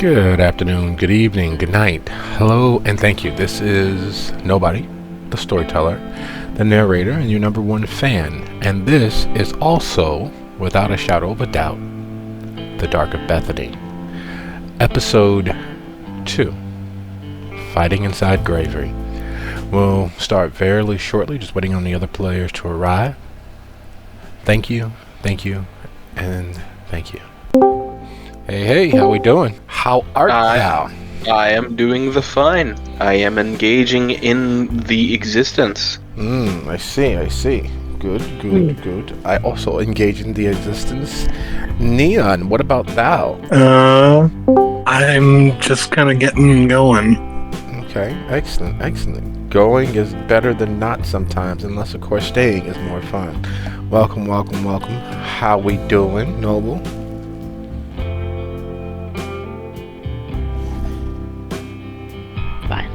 Good afternoon, good evening, good night, hello, and thank you. This is Nobody, the storyteller, the narrator, and your number one fan. And this is also, without a shadow of a doubt, The Dark of Bethany. Episode 2, Fighting Inside Graveyard. We'll start fairly shortly, just waiting on the other players to arrive. Thank you, and thank you. Hey, how we doing? How art thou? I am doing the fine. I am engaging in the existence. I see. Good. I also engage in the existence. Neon, what about thou? I'm just kind of getting going. Okay, excellent. Going is better than not sometimes, unless of course staying is more fun. Welcome. How we doing, Noble? Fine.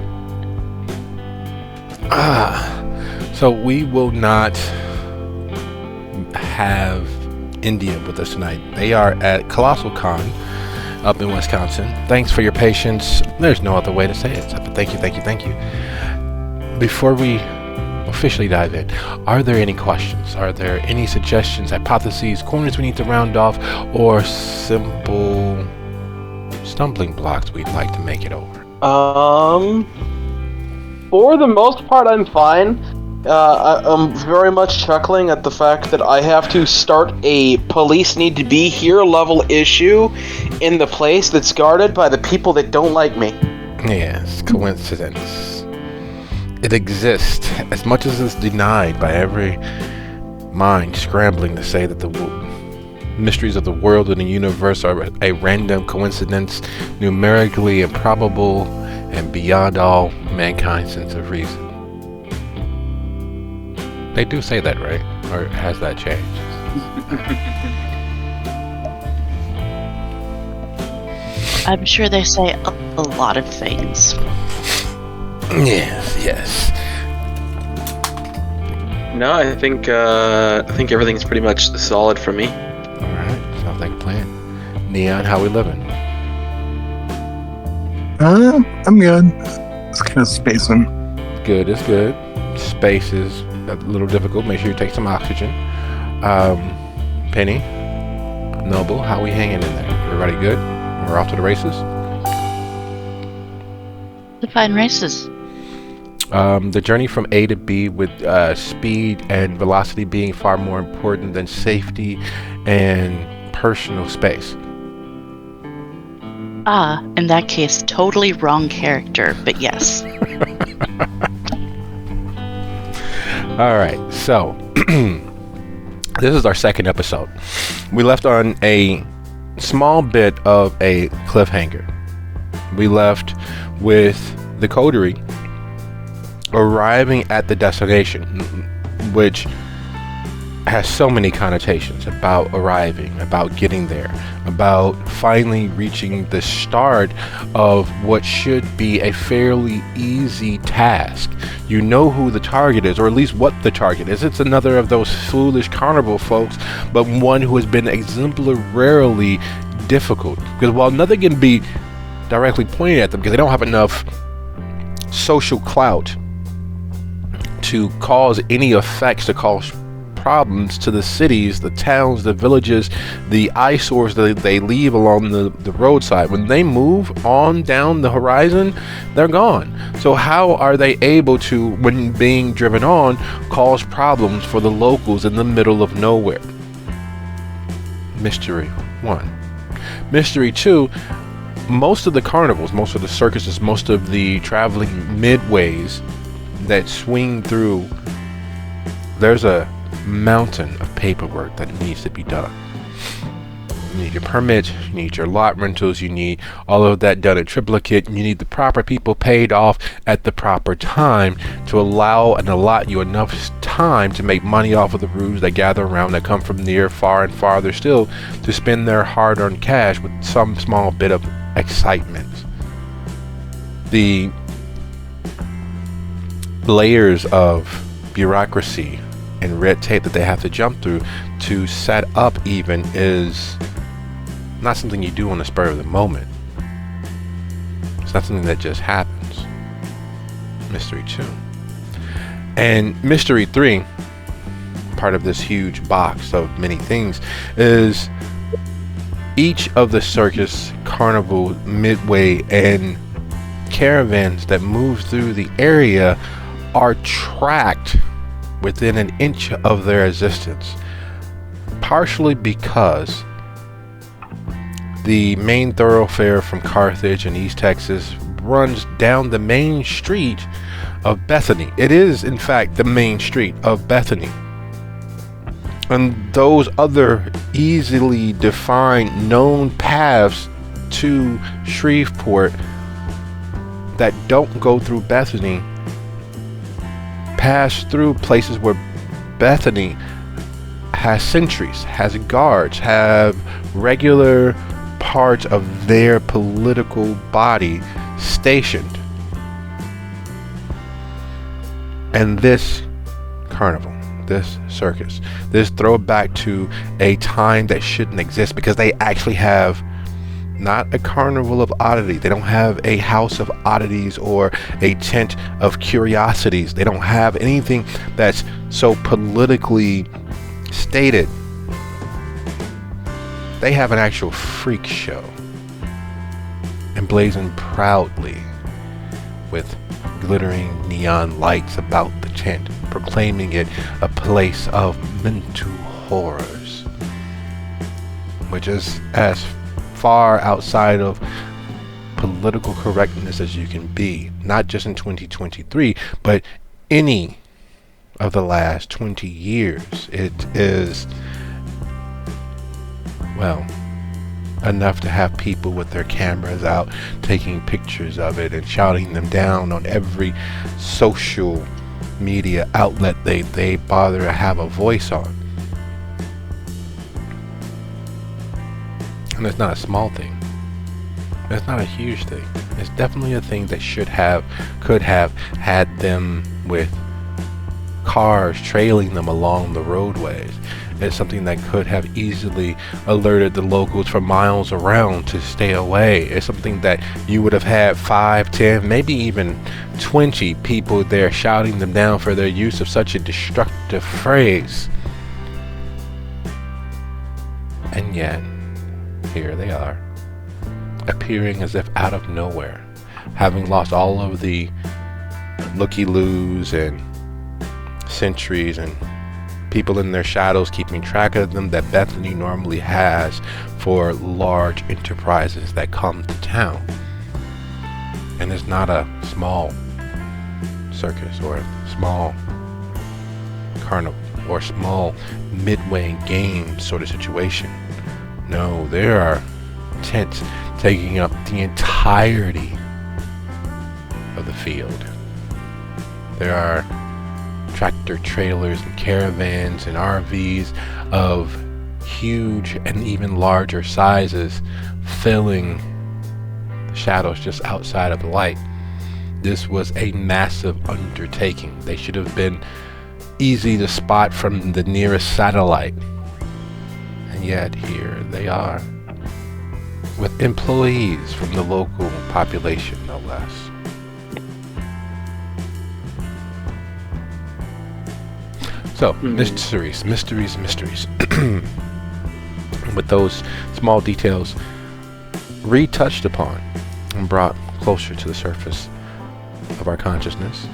So we will not have India with us tonight. They are at Colossal Con up in Wisconsin. Thanks for your patience. There's no other way to say it except thank you. Before we officially dive in, are there any questions? Are there any suggestions, hypotheses, corners we need to round off, or simple stumbling blocks we'd like to make it over? For the most part, I'm fine. I'm very much chuckling at the fact that I have to start a police need to be here level issue in the place that's guarded by the people that don't like me. Yes, coincidence. It exists, as much as it's denied by every mind scrambling to say that the mysteries of the world and the universe are a random coincidence, numerically improbable, and beyond all mankind's sense of reason. They do say that, right? Or has that changed? I'm sure they say a lot of things. Yes. No, I think everything's pretty much solid for me. Alright, sounds like a plan. Neon, how we living? I'm good. Just kind of spacing. Good. Space is a little difficult. Make sure you take some oxygen. Penny, Noble, how we hanging in there? Everybody good? We're off to the races? Define races. The journey from A to B with speed and velocity being far more important than safety and personal space. In that case, totally wrong character, but yes. Alright, so this is our second episode. We left on a small bit of a cliffhanger. We left with the coterie arriving at the destination, which has so many connotations about arriving, about getting there, about finally reaching the start of what should be a fairly easy task. You know who the target is, or at least what the target is. It's another of those foolish carnival folks, but one who has been exemplarily difficult. Because while nothing can be directly pointed at them, because they don't have enough social clout to cause any effects, to cause problems to the cities, the towns, the villages, the eyesores that they leave along the roadside. When they move on down the horizon, they're gone. So how are they able to, when being driven on, cause problems for the locals in the middle of nowhere? Mystery 1. Mystery 2, most of the carnivals, most of the circuses, most of the traveling midways that swing through, there's a mountain of paperwork that needs to be done. You need your permits, you need your lot rentals, you need all of that done in triplicate, you need the proper people paid off at the proper time to allow and allot you enough time to make money off of the ruse that gather around, that come from near, far, and farther still, to spend their hard-earned cash with some small bit of excitement. The layers of bureaucracy and red tape that they have to jump through to set up even is not something you do on the spur of the moment. It's not something that just happens. Mystery 2. And Mystery 3, part of this huge box of many things, is each of the circus, carnival, midway, and caravans that move through the area are tracked within an inch of their existence. Partially because the main thoroughfare from Carthage and East Texas runs down the main street of Bethany. It is, in fact, the main street of Bethany. And those other easily defined known paths to Shreveport that don't go through Bethany pass through places where Bethany has sentries, has guards, have regular parts of their political body stationed. And this carnival, this circus, this throwback to a time that shouldn't exist, because they actually have not a carnival of oddity. They don't have a house of oddities or a tent of curiosities. They don't have anything that's so politically stated. They have an actual freak show, emblazoned proudly with glittering neon lights about the tent, proclaiming it a place of mental horrors, which is as far outside of political correctness as you can be, not just in 2023, but any of the last 20 years. It is, well, enough to have people with their cameras out taking pictures of it and shouting them down on every social media outlet they bother to have a voice on. And it's not a small thing. It's not a huge thing. It's definitely a thing that could have had them with cars trailing them along the roadways. It's something that could have easily alerted the locals for miles around to stay away. It's something that you would have had 5, 10, maybe even 20 people there shouting them down for their use of such a destructive phrase. And yet, here they are, appearing as if out of nowhere, having lost all of the looky-loos and sentries and people in their shadows keeping track of them that Bethany normally has for large enterprises that come to town. And it's not a small circus or a small carnival or small midway game sort of situation. No, there are tents taking up the entirety of the field. There are tractor trailers and caravans and RVs of huge and even larger sizes filling the shadows just outside of the light. This was a massive undertaking. They should have been easy to spot from the nearest satellite. And yet here they are, with employees from the local population, no less. So, mysteries. With those small details retouched upon and brought closer to the surface of our consciousness.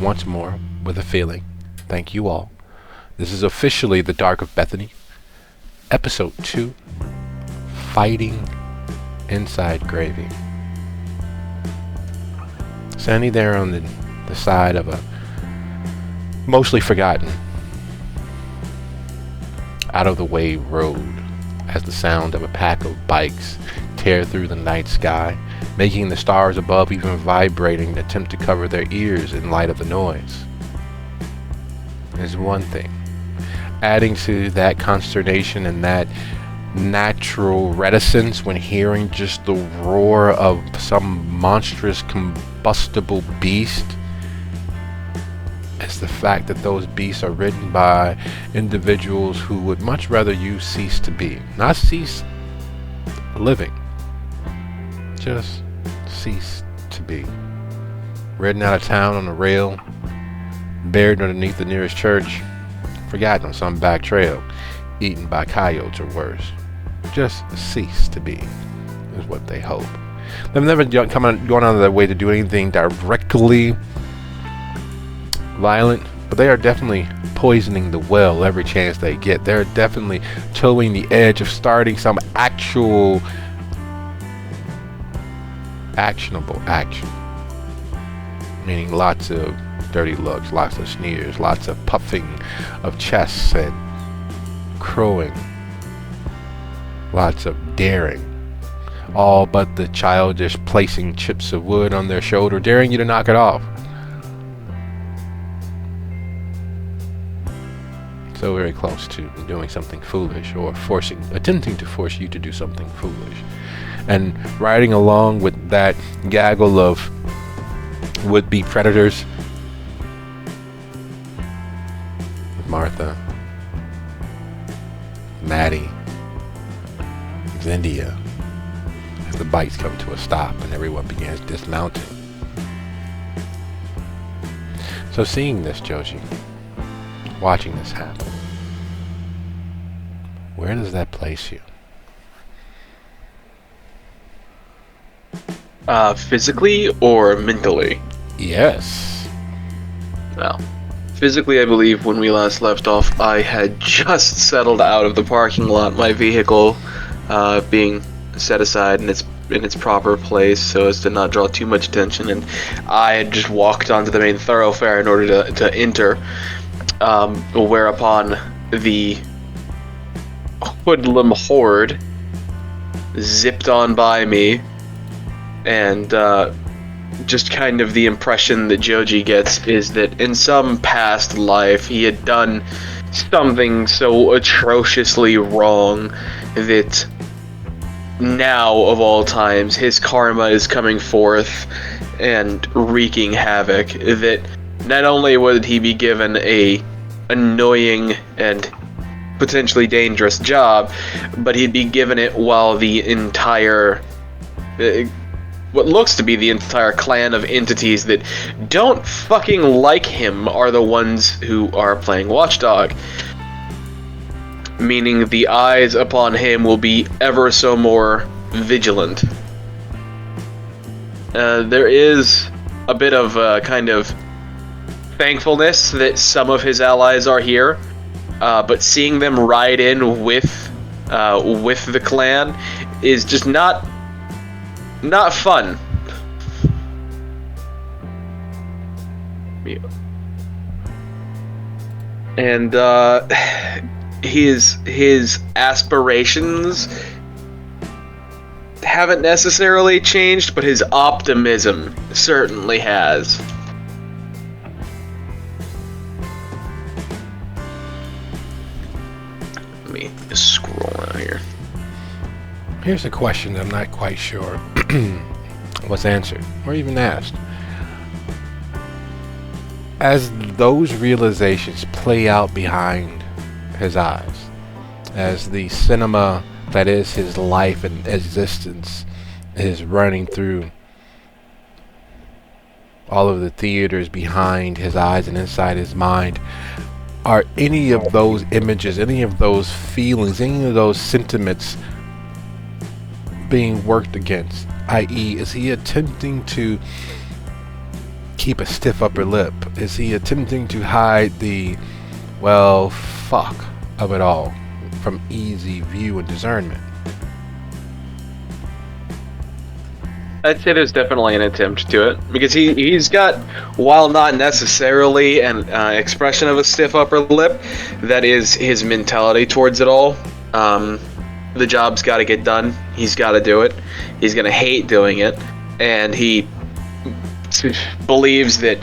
Once more, with a feeling, thank you all. This is officially The Dark of Bethany, Episode 2, Fighting Inside Gravy. Standing there on the side of a mostly forgotten, out-of-the-way road as the sound of a pack of bikes tear through the night sky, making the stars above even vibrating to attempt to cover their ears in light of the noise, is one thing. Adding to that consternation and that natural reticence when hearing just the roar of some monstrous combustible beast is the fact that those beasts are ridden by individuals who would much rather you cease to be. Not cease living, just cease to be. Ridden out of town on a rail, buried underneath the nearest church, forgotten on some back trail, eaten by coyotes or worse. Just cease to be, is what they hope. They've never gone out of their way to do anything directly violent, but they are definitely poisoning the well every chance they get. They're definitely towing the edge of starting some actual actionable action. Meaning lots of dirty looks, lots of sneers, lots of puffing of chests and crowing, lots of daring. All but the childish placing chips of wood on their shoulder, daring you to knock it off. So very close to doing something foolish, or attempting to force you to do something foolish. And riding along with that gaggle of would-be predators, Martha, Maddie, Zendia, as the bikes come to a stop and everyone begins dismounting. So seeing this, Joji, watching this happen, where does that place you? Physically or mentally? Yes. Well, physically, I believe when we last left off, I had just settled out of the parking lot, my vehicle being set aside in its proper place so as to not draw too much attention, and I had just walked onto the main thoroughfare in order to enter, whereupon the hoodlum horde zipped on by me, and just kind of the impression that Joji gets is that in some past life he had done something so atrociously wrong that now, of all times, his karma is coming forth and wreaking havoc, that not only would he be given a annoying and potentially dangerous job, but he'd be given it while the entire what looks to be the entire clan of entities that don't fucking like him are the ones who are playing Watchdog. Meaning the eyes upon him will be ever so more vigilant. There is a bit of kind of thankfulness that some of his allies are here, but seeing them ride in with the clan is just not fun. And his aspirations haven't necessarily changed, but his optimism certainly has. Let me just scroll out here. Here's a question that I'm not quite sure was answered or even asked. As those realizations play out behind his eyes, as the cinema that is his life and existence is running through all of the theaters behind his eyes and inside his mind, are any of those images, any of those feelings, any of those sentiments being worked against? I.e., is he attempting to keep a stiff upper lip? Is he attempting to hide the, well, fuck of it all from easy view and discernment? I'd say there's definitely an attempt to it, because he's got, while not necessarily an expression of a stiff upper lip, that is his mentality towards it all. The job's got to get done. He's got to do it. He's going to hate doing it, and he believes that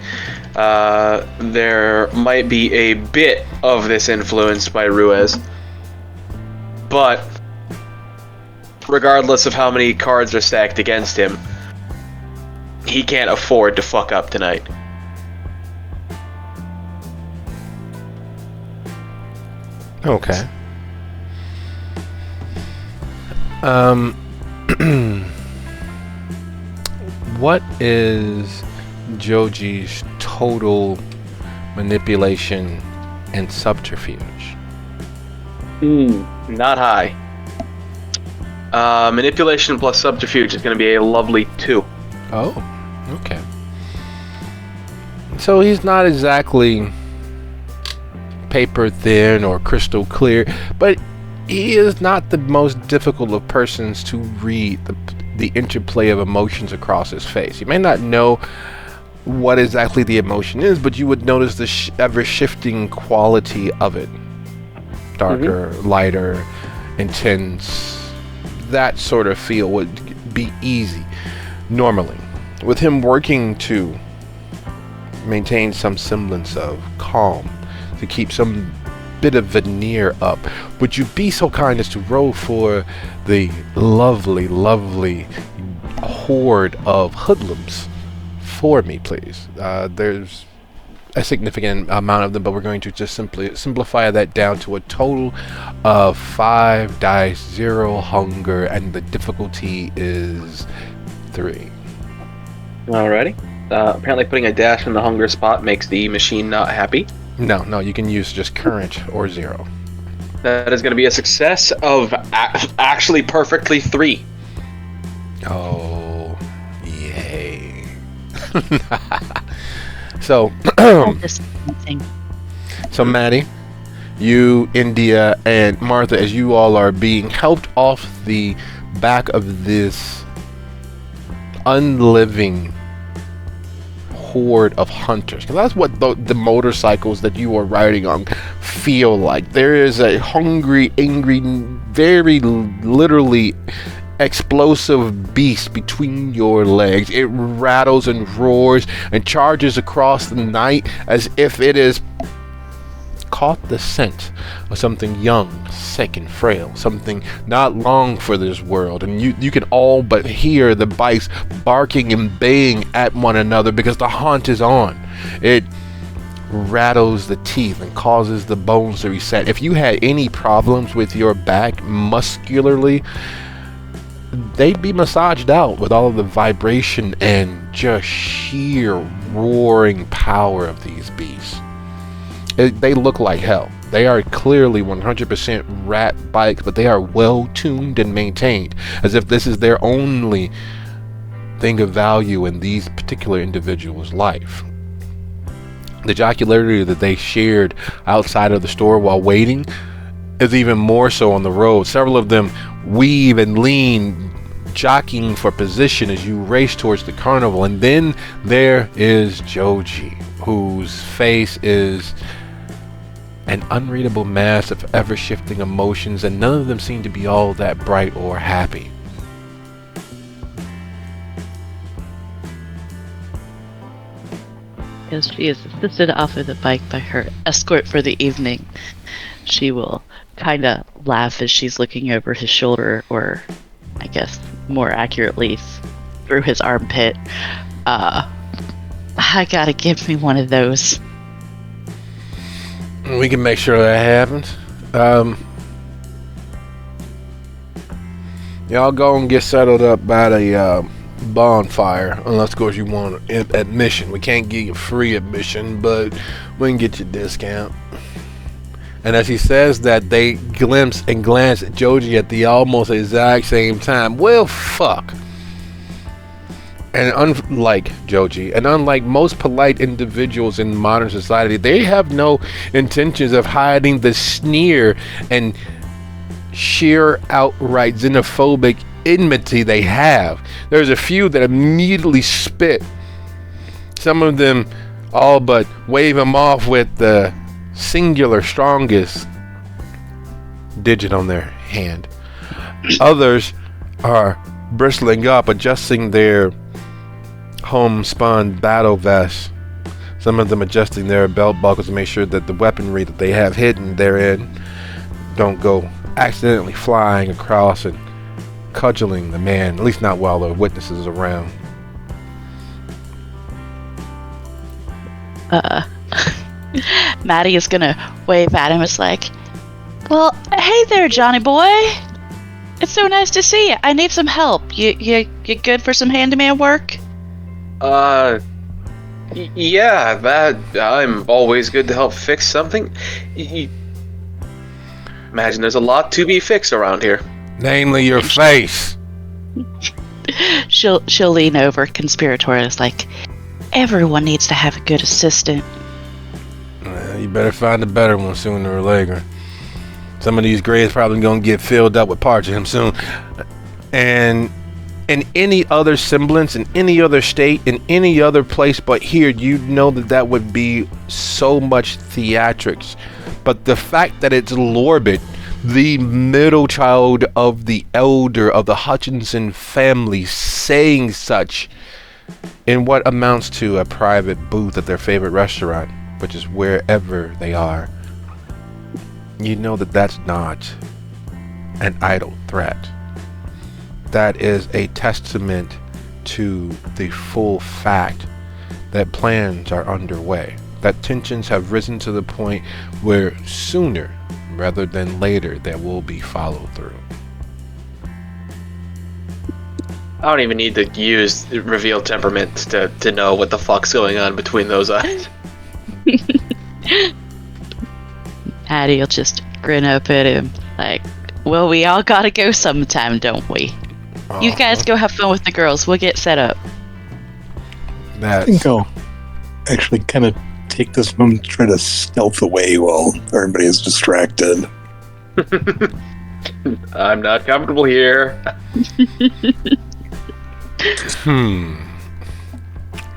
there might be a bit of this influenced by Ruiz. But regardless of how many cards are stacked against him, he can't afford to fuck up tonight. Okay. what is Joji's total manipulation and subterfuge? Not high. Manipulation plus subterfuge is going to be a lovely 2. Oh, okay. So he's not exactly paper thin or crystal clear, but he is not the most difficult of persons to read the interplay of emotions across his face. You may not know what exactly the emotion is, but you would notice the ever-shifting quality of it. Darker, lighter, intense. That sort of feel would be easy normally. With him working to maintain some semblance of calm, to keep some bit of veneer up, would you be so kind as to roll for the lovely, lovely horde of hoodlums for me, please? There's a significant amount of them, but we're going to just simply simplify that down to a total of 5 dice, 0 hunger, and the difficulty is 3. Alrighty. Apparently putting a dash in the hunger spot makes the machine not happy. No, you can use just current or 0. That is going to be a success of actually perfectly 3. Oh, yay. So, so Maddie, you, India, and Martha, as you all are being helped off the back of this unliving horde of hunters, because that's what the motorcycles that you are riding on feel like. There is a hungry, angry, very literally explosive beast between your legs. It rattles and roars and charges across the night as if it is caught the scent of something young, sick, and frail, something not long for this world. And you can all but hear the bikes barking and baying at one another because the hunt is on. It rattles the teeth and causes the bones to reset. If you had any problems with your back muscularly, they'd be massaged out with all of the vibration and just sheer roaring power of these beasts. They look like hell. They are clearly 100% rat bikes, but they are well tuned and maintained, as if this is their only thing of value in these particular individuals' life. The jocularity that they shared outside of the store while waiting is even more so on the road. Several of them weave and lean, jockeying for position as you race towards the carnival. And then there is Joji, whose face is an unreadable mass of ever-shifting emotions, and none of them seem to be all that bright or happy. As she is assisted off of the bike by her escort for the evening, she will kind of laugh as she's looking over his shoulder, or I guess more accurately through his armpit. I gotta give me one of those. We can make sure that happens. Y'all go and get settled up by the bonfire, unless of course you want admission. We can't give you free admission, but we can get you a discount. And as he says that, they glimpse and glance at Joji at the almost exact same time. Well, fuck. And unlike Joji, and unlike most polite individuals in modern society, they have no intentions of hiding the sneer and sheer outright xenophobic enmity they have. There's a few that immediately spit. Some of them all but wave him off with the singular strongest digit on their hand. Others are bristling up, adjusting their homespun battle vests. Some of them adjusting their belt buckles to make sure that the weaponry that they have hidden therein don't go accidentally flying across and cudgeling the man, at least not while the witnesses are around. Maddie is gonna wave at him. It's like, well, hey there, Johnny boy. It's so nice to see you. I need some help. You good for some handyman work? Yeah, that I'm always good to help fix something. Imagine there's a lot to be fixed around here. Namely your face. She'll lean over conspiratorial, like, everyone needs to have a good assistant. Well, you better find a better one sooner or later. Some of these graves probably gonna get filled up with parts of him soon. And in any other semblance, in any other state, in any other place but here, you know that would be so much theatrics. But the fact that it's Lorbit, the middle child of the elder of the Hutchinson family, saying such in what amounts to a private booth at their favorite restaurant, which is wherever they are, you know that that's not an idle threat. That is a testament to the full fact that plans are underway, that tensions have risen to the point where sooner rather than later there will be follow through. I don't even need to use reveal temperament to know what the fuck's going on between those eyes. Hattie will just grin up at him, like, well, we all gotta go sometime, don't we? You guys go have fun with the girls. We'll get set up. I think I'll actually kind of take this moment to try to stealth away while everybody is distracted. I'm not comfortable here.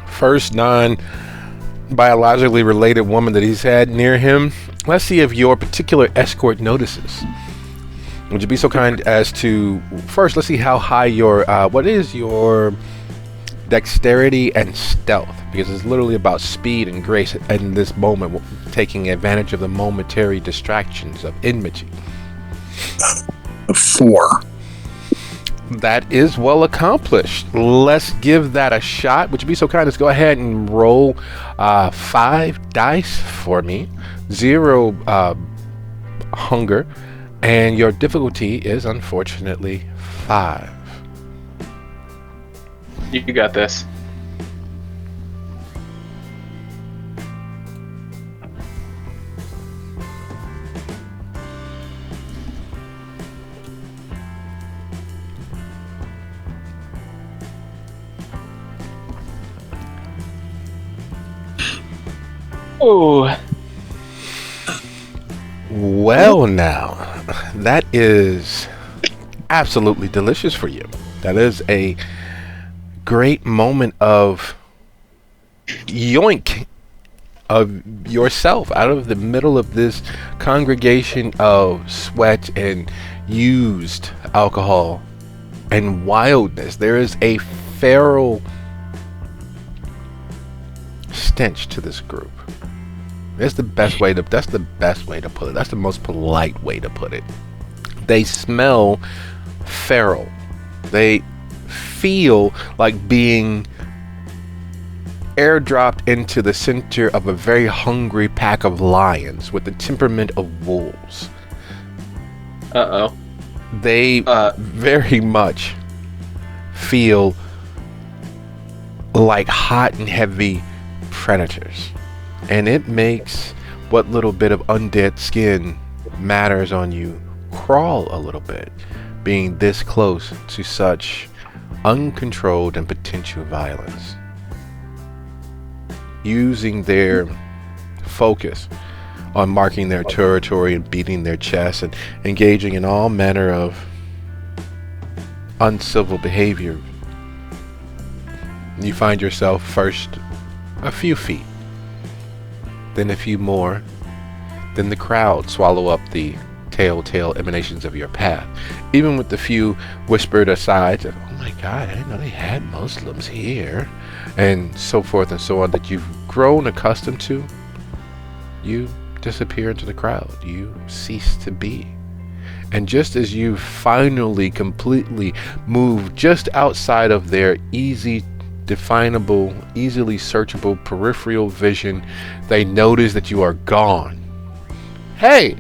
First non-biologically related woman that he's had near him. Let's see if your particular escort notices. Would you be so kind as to first? Let's see how high your what is your dexterity and stealth, because it's literally about speed and grace in this moment, taking advantage of the momentary distractions of enmity. A 4. That is well accomplished. Let's give that a shot. Would you be so kind as to go ahead and roll 5 dice for me? 0 hunger. And your difficulty is unfortunately 5. You got this. Oh. Well, now, that is absolutely delicious for you. That is a great moment of yoink of yourself out of the middle of this congregation of sweat and used alcohol and wildness. There is a feral stench to this group. That's the best way to put it. That's the most polite way to put it. They smell feral. They feel like being airdropped into the center of a very hungry pack of lions with the temperament of wolves. Uh-oh. They very much feel like hot and heavy predators. And it makes what little bit of undead skin matters on you crawl a little bit, being this close to such uncontrolled and potential violence. Using their focus on marking their territory and beating their chests and engaging in all manner of uncivil behavior, you find yourself first a few feet, then a few more, then the crowd swallow up the telltale emanations of your path, even with the few whispered asides of, oh my god, I didn't know they had Muslims here, and so forth and so on, that you've grown accustomed to. You disappear into the crowd. You cease to be. And just as you finally completely move just outside of their easy definable, easily searchable peripheral vision, they notice that you are gone. Hey,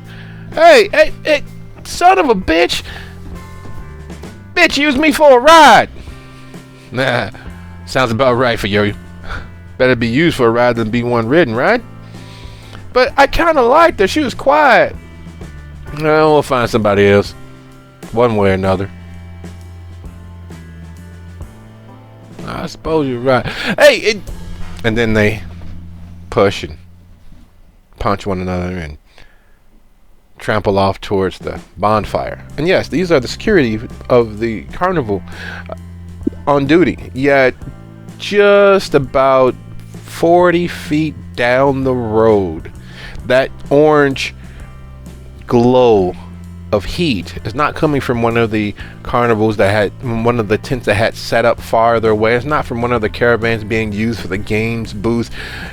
son of a bitch! Bitch used me for a ride! Nah, Sounds about right for you. Better be used for a ride than be one ridden, right? But I kind of liked her. She was quiet. No, we'll find somebody else. One way or another. I suppose you're right. Hey, and then they push and punch one another and trample off towards the bonfire. And yes, these are the security of the carnival on duty. Yet, just about 40 feet down the road, that orange glow of heat is not coming from one of the carnivals that had one of the tents that had set up farther away. It's not from one of the caravans being used for the games booth.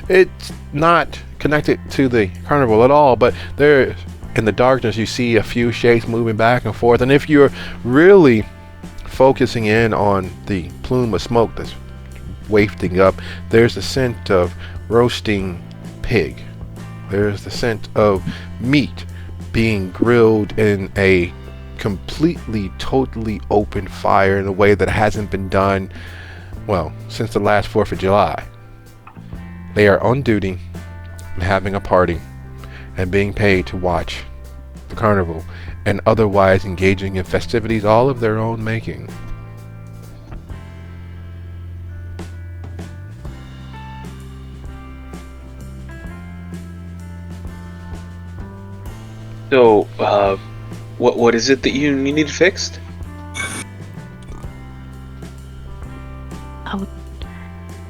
It's not connected to the carnival at all, but there in the darkness you see a few shapes moving back and forth, and if you're really focusing in on the plume of smoke that's wafting up, there's the scent of roasting pig. There's the scent of meat being grilled in a completely, totally open fire in a way that hasn't been done, well, since the last 4th of July. They are on duty and having a party and being paid to watch the carnival and otherwise engaging in festivities all of their own making. So, what is it that you need fixed?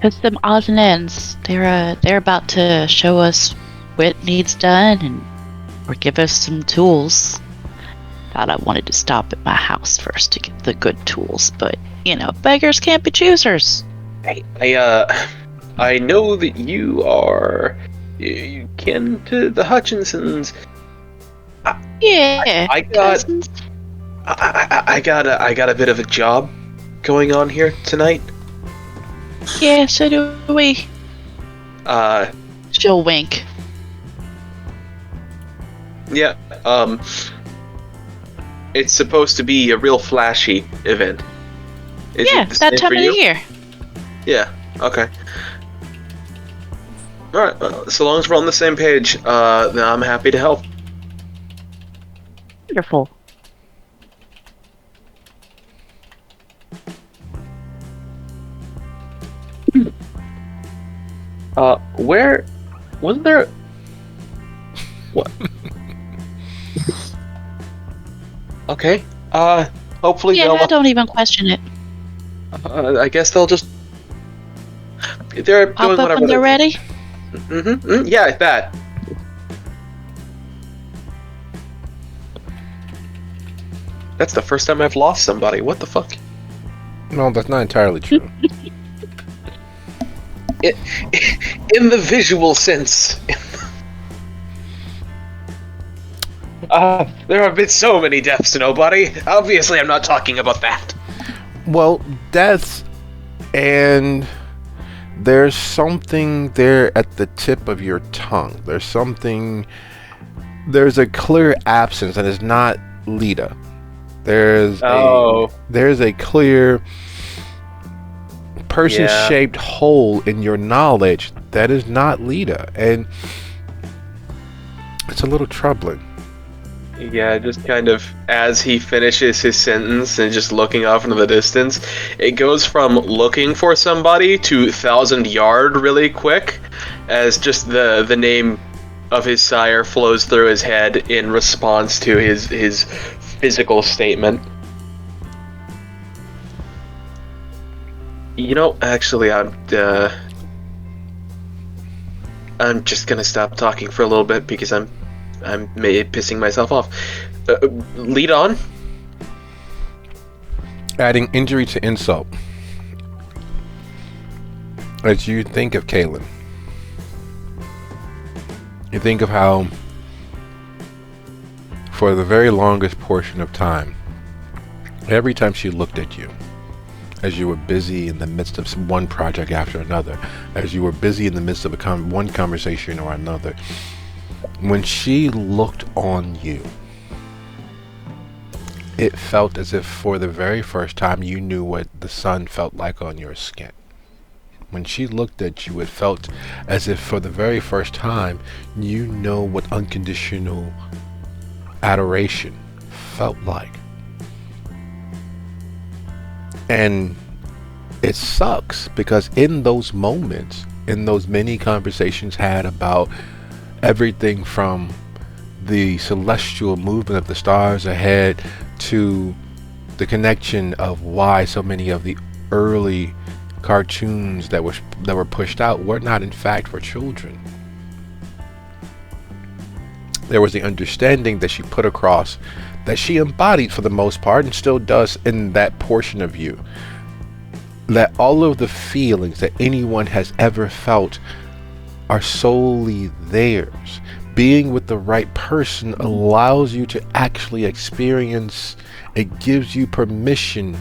It's them odds and ends. They're about to show us what needs done or give us some tools. Thought I wanted to stop at my house first to get the good tools, but beggars can't be choosers. I know that you are kin to the Hutchinsons. Yeah, I got a bit of a job going on here tonight. Yeah, so do we. She'll wink. Yeah, it's supposed to be a real flashy event. Is Yeah, it the that same time for of you? the year. Yeah, okay. Alright, so long as we're on the same page, then I'm happy to help. Wonderful. Where... wasn't there... What? Okay, hopefully Yeah, they'll... don't even question it. I guess they'll just... They're Pop doing up whatever when they're ready. Yeah, that. That's the first time I've lost somebody. What the fuck? No, that's not entirely true. In the visual sense. There have been so many deaths to nobody. Obviously, I'm not talking about that. Well, deaths, and there's something there at the tip of your tongue. There's a clear absence, and it's not Lita. There's a clear person-shaped hole in your knowledge that is not Lita, and it's a little troubling. Yeah, just kind of as he finishes his sentence and just looking off into the distance, it goes from looking for somebody to 1,000-yard really quick, as just the name of his sire flows through his head in response to his physical statement. Actually, I'm just gonna stop talking for a little bit because I'm pissing myself off. Lead on. Adding injury to insult. As you think of Kaylin, you think of how, for the very longest portion of time, every time she looked at you, as you were busy in the midst of one project after another, as you were busy in the midst of one conversation or another, when she looked on you, it felt as if for the very first time you knew what the sun felt like on your skin. When she looked at you, it felt as if for the very first time you know what unconditional adoration felt like. And it sucks because in those moments, in those many conversations had about everything from the celestial movement of the stars ahead to the connection of why so many of the early cartoons that were pushed out were not in fact for children. There was the understanding that she put across, that she embodied for the most part and still does in that portion of you, that all of the feelings that anyone has ever felt are solely theirs. Being with the right person allows you to actually experience, it gives you permission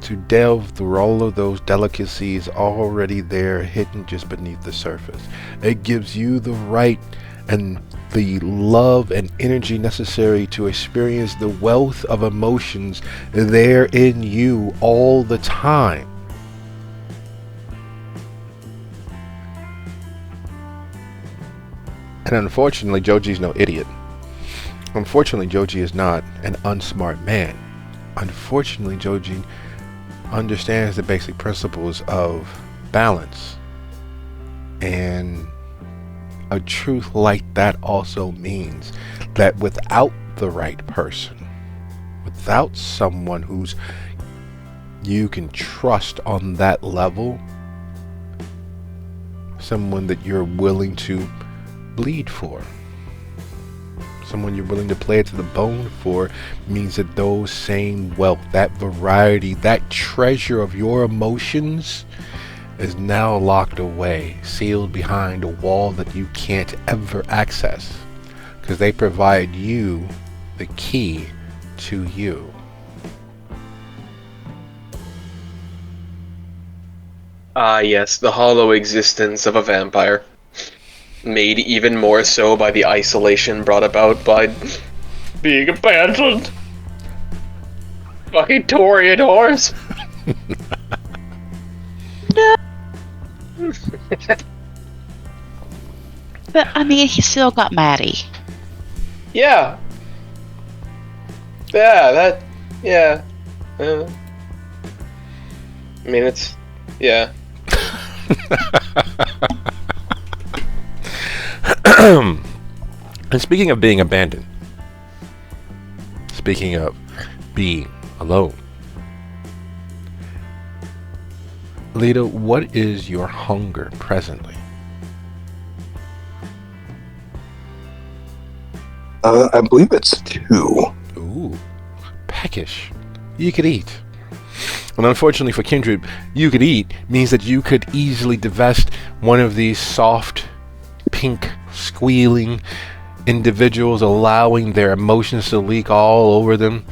to delve through all of those delicacies already there, hidden just beneath the surface. It gives you the right and the love and energy necessary to experience the wealth of emotions there in you all the time. And unfortunately, Joji's no idiot. Unfortunately, Joji is not an unsmart man. Unfortunately, Joji understands the basic principles of balance. And a truth like that also means that without the right person, without someone who's you can trust on that level, someone that you're willing to bleed for, someone you're willing to play it to the bone for, means that those same wealth, that variety, that treasure of your emotions is now locked away, sealed behind a wall that you can't ever access, because they provide you the key to you. Ah, yes, the hollow existence of a vampire. Made even more so by the isolation brought about by being abandoned. Fucking Toreadors. But, I mean, he still got Maddie. Yeah. Yeah, that... Yeah. I mean, it's... Yeah. And speaking of being abandoned, speaking of being alone, Lita, what is your hunger presently? I believe it's 2. Ooh, peckish. You could eat. And unfortunately for Kindred, you could eat means that you could easily divest one of these soft, pink, squealing individuals, allowing their emotions to leak all over them,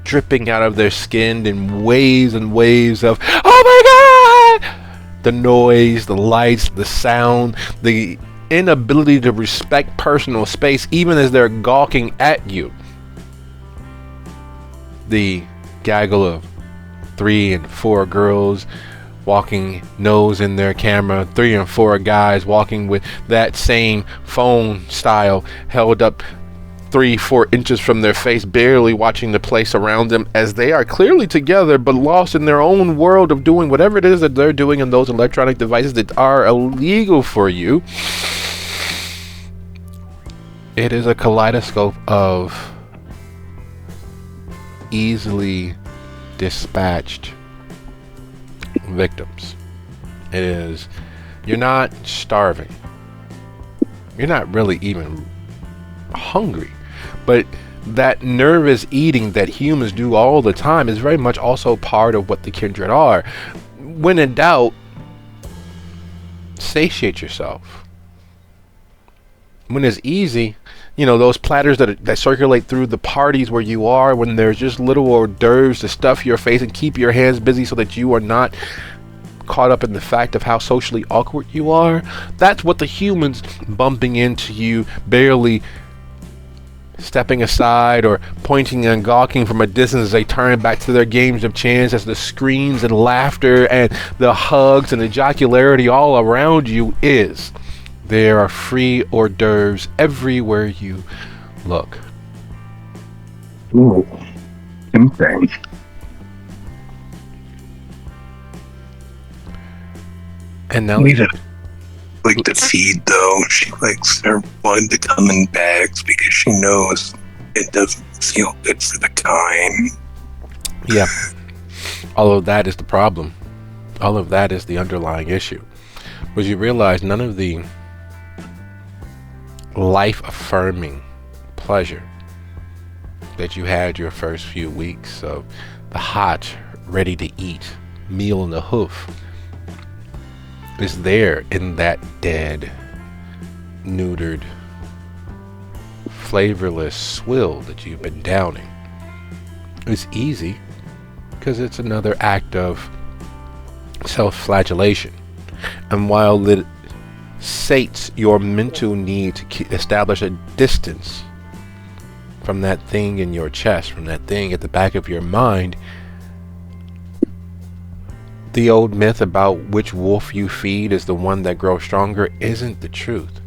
dripping out of their skin in waves and waves of, oh my god! The noise, the lights, the sound, the inability to respect personal space even as they're gawking at you. The gaggle of 3 and 4 girls walking nose in their camera, 3 and 4 guys walking with that same phone style held up 3-4 inches from their face, barely watching the place around them as they are clearly together but lost in their own world of doing whatever it is that they're doing in those electronic devices that are illegal for you. It is a kaleidoscope of easily dispatched victims. It is, you're not starving, you're not really even hungry, but that nervous eating that humans do all the time is very much also part of what the kindred are. When in doubt, satiate yourself. When it's easy, you know, those platters that circulate through the parties where you are, when there's just little hors d'oeuvres to stuff your face and keep your hands busy so that you are not caught up in the fact of how socially awkward you are. That's what the humans bumping into you, barely stepping aside or pointing and gawking from a distance as they turn back to their games of chance, as the screams and laughter and the hugs and the jocularity all around you is. There are free hors d'oeuvres everywhere you look. Ooh, tempting. And now We didn't like to feed, though. She likes everyone to come in bags because she knows it doesn't feel good for the kind. yeah, all of that is the problem. All of that is the underlying issue. Was you realize none of the life-affirming pleasure that you had your first few weeks of the hot, ready-to-eat meal in the hoof is there in that dead, neutered, flavorless swill that you've been downing. It's easy because it's another act of self-flagellation. And while it sates your mental need to establish a distance from that thing in your chest, from that thing at the back of your mind, the old myth about which wolf you feed is the one that grows stronger isn't the truth.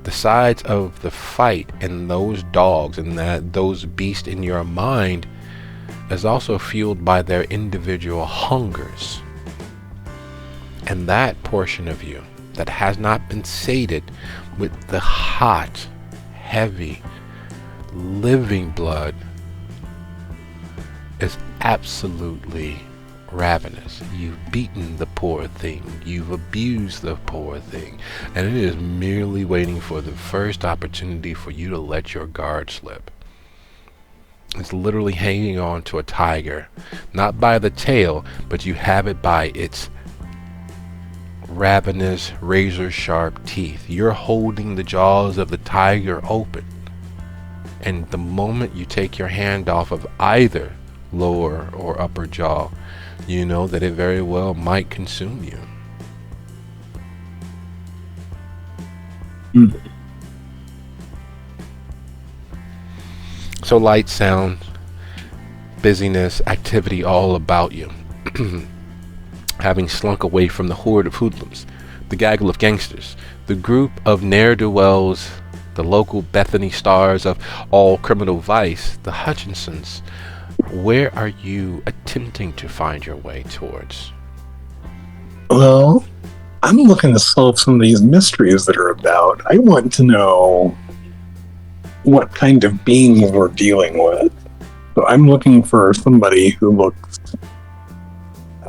The sides of the fight in those dogs and those beasts in your mind is also fueled by their individual hungers. And that portion of you that has not been sated with the hot, heavy, living blood is absolutely ravenous. You've beaten the poor thing. You've abused the poor thing. And it is merely waiting for the first opportunity for you to let your guard slip. It's literally hanging on to a tiger. Not by the tail, but you have it by its ravenous, razor-sharp teeth. You're holding the jaws of the tiger open. And the moment you take your hand off of either lower or upper jaw, you know that it very well might consume you. So light, sound, busyness, activity all about you. Having slunk away from the horde of hoodlums, the gaggle of gangsters, the group of ne'er-do-wells, the local Bethany stars of all criminal vice, the Hutchinsons, where are you attempting to find your way towards? Well, I'm looking to solve some of these mysteries that are about. I want to know what kind of being we're dealing with. So I'm looking for somebody who looks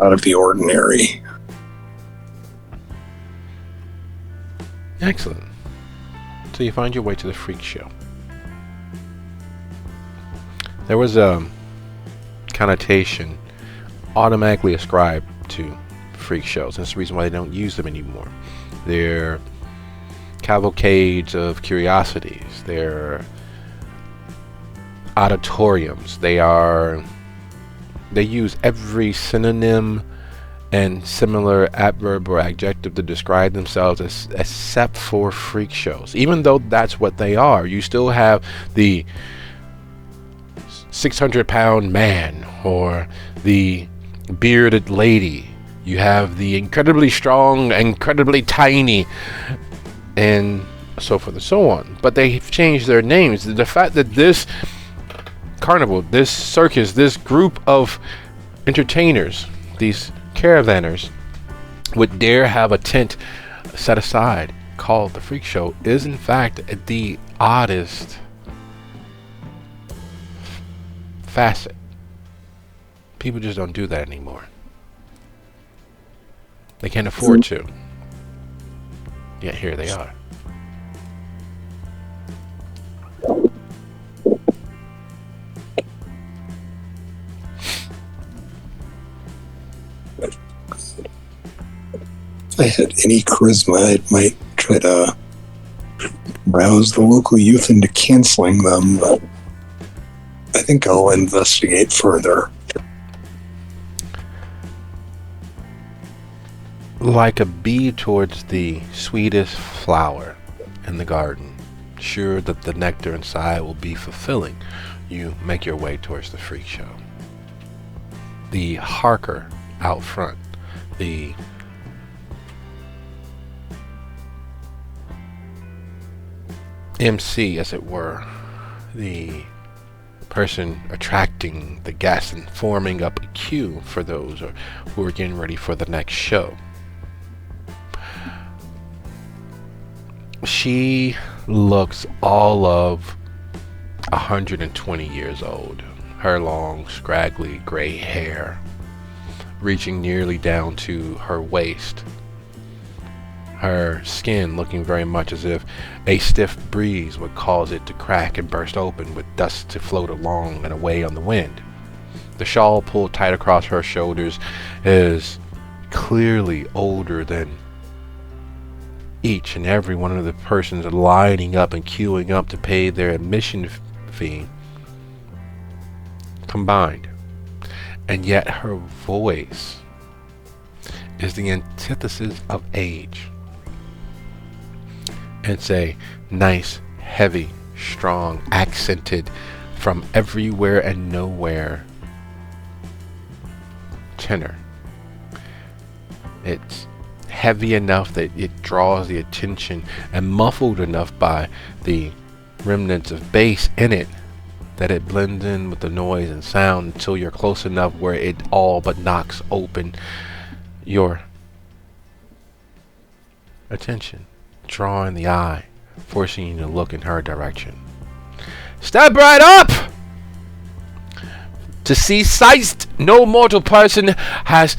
out of the ordinary. Excellent. So you find your way to the freak show. There was a connotation automatically ascribed to freak shows. That's the reason why they don't use them anymore. They're cavalcades of curiosities. They're auditoriums. They use every synonym and similar adverb or adjective to describe themselves except for freak shows. Even though that's what they are, you still have the 600-pound man or the bearded lady. You have the incredibly strong, incredibly tiny, and so forth and so on. But they've changed their names. The fact that this carnival, this circus, this group of entertainers, these caravanners, would dare have a tent set aside called the freak show is in fact the oddest facet. People just don't do that anymore. They can't afford to. Yet here they are. If I had any charisma, I might try to rouse the local youth into canceling them, but I think I'll investigate further. Like a bee towards the sweetest flower in the garden, sure that the nectar inside will be fulfilling, you make your way towards the freak show. The harker out front, the MC, as it were, the person attracting the guests and forming up a queue for those who are getting ready for the next show. She looks all of 120 years old. Her long, scraggly gray hair reaching nearly down to her waist. Her skin looking very much as if a stiff breeze would cause it to crack and burst open, with dust to float along and away on the wind. The shawl pulled tight across her shoulders is clearly older than each and every one of the persons lining up and queuing up to pay their admission fee combined. And yet her voice is the antithesis of age. It's a nice, heavy, strong, accented from everywhere and nowhere tenor. It's heavy enough that it draws the attention, and muffled enough by the remnants of bass in it that it blends in with the noise and sound until you're close enough where it all but knocks open your attention, drawing the eye, forcing you to look in her direction. Step right up! To see sights no mortal person has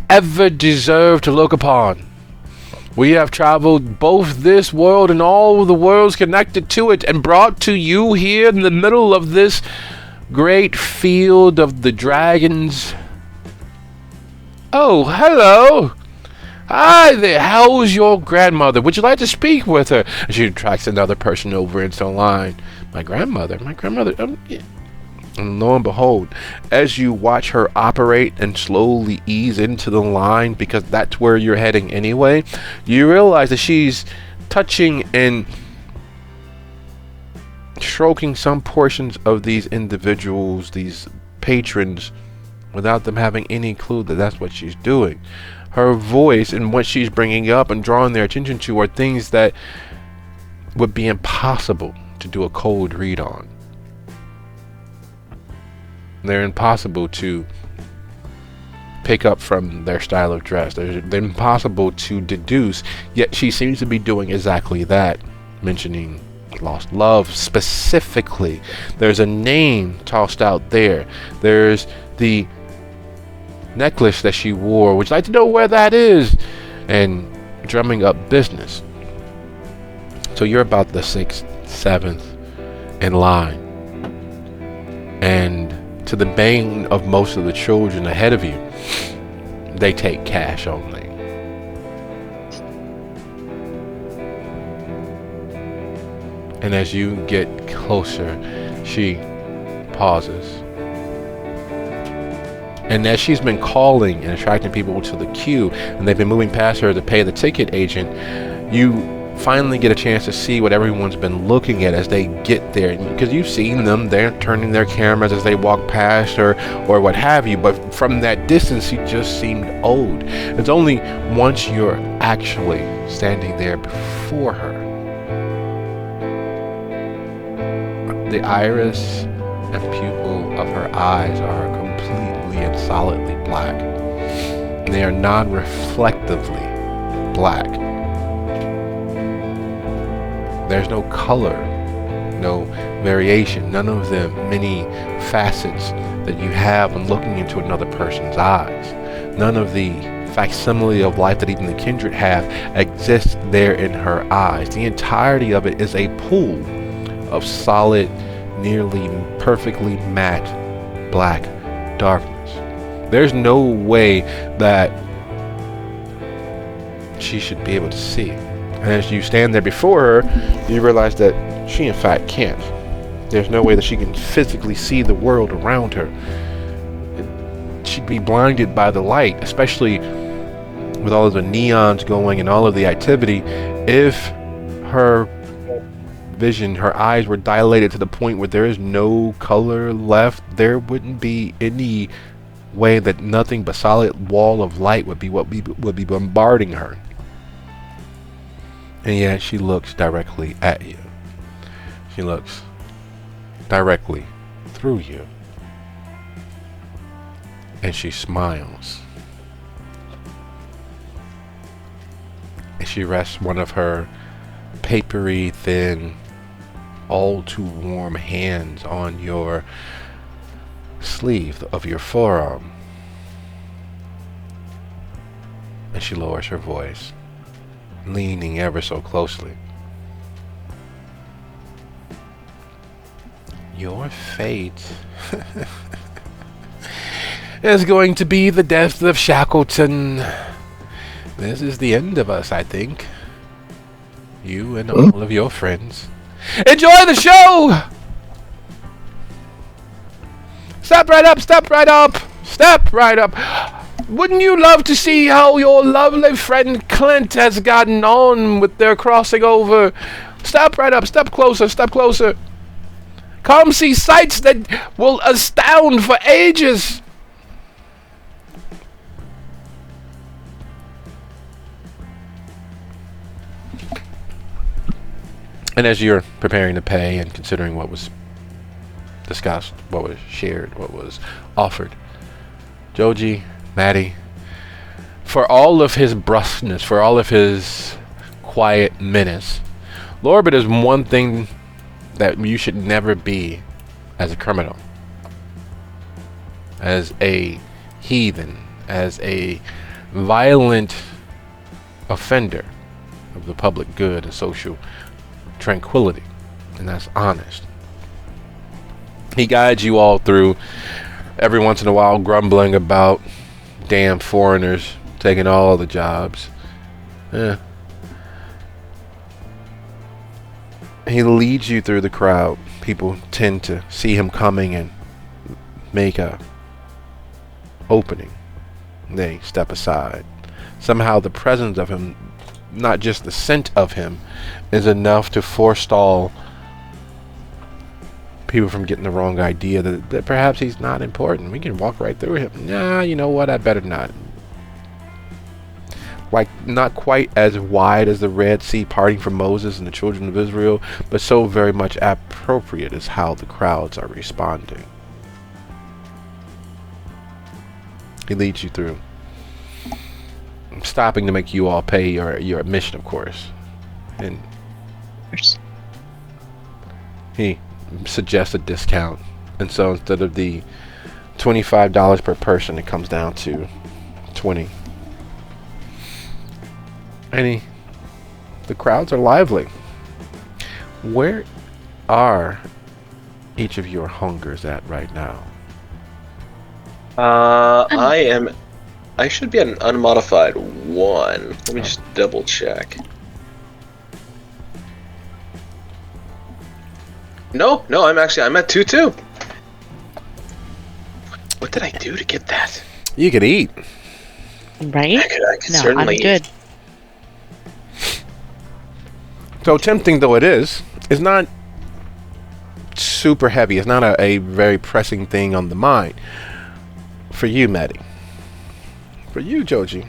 ever deserved to look upon. We have traveled both this world and all the worlds connected to it, and brought to you here in the middle of this great field of the dragons. Oh, hello! Hi there, how's your grandmother? Would you like to speak with her? And she attracts another person over into the line. My grandmother? Yeah. And lo and behold, as you watch her operate and slowly ease into the line, because that's where you're heading anyway, you realize that she's touching and stroking some portions of these individuals, these patrons, without them having any clue that that's what she's doing. Her voice and what she's bringing up and drawing their attention to are things that would be impossible to do a cold read on. They're impossible to pick up from their style of dress. They're impossible to deduce, yet she seems to be doing exactly that, mentioning lost love specifically. There's a name tossed out there. There's the necklace that she wore. Would you like to know where that is? And drumming up business. So you're about the 6th, 7th in line. And to the bane of most of the children ahead of you, they take cash only. And as you get closer, she pauses. And as she's been calling and attracting people to the queue, and they've been moving past her to pay the ticket agent, you finally get a chance to see what everyone's been looking at as they get there, because you've seen them, they're turning their cameras as they walk past or what have you, but from that distance she just seemed old. It's only once you're actually standing there before her, the iris and pupil of her eyes are completely and solidly black. They are non-reflectively black. There's no color, no variation, none of the many facets that you have when looking into another person's eyes. None of the facsimile of life that even the kindred have exists there in her eyes. The entirety of it is a pool of solid, nearly perfectly matte black darkness. There's no way that she should be able to see. And as you stand there before her, you realize that she in fact can't. There's no way that she can physically see the world around her. She'd be blinded by the light, especially with all of the neons going and all of the activity, if her vision, her eyes were dilated to the point where there is no color left. There wouldn't be any way that nothing but solid wall of light would be would be bombarding her. And yet she looks directly at you. She looks directly through you. And she smiles. And she rests one of her papery, thin, all too warm hands on your sleeve of your forearm. And she lowers her voice, leaning ever so closely. Your fate is going to be the death of Shackleton. This is the end of us, I think. You and all of your friends. Enjoy the show! Step right up, step right up, step right up. Wouldn't you love to see how your lovely friend Clint has gotten on with their crossing over? Step right up, step closer, step closer. Come see sights that will astound for ages. And as you're preparing to pay and considering what was discussed, what was shared, what was offered, Joji, Maddie, for all of his brusqueness, for all of his quiet menace, Lorbit is one thing that you should never be as a criminal, as a heathen, as a violent offender of the public good and social tranquility, and that's honest. He guides you all through, every once in a while grumbling about damn foreigners taking all the jobs. He leads you through the crowd. People tend to see him coming and make a opening. They step aside. Somehow the presence of him, not just the scent of him, is enough to forestall people from getting the wrong idea that perhaps he's not important. We can walk right through him. Nah, you know what? I better not. Like, not quite as wide as the Red Sea parting from Moses and the children of Israel, but so very much appropriate is how the crowds are responding. He leads you through, stopping to make you all pay your admission, of course. And he suggests a discount, and so instead of the $25 per person, it comes down to $20. And the crowds are lively. Where are each of your hungers at right now? I should be at an unmodified 1. Let me just double check. No, I'm at 2 too. What did I do to get that? You could eat. Right? I could No, certainly I'm good. So tempting though it is, it's not super heavy. It's not a very pressing thing on the mind. For you, Maddie. For you, Joji.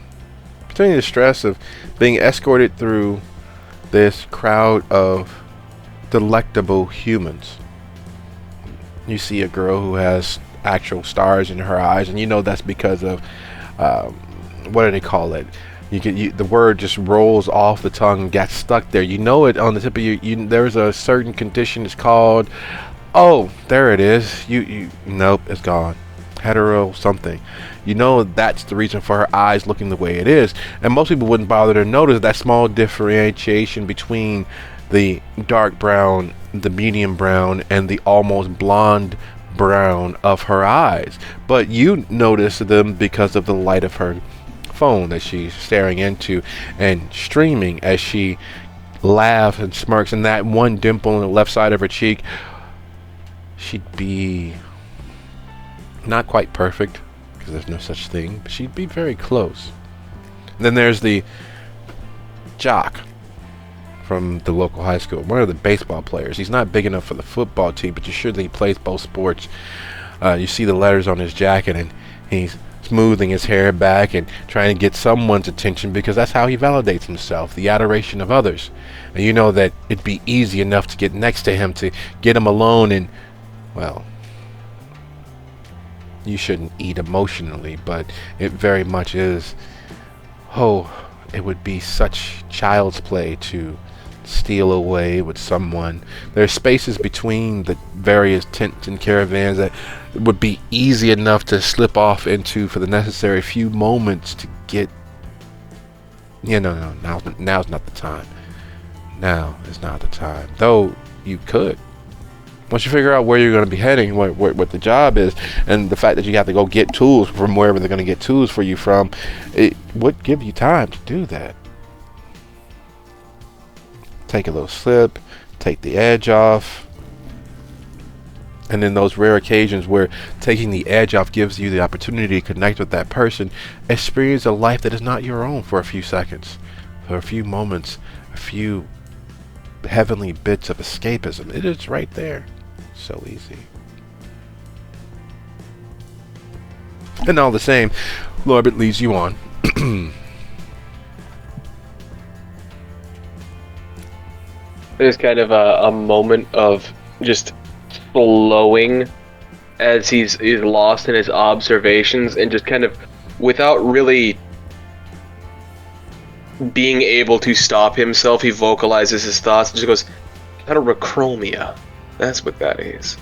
Between the stress of being escorted through this crowd of delectable humans. You see a girl who has actual stars in her eyes, and you know that's because of what do they call it? The word just rolls off the tongue and gets stuck there. You know it on the tip of you. There's a certain condition. It's called. Oh, there it is. Nope, it's gone. Hetero something. You know that's the reason for her eyes looking the way it is, and most people wouldn't bother to notice that small differentiation between the dark brown, the medium brown, and the almost blonde brown of her eyes. But you notice them because of the light of her phone that she's staring into and streaming as she laughs and smirks, and that one dimple on the left side of her cheek. She'd be not quite perfect, because there's no such thing, but she'd be very close. And then there's the jock from the local high school, one of the baseball players. He's not big enough for the football team, but you're sure that he plays both sports. You see the letters on his jacket, and he's smoothing his hair back and trying to get someone's attention, because that's how he validates himself, the adoration of others. And you know that it'd be easy enough to get next to him, to get him alone, and, well, you shouldn't eat emotionally, but it very much is. Oh, it would be such child's play to steal away with someone. There are spaces between the various tents and caravans that would be easy enough to slip off into for the necessary few moments to get. No, now's not the time. Now is not the time. Though you could. Once you figure out where you're going to be heading, what the job is, and the fact that you have to go get tools from wherever they're going to get tools for you from, it would give you time to do that. Take a little slip, take the edge off, and in those rare occasions where taking the edge off gives you the opportunity to connect with that person, experience a life that is not your own for a few seconds, for a few moments, a few heavenly bits of escapism. It is right there. So easy. And all the same, Lorbit leads you on. There's kind of a moment of just flowing as he's lost in his observations, and just kind of, without really being able to stop himself, he vocalizes his thoughts and just goes, heterochromia. That's what that is.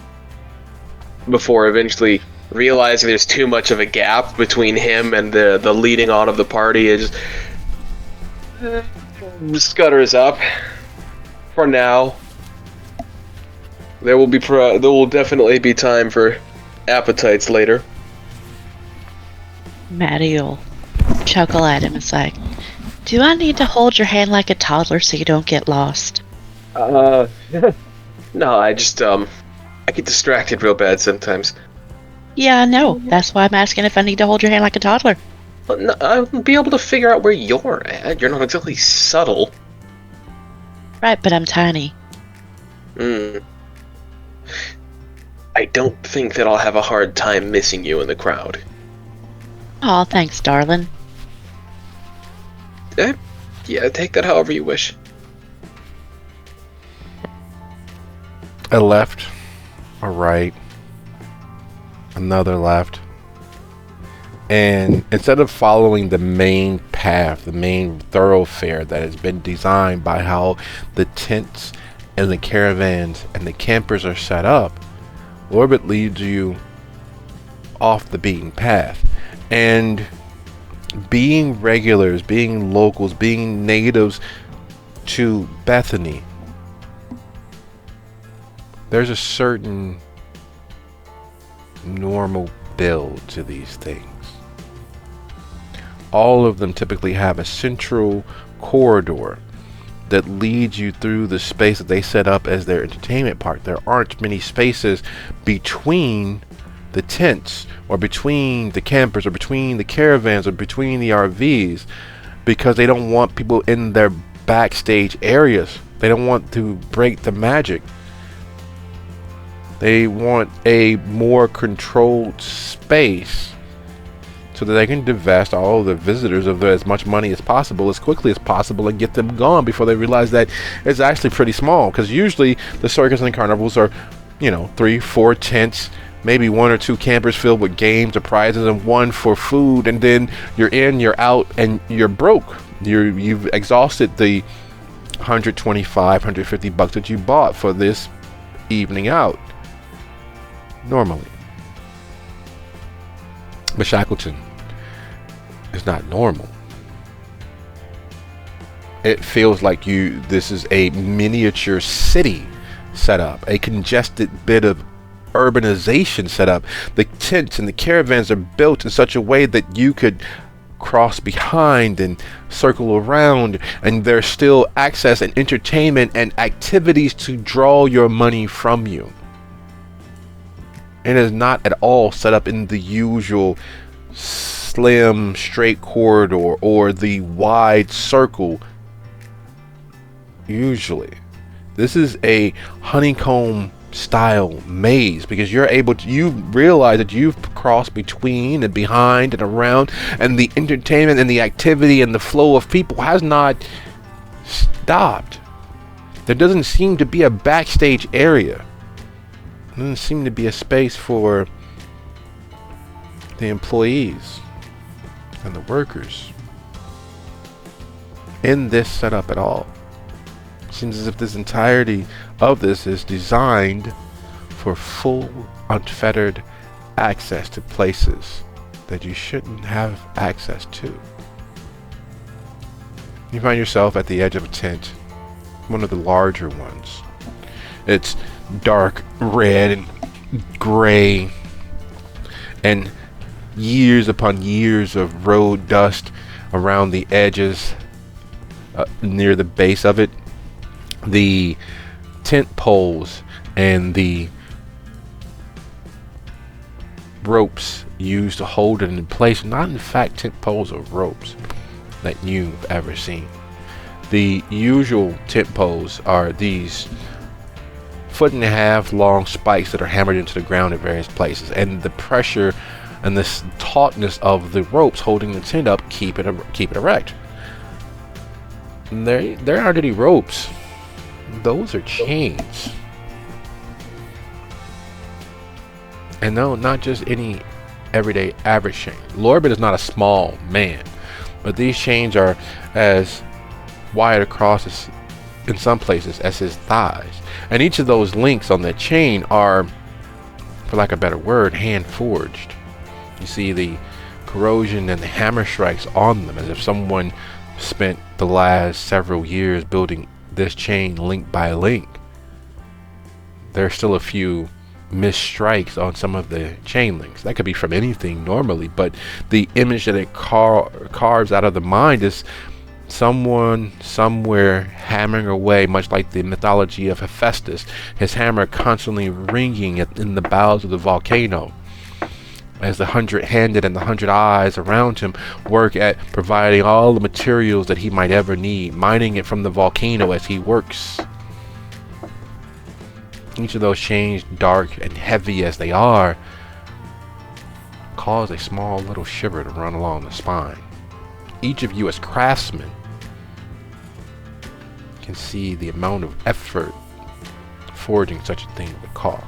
Before eventually realizing there's too much of a gap between him and the leading on of the party, it just scutters up. For now, there will definitely be time for appetites later. Maddie will chuckle at him. It's like, do I need to hold your hand like a toddler so you don't get lost? No, I just, I get distracted real bad sometimes. Yeah, I know. That's why I'm asking if I need to hold your hand like a toddler. No, I'll be able to figure out where you're at. You're not exactly subtle. Right, but I'm tiny. I don't think that I'll have a hard time missing you in the crowd. Aw, thanks, darling. Yeah, take that however you wish. A left, a right, another left. And instead of following the main path, the main thoroughfare that has been designed by how the tents and the caravans and the campers are set up, Orbit leads you off the beaten path. And being regulars, being locals, being natives to Bethany, there's a certain normal build to these things. All of them typically have a central corridor that leads you through the space that they set up as their entertainment park. There aren't many spaces between the tents or between the campers or between the caravans or between the RVs, because they don't want people in their backstage areas. They don't want to break the magic. They want a more controlled space so that they can divest all of the visitors of as much money as possible, as quickly as possible, and get them gone before they realize that it's actually pretty small. Because usually the circus and carnivals are, 3-4 tents, maybe 1 or 2 campers filled with games or prizes, and 1 for food, and then you're in, you're out, and you're broke. You've exhausted the $125-$150 that you bought for this evening out. Normally. But Shackleton is not normal. It feels like this is a miniature city set up, a congested bit of urbanization set up. The tents and the caravans are built in such a way that you could cross behind and circle around, and there's still access and entertainment and activities to draw your money from you. It is not at all set up in the usual slim straight corridor or the wide circle. usually. This is a honeycomb style maze because you realize that you've crossed between and behind and around, and the entertainment and the activity and the flow of people has not stopped. There doesn't seem to be a backstage area. There doesn't seem to be a space for the employees and the workers in this setup at all. Seems as if this entirety of this is designed for full, unfettered access to places that you shouldn't have access to. You find yourself at the edge of a tent, one of the larger ones. It's dark red and gray, and years upon years of road dust around the edges, near the base of it. The tent poles and the ropes used to hold it in place, not in fact tent poles or ropes that you've ever seen. The usual tent poles are these 1.5 foot long spikes that are hammered into the ground at various places, and the pressure and the tautness of the ropes holding the tent up keep it erect. There aren't any ropes. Those are chains. And no, not just any everyday average chain. Lorbit is not a small man, but these chains are as wide across in some places as his thighs. And each of those links on the chain are, for lack of a better word, hand forged. You see the corrosion and the hammer strikes on them, as if someone spent the last several years building this chain link by link. There are still a few missed strikes on some of the chain links. That could be from anything normally, but the image that it carves out of the mind is someone somewhere hammering away, much like the mythology of Hephaestus, his hammer constantly ringing in the bowels of the volcano, as the 100-handed and the 100 eyes around him work at providing all the materials that he might ever need, mining it from the volcano as he works. Each of those chains, dark and heavy as they are, cause a small little shiver to run along the spine. Each of you as craftsmen can see the amount of effort forging such a thing would cost.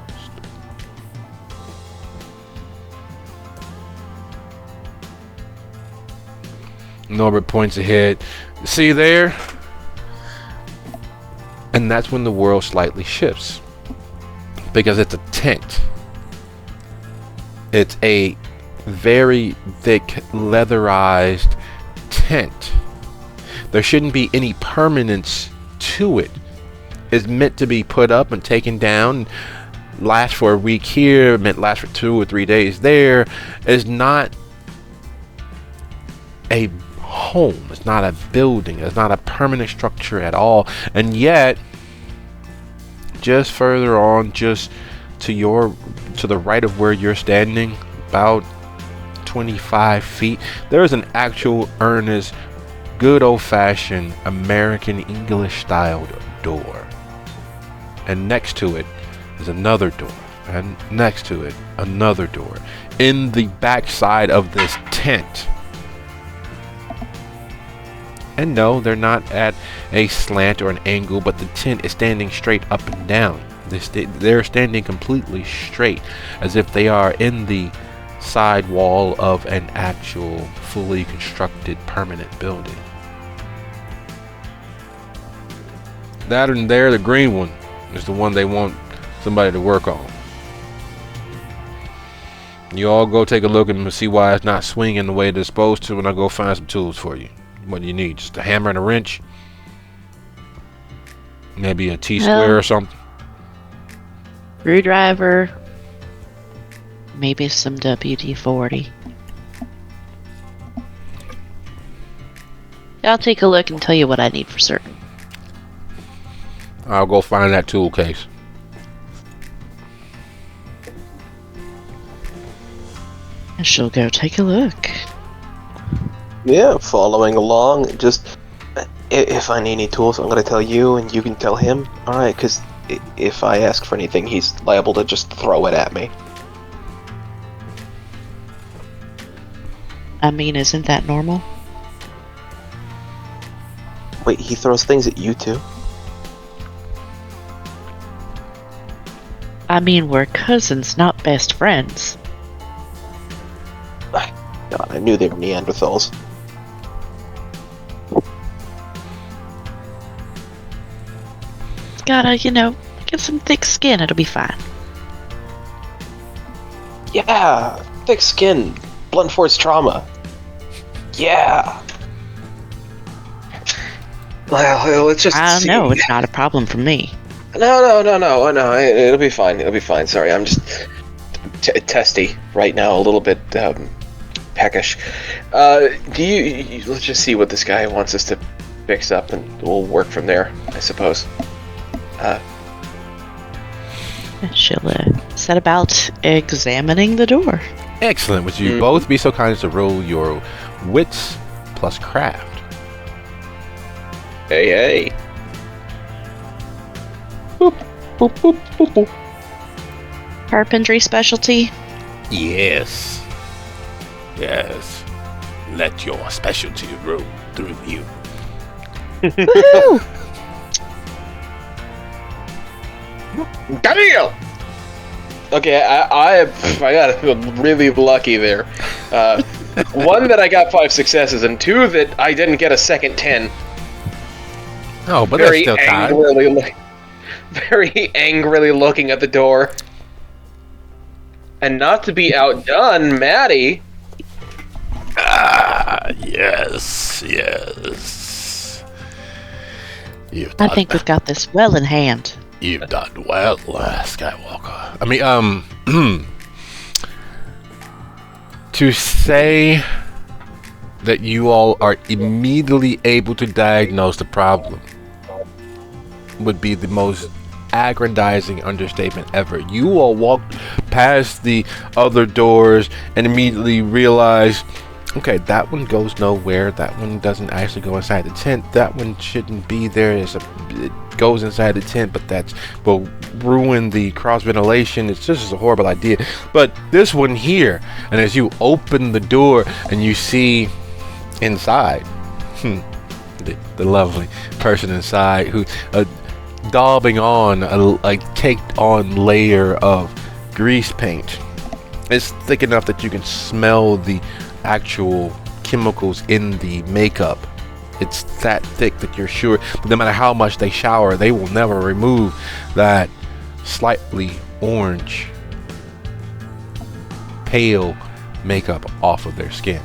Norbert points ahead. See there? And that's when the world slightly shifts. Because it's a tent. It's a very thick, leatherized tent. There shouldn't be any permanence to it. It's meant to be put up and taken down, last for a week here, meant last for 2 or 3 days there. It's not a home. It's not a building. It's not a permanent structure at all. And yet, just further on, just to the right of where you're standing, about 25 feet, there is an actual earnest, good old-fashioned American English styled door. And next to it is another door. And next to it, another door. In the backside of this tent. And no, they're not at a slant or an angle, but the tent is standing straight up and down. They're standing completely straight, as if they are in the side wall of an actual, fully constructed, permanent building. That and there, the green one, is the one they want somebody to work on. You all go take a look and see why it's not swinging the way it's supposed to, and I'll go find some tools for you. What do you need? Just a hammer and a wrench? Maybe a T-square or something? Screwdriver. Maybe some WD-40. I'll take a look and tell you what I need for certain. I'll go find that tool case. And she'll go take a look. Yeah, following along. Just If I need any tools, I'm gonna tell you, and you can tell him. All right, because if I ask for anything, he's liable to just throw it at me. I mean, isn't that normal? Wait, he throws things at you too? I mean, we're cousins, not best friends. God, I knew they were Neanderthals. It's gotta, get some thick skin. It'll be fine. Yeah, thick skin, blunt force trauma. Yeah. Well, let's just. I see. know it's not a problem for me. No. It'll be fine. It'll be fine. Sorry, I'm just testy right now, a little bit peckish. Let's just see what this guy wants us to fix up, and we'll work from there, I suppose. She'll set about examining the door. Excellent. Would you both be so kind as to roll your wits plus craft? Hey. Boop, boop, boop, boop, boop. Carpentry specialty. Yes. Let your specialty roll through you. Woohoo! Damn! Okay, I got really lucky there. One that I got 5 successes, and 2 that I didn't get a second 10. Oh, but that's still time. Very angrily looking at the door. And not to be outdone, Maddie. Yes. I think we've got this well in hand. You've done well, Skywalker. I mean, to say that you all are immediately able to diagnose the problem would be the most aggrandizing understatement ever. You all walked past the other doors and immediately realized, okay, that one goes nowhere. That one doesn't actually go inside the tent. That one shouldn't be there. It goes inside the tent, but that will ruin the cross ventilation. It's just a horrible idea. But this one here, and as you open the door and you see inside, the lovely person inside who daubing on a caked on layer of grease paint. It's thick enough that you can smell the actual chemicals in the makeup. It's that thick that you're sure, but no matter how much they shower, they will never remove that slightly orange, pale makeup off of their skin.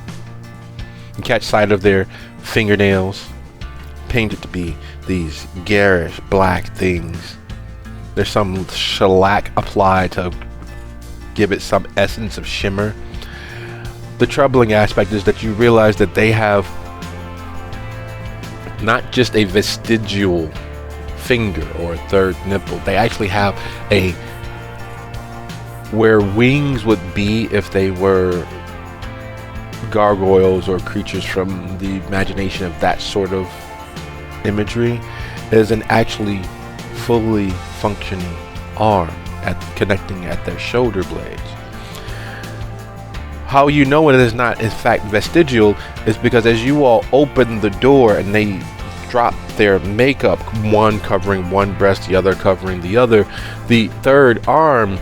You catch sight of their fingernails, painted to be these garish black things. There's some shellac applied to give it some essence of shimmer. The troubling aspect is that you realize that they have not just a vestigial finger or a third nipple. They actually have a where wings would be if they were gargoyles or creatures from the imagination of that sort of imagery, is an actually fully functioning arm connecting at their shoulder blades. How you know it is not in fact vestigial is because as you all open the door and they drop their makeup, one covering one breast, the other covering the other, the third arm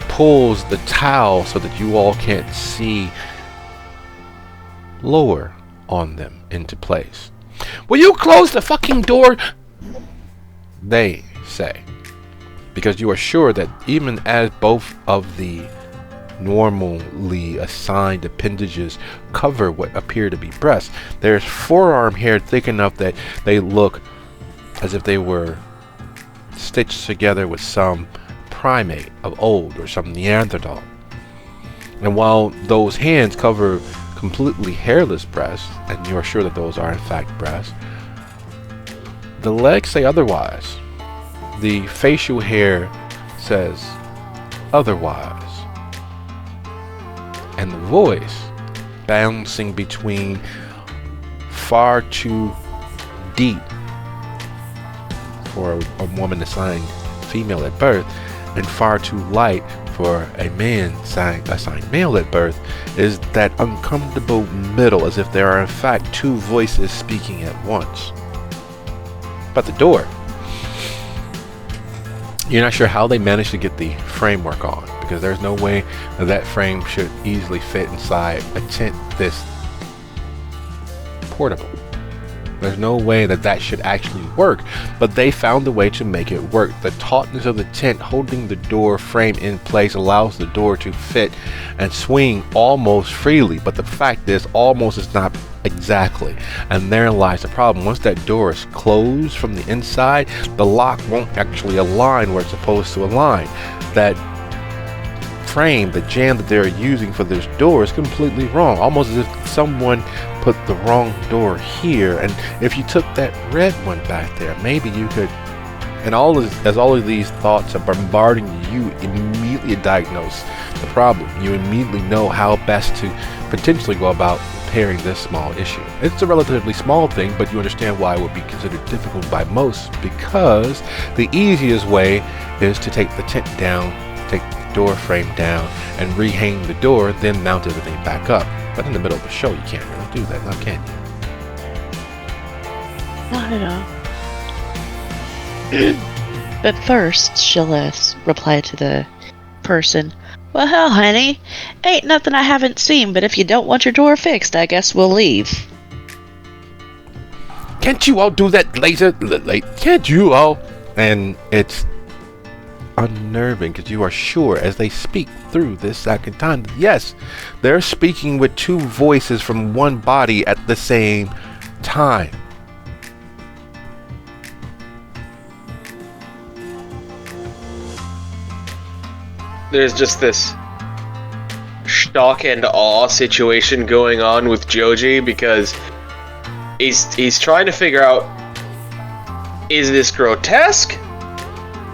pulls the towel so that you all can't see lower on them into place. Will you close the fucking door? They say, because you are sure that even as both of the normally assigned appendages cover what appear to be breasts, there's forearm hair thick enough that they look as if they were stitched together with some primate of old or some Neanderthal. And while those hands cover completely hairless breasts, and you are sure that those are in fact breasts, the legs say otherwise. The facial hair says otherwise. And the voice, bouncing between far too deep for a woman assigned female at birth, and far too light for a man assigned male at birth, is that uncomfortable middle, as if there are in fact two voices speaking at once. But the door, you're not sure how they managed to get the framework on, because there's no way that frame should easily fit inside a tent this portable. There's no way that should actually work, but they found a way to make it work. The tautness of the tent holding the door frame in place allows the door to fit and swing almost freely, but the fact is, almost is not exactly, and there lies the problem. Once that door is closed from the inside, the lock won't actually align where it's supposed to align. That frame, the jam that they're using for this door, is completely wrong, almost as if someone put the wrong door here, and if you took that red one back there, maybe you could. And all of these thoughts are bombarding you, immediately diagnose the problem. You immediately know how best to potentially go about repairing this small issue. It's a relatively small thing, but you understand why it would be considered difficult by most, because the easiest way is to take the tent down, take the door frame down, and rehang the door, then mount everything back up. But in the middle of a show, you can't really do that, now can you? Not at all. But first, she'll reply to the person. Well, hell, honey, ain't nothing I haven't seen, but if you don't want your door fixed, I guess we'll leave. Can't you all do that later? Can't you all? And it's unnerving, because you are sure as they speak through this second time, yes, they're speaking with two voices from one body at the same time. There's just this shock and awe situation going on with Joji, because he's trying to figure out, is this grotesque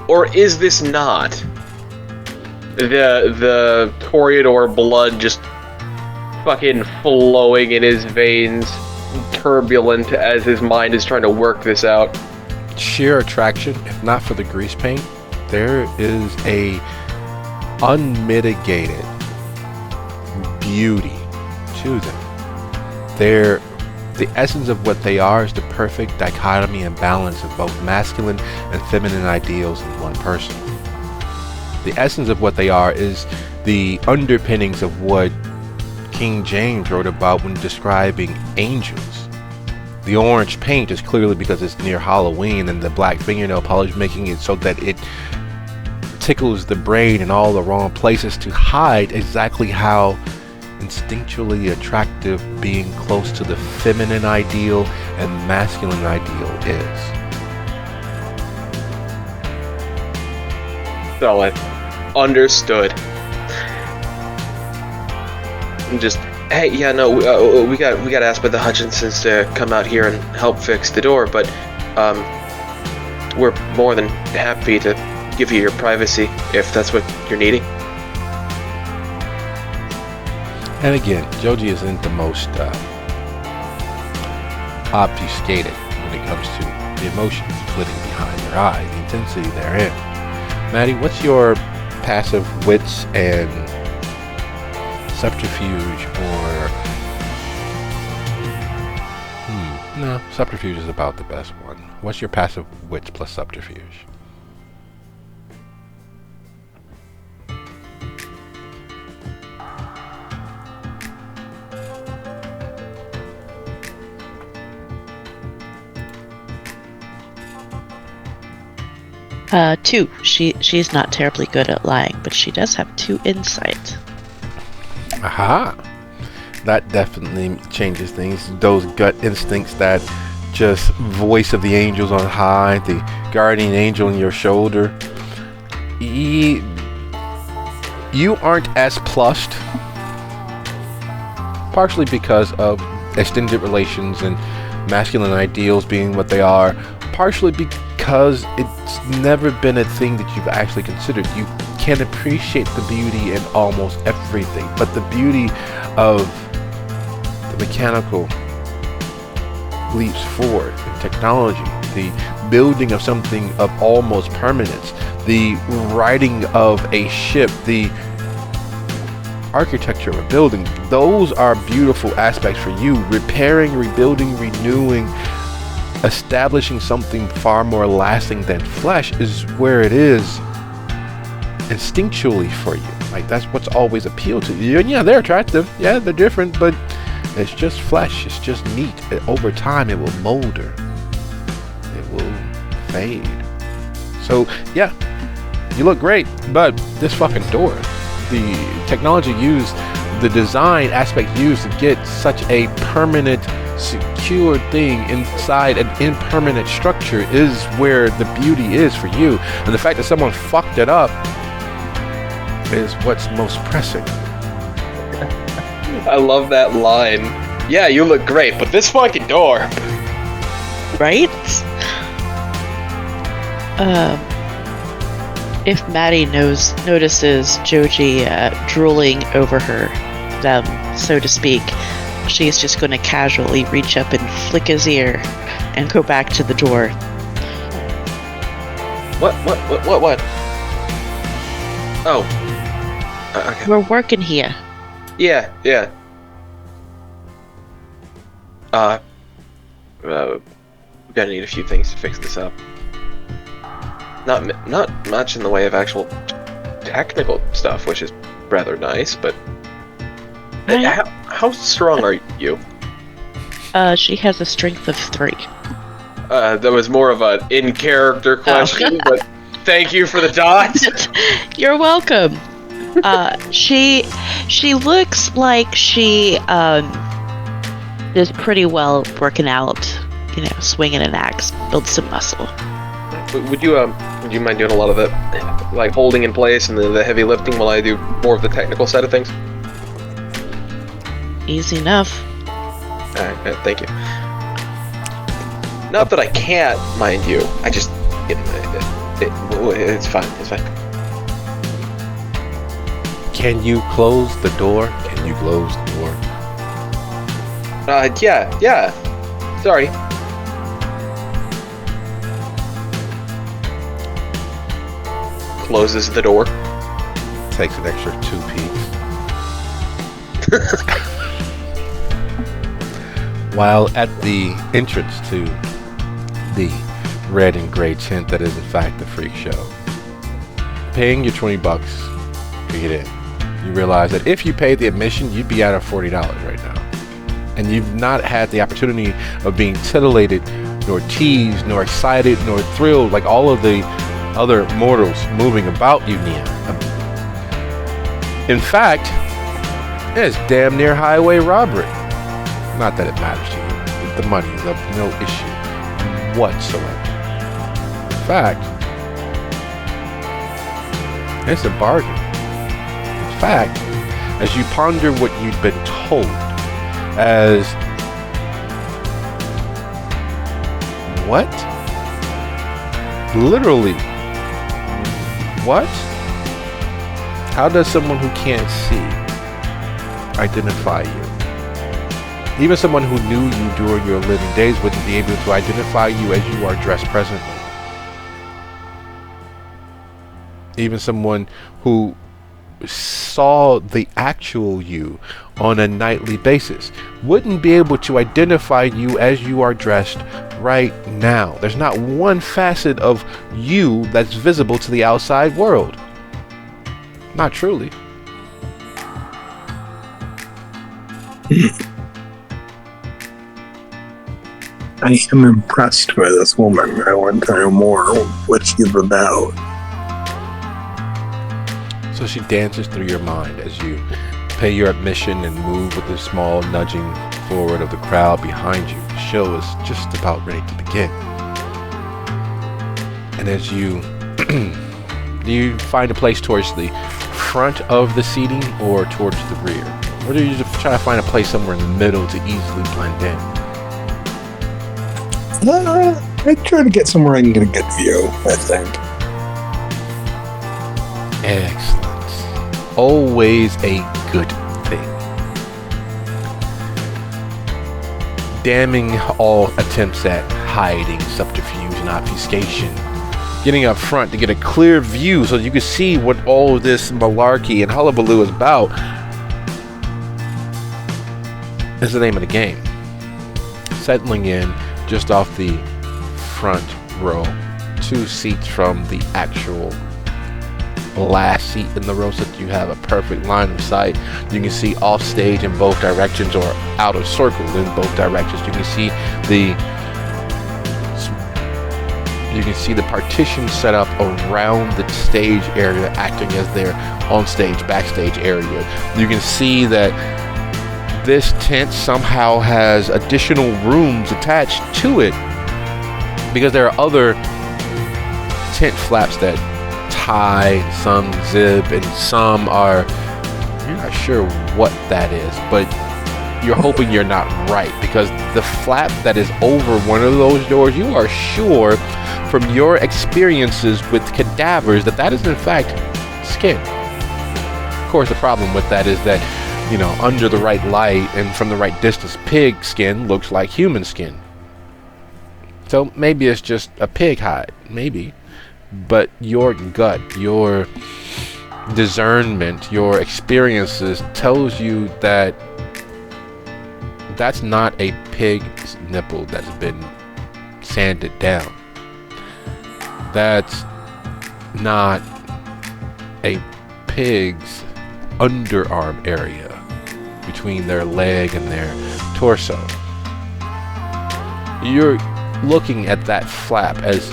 or is this not? The Toreador blood just fucking flowing in his veins, turbulent as his mind is trying to work this out. Sheer attraction, if not for the grease paint, there is a unmitigated beauty to them. The essence of what they are is the perfect dichotomy and balance of both masculine and feminine ideals in one person. The essence of what they are is the underpinnings of what King James wrote about when describing angels. The orange paint is clearly because it's near Halloween, and the black fingernail polish making it so that it tickles the brain in all the wrong places to hide exactly how instinctually attractive being close to the feminine ideal and masculine ideal is. Solid. Understood. Just, hey, yeah, no, we got asked by the Hutchinsons to come out here and help fix the door, but we're more than happy to give you your privacy if that's what you're needing. And again, Joji isn't the most obfuscated when it comes to the emotions flitting behind her eye, the intensity therein. Maddie, what's your passive wits and subterfuge, or no, subterfuge is about the best one. What's your passive wits plus subterfuge? Two. She's not terribly good at lying, but she does have 2 insight. Aha! That definitely changes things. Those gut instincts, that just voice of the angels on high, the guardian angel on your shoulder. You aren't as plussed, partially because of extended relations and masculine ideals being what they are, partially because it's never been a thing that you've actually considered. You can appreciate the beauty in almost everything, but the beauty of the mechanical leaps forward in technology, the building of something of almost permanence, the writing of a ship, the architecture of a building. Those are beautiful aspects for you. Repairing, rebuilding, renewing, establishing something far more lasting than flesh is where it is instinctually for you. Like, that's what's always appealed to you. And yeah, they're attractive. Yeah, they're different, but it's just flesh. It's just meat. Over time, it will molder. It will fade. So, yeah, you look great, but this fucking door, the technology used, the design aspect used to get such a permanent, secure thing inside an impermanent structure is where the beauty is for you. And the fact that someone fucked it up is what's most pressing. I love that line. Yeah, you look great, but this fucking door. Right? If Maddie notices Joji drooling over them, so to speak, she's just going to casually reach up and flick his ear and go back to the door. What? Oh. Okay. We're working here. Yeah. We're gonna need a few things to fix this up. Not much in the way of actual technical stuff, which is rather nice, but how strong are you? She has a strength of 3. That was more of an in-character question, but thank you for the dot. You're welcome. She looks like she is pretty well working out, swinging an axe, build some muscle. Would you mind doing a lot of the like holding in place and the heavy lifting while I do more of the technical side of things? Easy enough. Alright, thank you. Not that I can't, mind you. I just it's fine. Can you close the door? Can you close the door? Yeah. Sorry. Closes the door. Takes an extra 2 peeks. While at the entrance to the red and gray tent that is in fact the freak show, paying your $20 to get in, you realize that if you paid the admission, you'd be out of $40 right now. And you've not had the opportunity of being titillated, nor teased, nor excited, nor thrilled like all of the other mortals moving about you, Nia. In fact, it's damn near highway robbery. Not that it matters to you. The money is of no issue whatsoever. In fact, it's a bargain. In fact, as you ponder what you'd been told, as what? Literally, what? How does someone who can't see identify you? Even someone who knew you during your living days wouldn't be able to identify you as you are dressed presently. Even someone who saw the actual you on a nightly basis wouldn't be able to identify you as you are dressed right now. There's not one facet of you that's visible to the outside world. Not truly. I am impressed by this woman. I want to know more what she's about. So she dances through your mind as you pay your admission and move with a small nudging forward of the crowd behind you. The show is just about ready to begin. And as you you find a place towards the front of the seating or towards the rear? Or do you just try to find a place somewhere in the middle to easily blend in? I try to get somewhere I can get a good view, I think. Excellent. Always a good thing. damning all attempts at hiding, subterfuge, and obfuscation. Getting up front to get a clear view so you can see what all of this malarkey and hullabaloo is about is the name of the game. Settling in just off the front row, 2 seats from the actual last seat in the row, so that you have a perfect line of sight. You can see off stage in both directions, or out of circle in both directions. You can see the partition set up around the stage area, acting as their on-stage, backstage area. You can see that this tent somehow has additional rooms attached to it, because there are other tent flaps that tie, some zip, and some are, you're not sure what that is, but you're hoping you're not right, because the flap that is over one of those doors, you are sure from your experiences with cadavers that is in fact skin. Of course, the problem with that is that, under the right light and from the right distance, pig skin looks like human skin. So maybe it's just a pig hide, maybe. But your gut, your discernment, your experiences tells you that that's not a pig's nipple that's been sanded down. That's not a pig's underarm area between their leg and their torso. You're looking at that flap as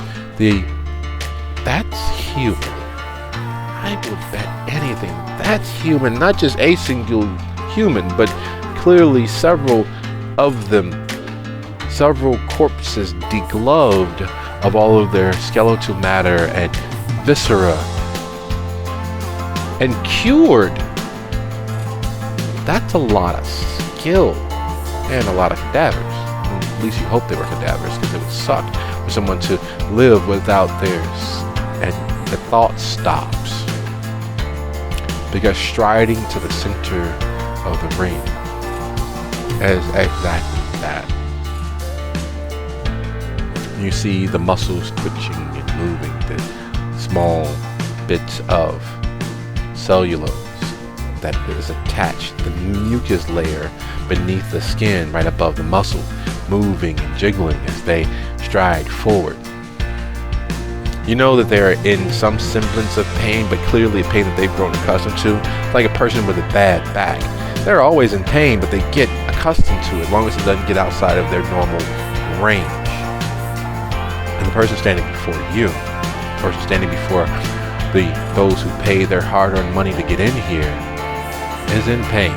that's human. I would bet anything that's human, not just a single human, but clearly several of them, several corpses degloved of all of their skeletal matter and viscera, and cured. That's a lot of skill and a lot of cadavers. At least you hope they were cadavers, because it would suck for someone to live without theirs, and the thought stops. Because striding to the center of the ring is exactly that. You see the muscles twitching and moving, the small bits of cellulose that is attached, the mucus layer beneath the skin right above the muscle, moving and jiggling as they stride forward. You know that they're in some semblance of pain, but clearly a pain that they've grown accustomed to, like a person with a bad back. They're always in pain, but they get accustomed to it as long as it doesn't get outside of their normal range. And the person standing before you, the person standing before those who pay their hard-earned money to get in here, is in pain,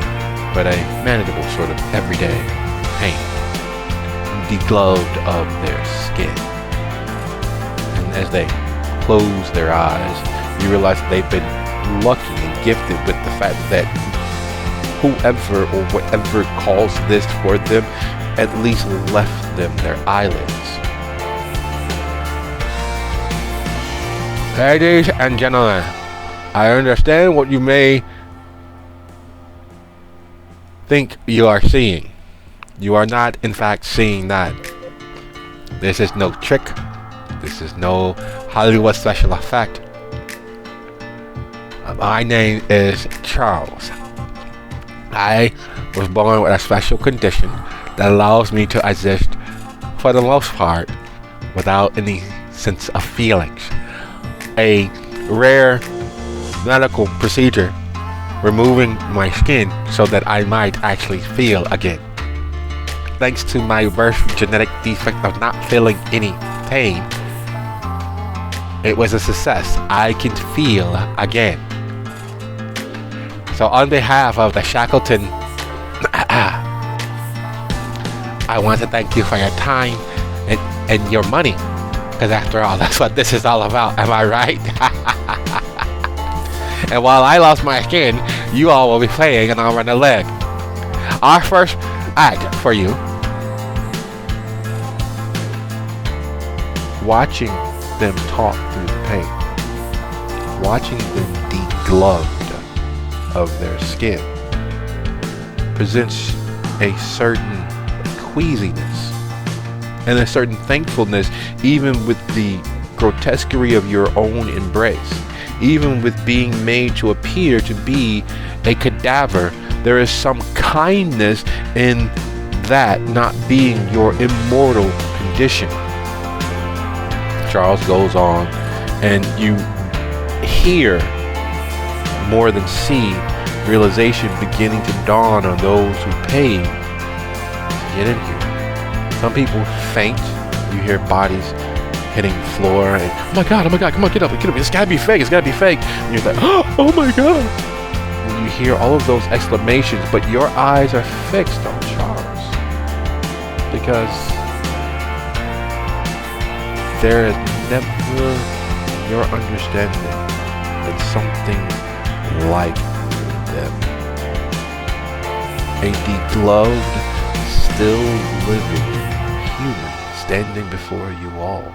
but a manageable sort of everyday pain, degloved of their skin. And as they close their eyes, you realize that they've been lucky and gifted with the fact that whoever or whatever caused this for them at least left them their eyelids. Ladies and gentlemen, I understand what you may think you are seeing. You are not, in fact, seeing that. This is no trick. This is no Hollywood special effect. My name is Charles. I was born with a special condition that allows me to exist, for the most part, without any sense of feelings. A rare medical procedure removing my skin so that I might actually feel again. Thanks to my birth genetic defect of not feeling any pain, it was a success. I can feel again. So on behalf of the Shackleton, I want to thank you for your time and your money. Because after all, that's what this is all about. Am I right? And while I lost my skin, you all will be playing an arm and a leg. Our first act for you. Watching them talk through the pain. Watching them degloved of their skin presents a certain queasiness and a certain thankfulness, even with the grotesquerie of your own embrace, even with being made to appear to be a cadaver. There is some kindness in that not being your immortal condition. Charles goes on, and you hear more than see realization beginning to dawn on those who paid to get in here. Some people faint. You hear bodies hitting the floor, and oh my god, come on, get up, it's gotta be fake, and you're like, oh my god. And you hear all of those exclamations, but your eyes are fixed on Charles, because there is never in your understanding been something like them. A degloved, still living human standing before you all.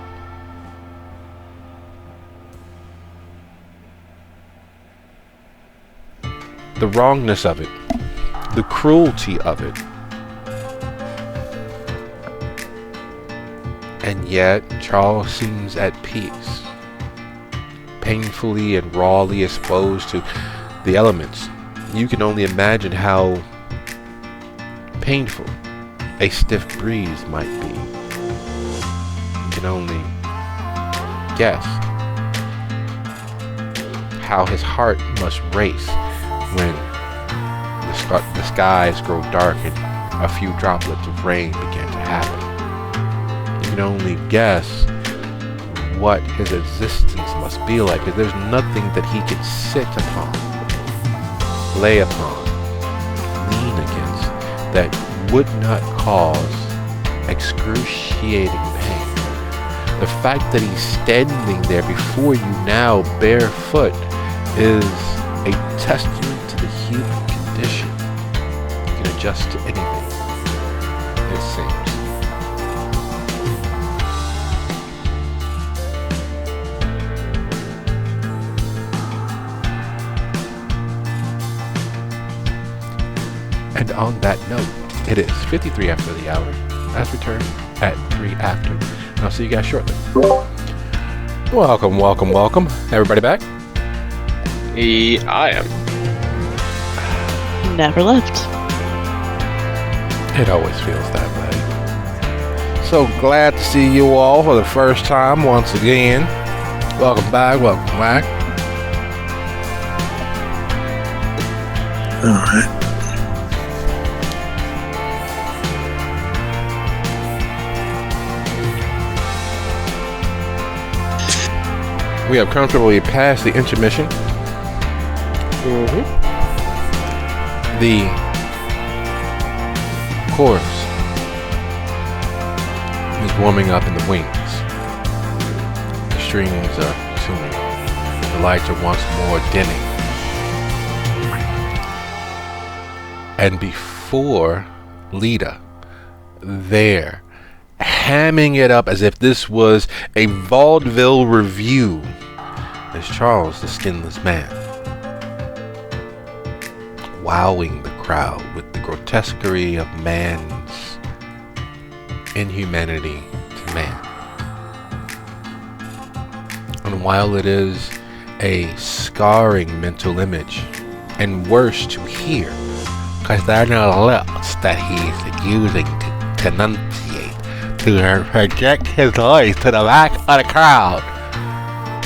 The wrongness of it, the cruelty of it, and yet Charles seems at peace, painfully and rawly exposed to the elements. You can only imagine how painful a stiff breeze might be. You can only guess how his heart must race when the skies grow dark and a few droplets of rain begin to happen. You can only guess what his existence must be like, because there's nothing that he can sit upon, lay upon, lean against, that would not cause excruciating pain. The fact that he's standing there before you now barefoot is a testament to the human condition. You can adjust to anything, it seems. And on that note, it is 53 after the hour. Let's return at 3 after. And I'll see you guys shortly. Welcome. Everybody back? I am. Never left. It always feels that way. So glad to see you all for the first time once again. Welcome back. All right. We have comfortably passed the intermission. The chorus is warming up in the wings. The strings are tuning. The lights are once more dimming. And before Lita, there, hamming it up as if this was a vaudeville review, is Charles the Skinless Man, wowing the crowd with the grotesquerie of man's inhumanity to man. And while it is a scarring mental image, and worse to hear, because they're no lips that he's using to enunciate, to project his voice to the back of the crowd.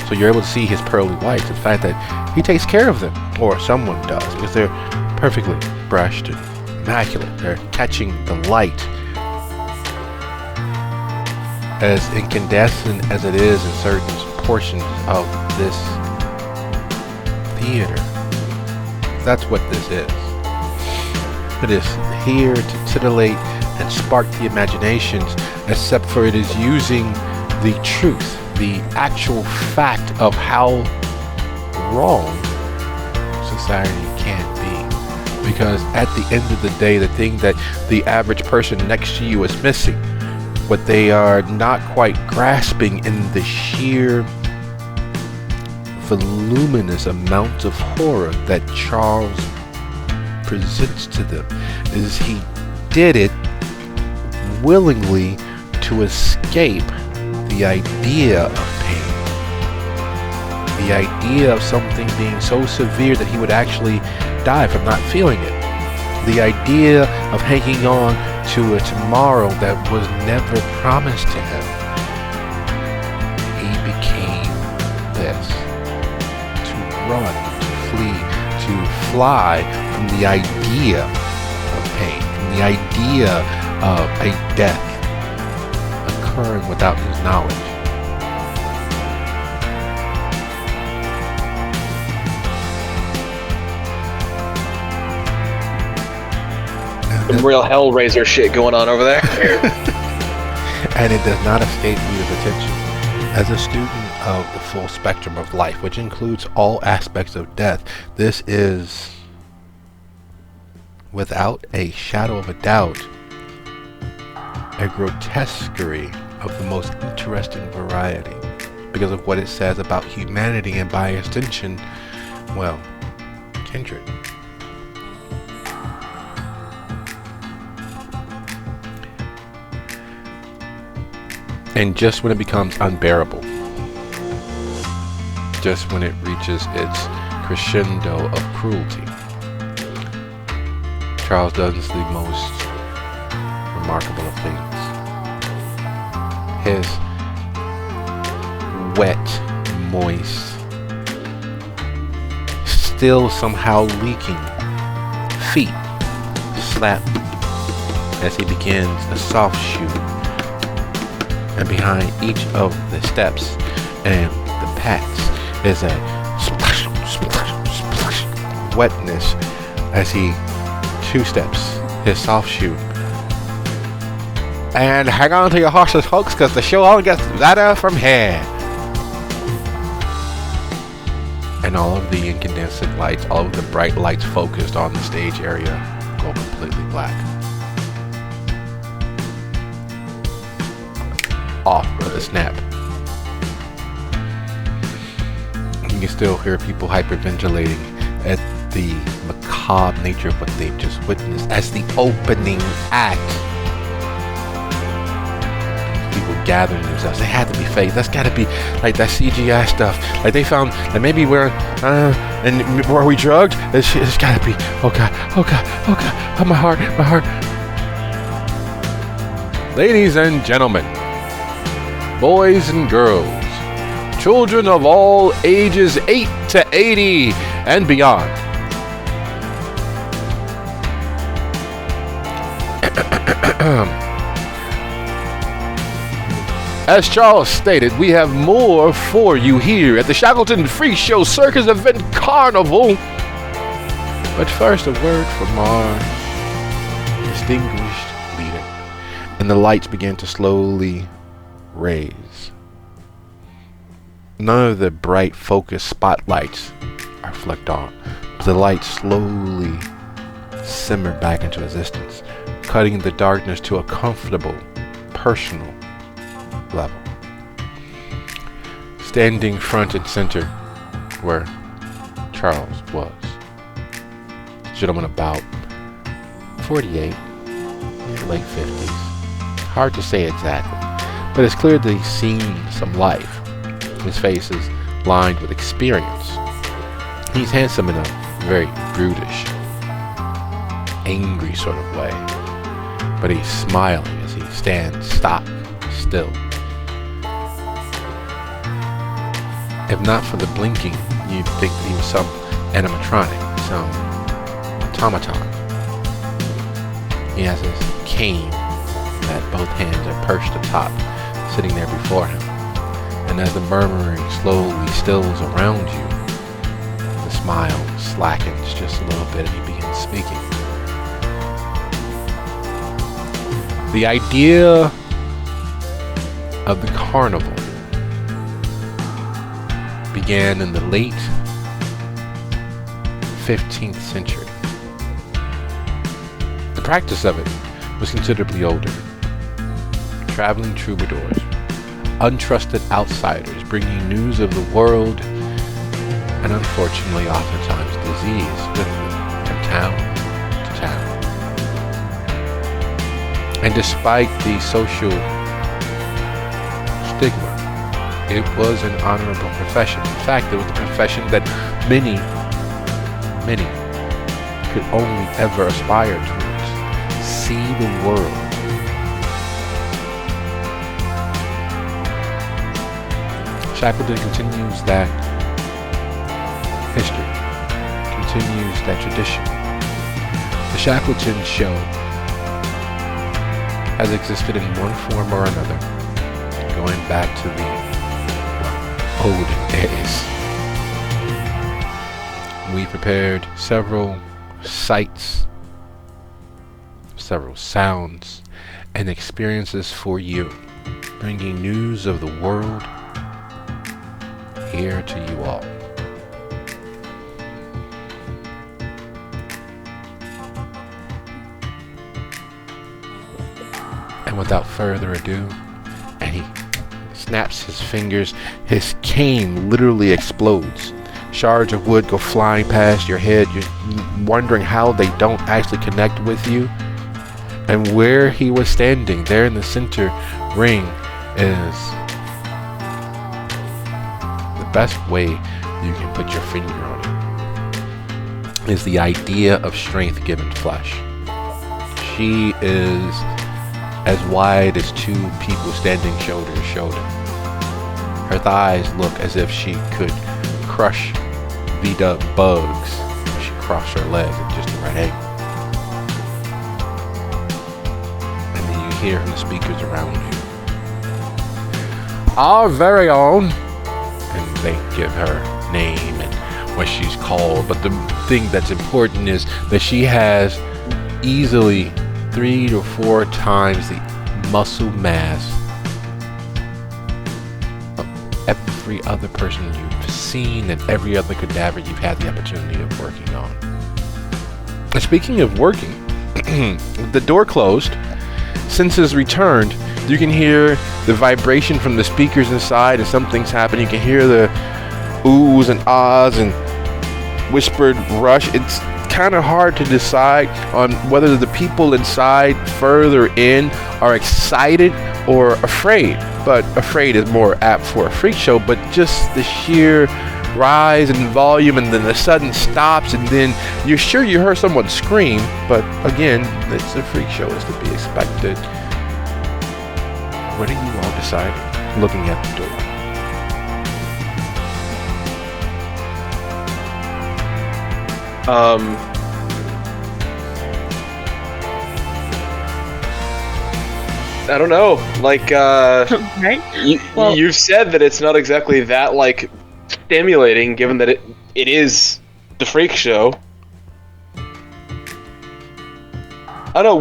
So you're able to see his pearly whites, the fact that he takes care of them, or someone does, because they're perfectly brushed and immaculate. They're catching the light, as incandescent as it is in certain portions of this theater. That's what this is. It is here to titillate and spark the imaginations, except for it is using the truth, the actual fact of how wrong society can be. Because at the end of the day, the thing that the average person next to you is missing, what they are not quite grasping in the sheer voluminous amount of horror that Charles presents to them, is he did it willingly to escape the idea of pain. The idea of something being so severe that he would actually die from not feeling it. The idea of hanging on to a tomorrow that was never promised to him. He became this. To run, to flee, to fly from the idea of pain, from the idea of a death occurring without his knowledge. Some real Hellraiser shit going on over there. And it does not escape readers' attention. As a student of the full spectrum of life, which includes all aspects of death, this is, without a shadow of a doubt, a grotesquerie of the most interesting variety, because of what it says about humanity and, by extension, well, kindred. And just when it becomes unbearable, just when it reaches its crescendo of cruelty, Charles does the most remarkable of things. His wet, moist, still somehow leaking feet slap as he begins the soft shoe. And behind each of the steps and the pats is a splash, splash, splash wetness as he two-steps his soft shoe. And hang on to your horses, folks, because the show only gets better from here. And all of the incandescent lights, all of the bright lights focused on the stage area go completely black. Off with a snap. You can still hear people hyperventilating at the macabre nature of what they've just witnessed as the opening act. People gathering themselves. They had to be fake. That's got to be like that CGI stuff. Like they found that maybe we're and were we drugged? It's got to be. Oh god. Oh god. Oh god. Oh my heart. My heart. Ladies and gentlemen, boys and girls, children of all ages 8 to 80 and beyond. As Charles stated, we have more for you here at the Shackleton Free Show Circus Event Carnival. But first, a word from our distinguished leader. And the lights began to slowly raise. None of the bright focused spotlights are flicked on, but the lights slowly simmer back into existence, cutting the darkness to a comfortable, personal level. Standing front and center where Charles was, a gentleman about 48, late 50s. Hard to say exactly. But it's clear that he's seen some life. His face is lined with experience. He's handsome in a very brutish, angry sort of way. But he's smiling as he stands stock still. If not for the blinking, you'd think that he was some animatronic, some automaton. He has his cane that both hands are perched atop, sitting there before him. And as the murmuring slowly stills around you, the smile slackens just a little bit and he begins speaking. The idea of the carnival began in the late 15th century. The practice of it was considerably older. Traveling troubadours, untrusted outsiders bringing news of the world and unfortunately oftentimes disease with them from town to town. And despite the social stigma, it was an honorable profession. In fact, it was a profession that many could only ever aspire towards. See the world. Shackleton continues that history, continues that tradition. The Shackleton Show has existed in one form or another, going back to the olden days. We prepared several sights, several sounds, and experiences for you, bringing news of the world here to you all. And without further ado, and he snaps his fingers, his cane literally explodes. Shards of wood go flying past your head. You're wondering how they don't actually connect with you. And where he was standing, there in the center ring, is the best way you can put your finger on it, is the idea of strength given flesh. She is as wide as two people standing shoulder to shoulder. Her thighs look as if she could crush beat-up bugs if she crossed her legs at just the right angle. And then you hear from the speakers around you, our very own, and they give her name and what she's called. But the thing that's important is that she has easily 3 to 4 times the muscle mass of every other person you've seen and every other cadaver you've had the opportunity of working on. And speaking of working, the door closed, senses returned. You can hear the vibration from the speakers inside, and something's happening. You can hear the oohs and ahs and whispered rush. It's kind of hard to decide on whether the people inside further in are excited or afraid, but afraid is more apt for a freak show. But just the sheer rise in volume, and then the sudden stops, and then you're sure you heard someone scream, but again, it's a freak show, is to be expected. What are you all deciding, looking at the door? I don't know. Like, Right? you've said that it's not exactly that, like, stimulating, given that it is the freak show. I don't know,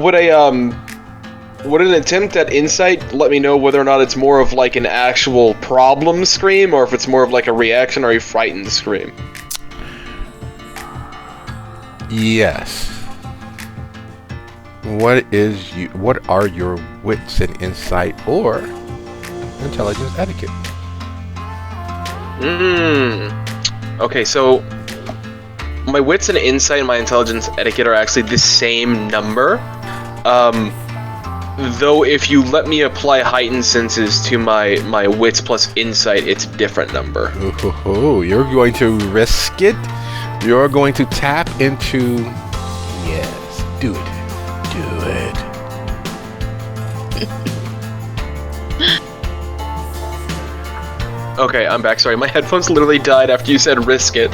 would an attempt at insight let me know whether or not it's more of, like, an actual problem scream, or if it's more of, like, a reaction or a frightened scream? Yes. What are your wits and insight or intelligence etiquette? Okay, so my wits and insight and my intelligence etiquette are actually the same number. Though if you let me apply heightened senses to my wits plus insight, it's a different number. Oh, you're going to risk it? You're going to tap into... Yes, do it. Do it. Okay, I'm back. Sorry, my headphones literally died after you said risk it.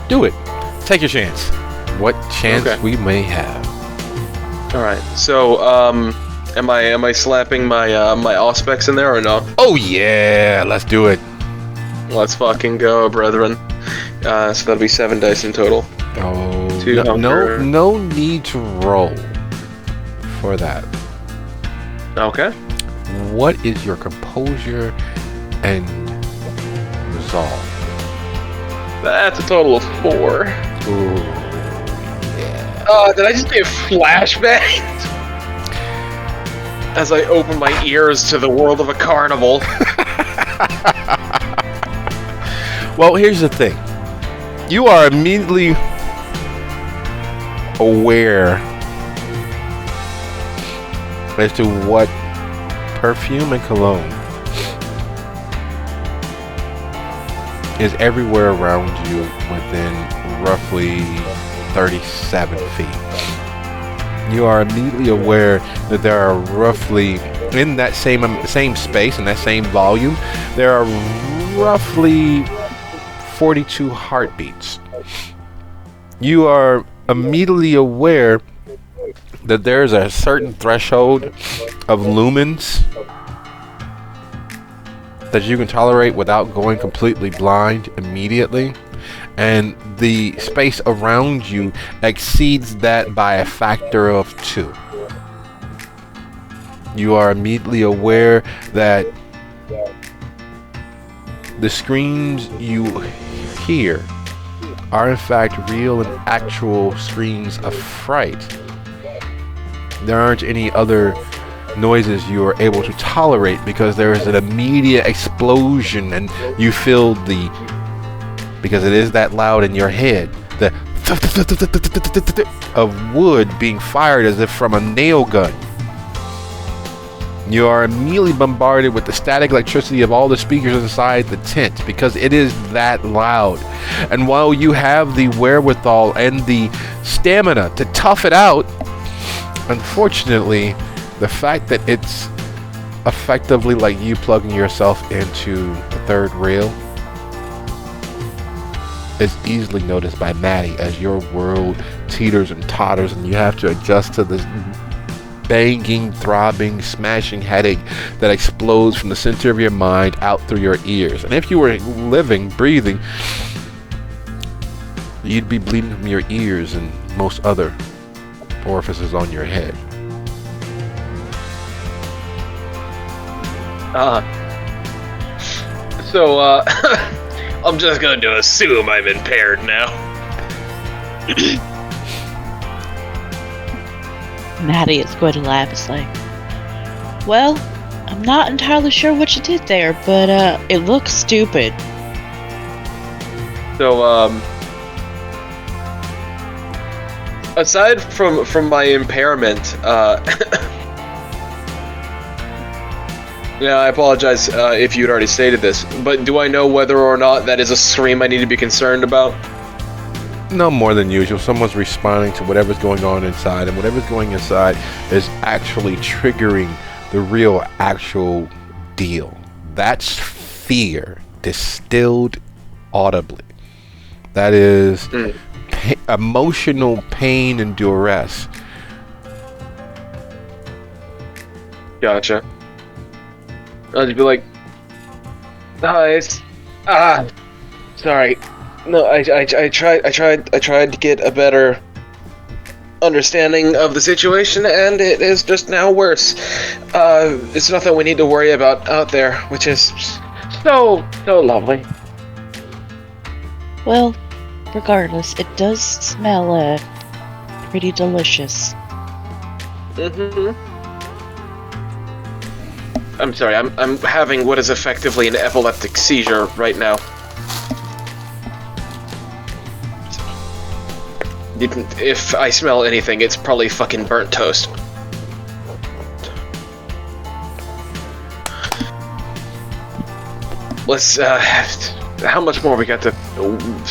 Do it. Take your chance. What chance we may have. Alright, so, am I slapping my, my auspex in there or no? Oh yeah, let's do it. Let's fucking go, brethren. So that'll be 7 dice in total. Oh, Two hunker. no need to roll for that. Okay. What is your composure and resolve? That's a total of 4. Ooh, yeah. Did I just get a flashback? As I open my ears to the world of a carnival. Well, here's the thing. You are immediately aware as to what perfume and cologne is everywhere around you within roughly 37 feet. You are immediately aware that there are roughly, in that same space, in that same volume, there are roughly 42 heartbeats. You are immediately aware that there's a certain threshold of lumens that you can tolerate without going completely blind immediately, and the space around you exceeds that by a factor of 2. You are immediately aware that the screams you hear are in fact real and actual screams of fright. There aren't any other noises you are able to tolerate because there is an immediate explosion, and you feel because it is that loud in your head, the of wood being fired as if from a nail gun. You are immediately bombarded with the static electricity of all the speakers inside the tent because it is that loud. And while you have the wherewithal and the stamina to tough it out, unfortunately, the fact that it's effectively like you plugging yourself into the third rail is easily noticed by Maddie as your world teeters and totters, and you have to adjust to this banging, throbbing, smashing headache that explodes from the center of your mind out through your ears. And if you were living, breathing, you'd be bleeding from your ears and most other orifices on your head. I'm just going to assume I'm impaired now. Maddie is going to laugh. It's like, well, I'm not entirely sure what you did there, but it looks stupid. So, aside from my impairment, yeah, I apologize if you'd already stated this, but do I know whether or not that is a scream I need to be concerned about? No more than usual. Someone's responding to whatever's going on inside, and whatever's going inside is actually triggering the real, actual deal. That's fear distilled audibly. That is emotional pain and duress. Gotcha. I'll just be like, sorry. No, I tried to get a better understanding of the situation, and it is just now worse. It's nothing we need to worry about out there, which is so lovely. Well, regardless, it does smell pretty delicious. I'm sorry, I'm having what is effectively an epileptic seizure right now. If I smell anything, it's probably fucking burnt toast. Let's, how much more we got to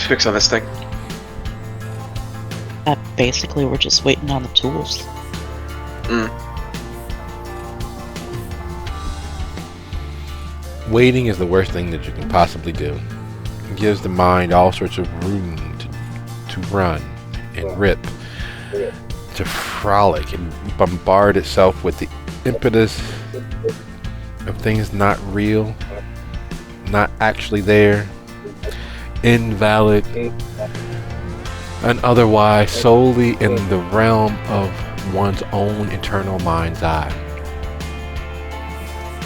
fix on this thing? Basically, we're just waiting on the tools. Waiting is the worst thing that you can possibly do. It gives the mind all sorts of room to run and rip, to frolic and bombard itself with the impetus of things not real, not actually there, invalid, and otherwise solely in the realm of one's own internal mind's eye.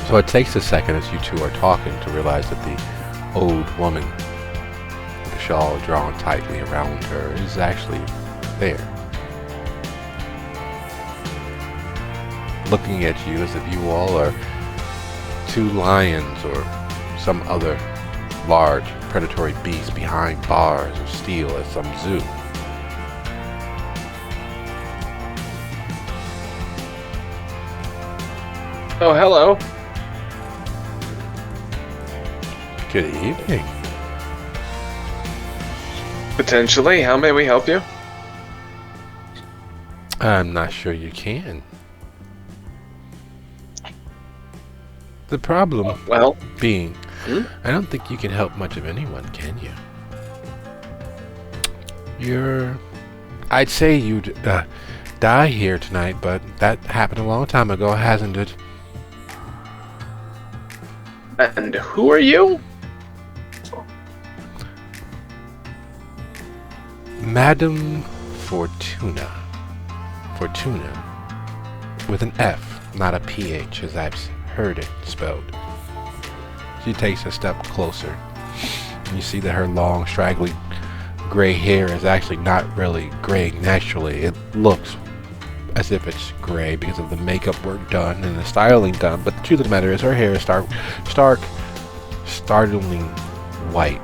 So it takes a second as you two are talking to realize that the old woman with the shawl drawn tightly around her is actually there, looking at you as if you all are two lions or some other large predatory beast behind bars of steel at some zoo. Oh, hello. Good evening. Potentially. How may we help you? I'm not sure you can. The problem Well, being, I don't think you can help much of anyone, can you? I'd say you'd die here tonight, but that happened a long time ago, hasn't it? and who are you? Madam Fortuna. Fortuna. With an F, not a PH, as I've heard it spelled. She takes a step closer. And you see that her long, straggly gray hair is actually not really gray naturally. It looks as if it's gray because of the makeup work done and the styling done. But the truth of the matter is her hair is startlingly white.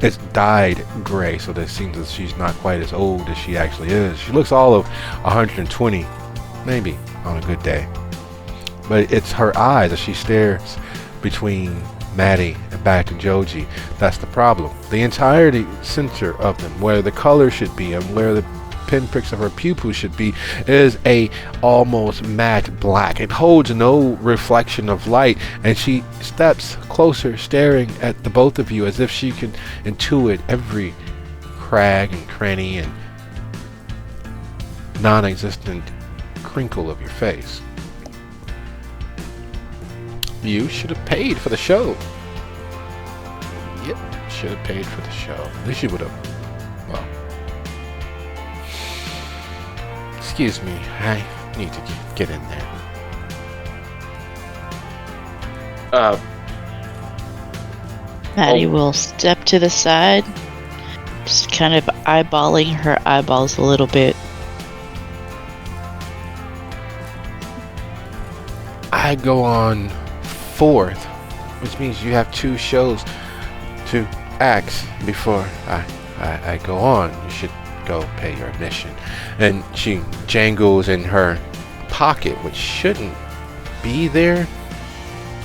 It's dyed gray, so that it seems that she's not quite as old as she actually is. She looks all of 120, maybe, on a good day. But it's her eyes as she stares between Maddie and back to Joji. That's the problem. The entirety center of them, where the color should be and where the pinpricks of her pupils should be, is a almost matte black. It holds no reflection of light, and she steps closer, staring at the both of you as if she can intuit every crag and cranny and non-existent crinkle of your face. You should have paid for the show. Yep, should have paid for the show. At least you would have. Well, excuse me, I need to get in there. Maddie Oh. will step to the side, just kind of eyeballing her eyeballs a little bit. I go on 4th, which means you have 2 shows to act before I go on. You should go pay your admission. And she jangles in her pocket, which shouldn't be there,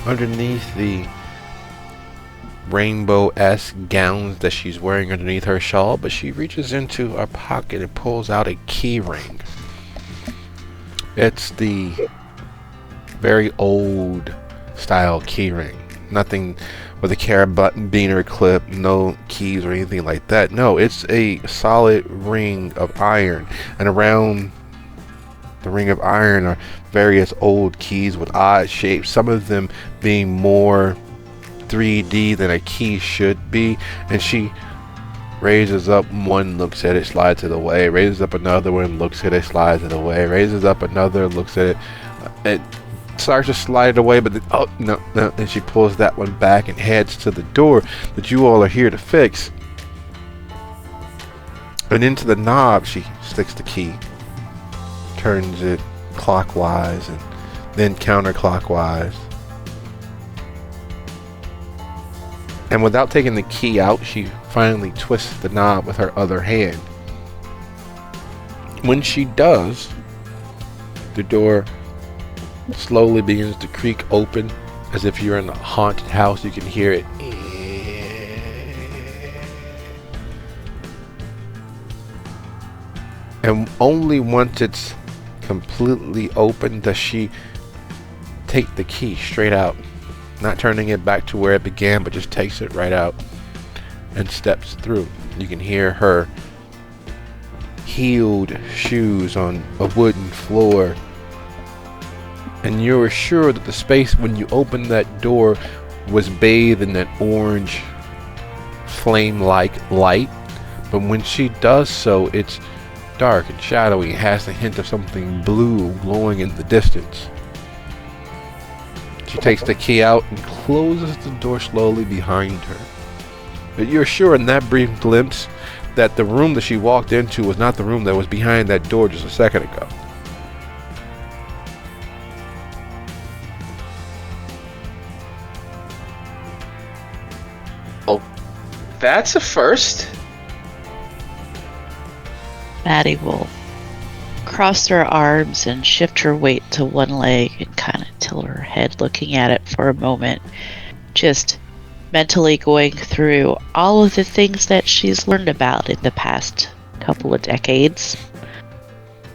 underneath the rainbow-esque gowns that she's wearing underneath her shawl, but she reaches into her pocket and pulls out a key ring. It's the very old style key ring. Nothing with a carabiner clip, no keys or anything like that. No, it's a solid ring of iron, and around the ring of iron are various old keys with odd shapes, some of them being more 3D than a key should be. And she raises up one, looks at it, slides it away, raises up another one, looks at it, slides it away, raises up another, looks at it, it starts to slide it away, but then, oh no, and she pulls that one back and heads to the door that you all are here to fix. And into the knob she sticks the key, turns it clockwise and then counterclockwise, and without taking the key out, she finally twists the knob with her other hand. When she does, the door slowly begins to creak open, as if you're in a haunted house. You can hear it. And only once it's completely open does she take the key straight out, not turning it back to where it began, but just takes it right out and steps through. You can hear her heeled shoes on a wooden floor, and you're sure that the space when you opened that door was bathed in that orange flame-like light. But when she does so, it's dark and shadowy. It has the hint of something blue glowing in the distance. She takes the key out and closes the door slowly behind her. But you're sure in that brief glimpse that the room that she walked into was not the room that was behind that door just a second ago. That's a first. Maddie will cross her arms and shift her weight to one leg and kind of tilt her head looking at it for a moment, just mentally going through all of the things that she's learned about in the past couple of decades.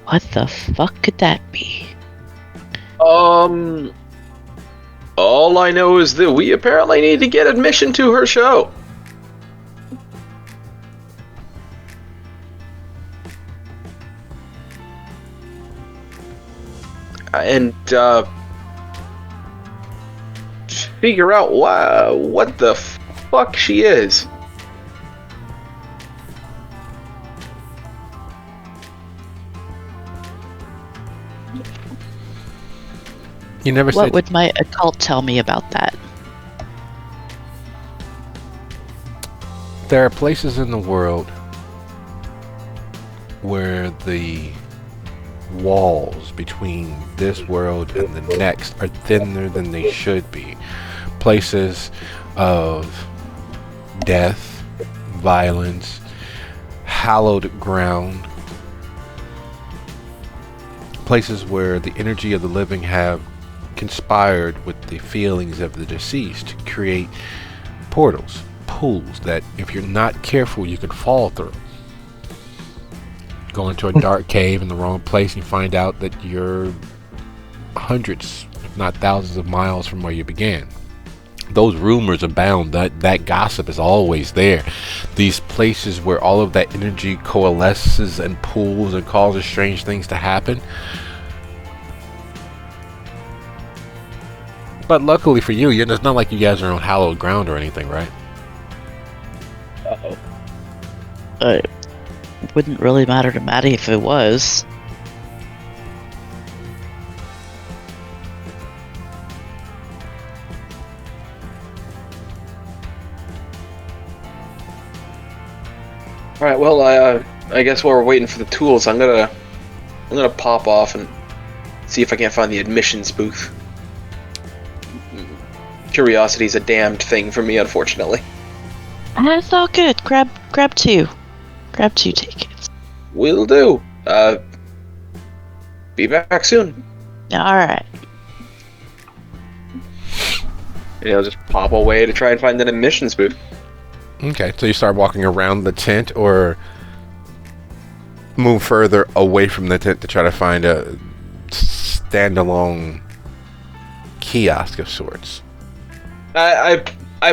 What the fuck could that be? All I know is that we apparently need to get admission to her show. And, figure out what the fuck she is. You never What said would my occult tell me about that? there are places in the world where the walls between this world and the next are thinner than they should be. Places of death, violence, hallowed ground. Places where the energy of the living have conspired with the feelings of the deceased to create portals, pools that if you're not careful you can fall through. Go into a dark cave in the wrong place and you find out that you're hundreds, if not thousands of miles from where you began. Those rumors abound. That gossip is always there. These places where all of that energy coalesces and pools and causes strange things to happen. But luckily for you, it's not like you guys are on hallowed ground or anything, right? Uh-oh. Wouldn't really matter to Maddie if it was. Alright, well, I guess while we're waiting for the tools, I'm gonna pop off and see if I can't find the admissions booth. Curiosity's a damned thing for me, unfortunately. That's all good. Grab two. Grab 2 tickets. Will do. Be back soon. Alright. And I'll just pop away to try and find an admissions booth. Okay, so you start walking around the tent or move further away from the tent to try to find a standalone kiosk of sorts. I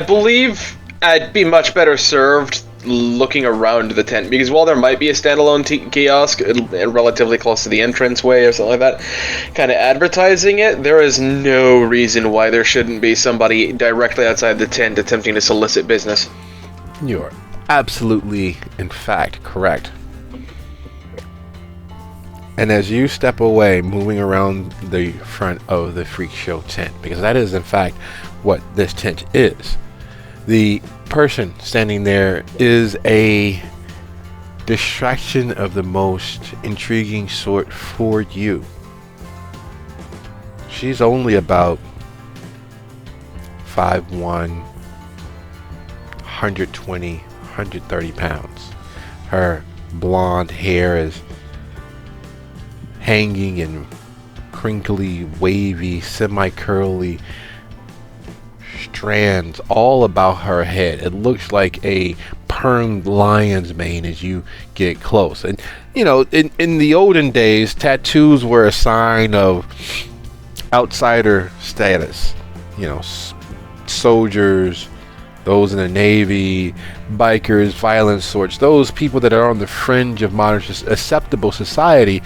believe I'd be much better served looking around the tent, because while there might be a standalone kiosk relatively close to the entranceway or something like that, kind of advertising it, there is no reason why there shouldn't be somebody directly outside the tent attempting to solicit business. You are absolutely, in fact, correct. And as you step away, moving around the front of the freak show tent, because that is, in fact, what this tent is, the person standing there is a distraction of the most intriguing sort for you. She's only about 5'1", 120, 130 pounds. Her blonde hair is hanging in crinkly, wavy, semi-curly strands all about her head. It looks like a permed lion's mane as you get close. And you know, in the olden days, tattoos were a sign of outsider status. You know, soldiers, those in the Navy, bikers, violent sorts, those people that are on the fringe of modern acceptable society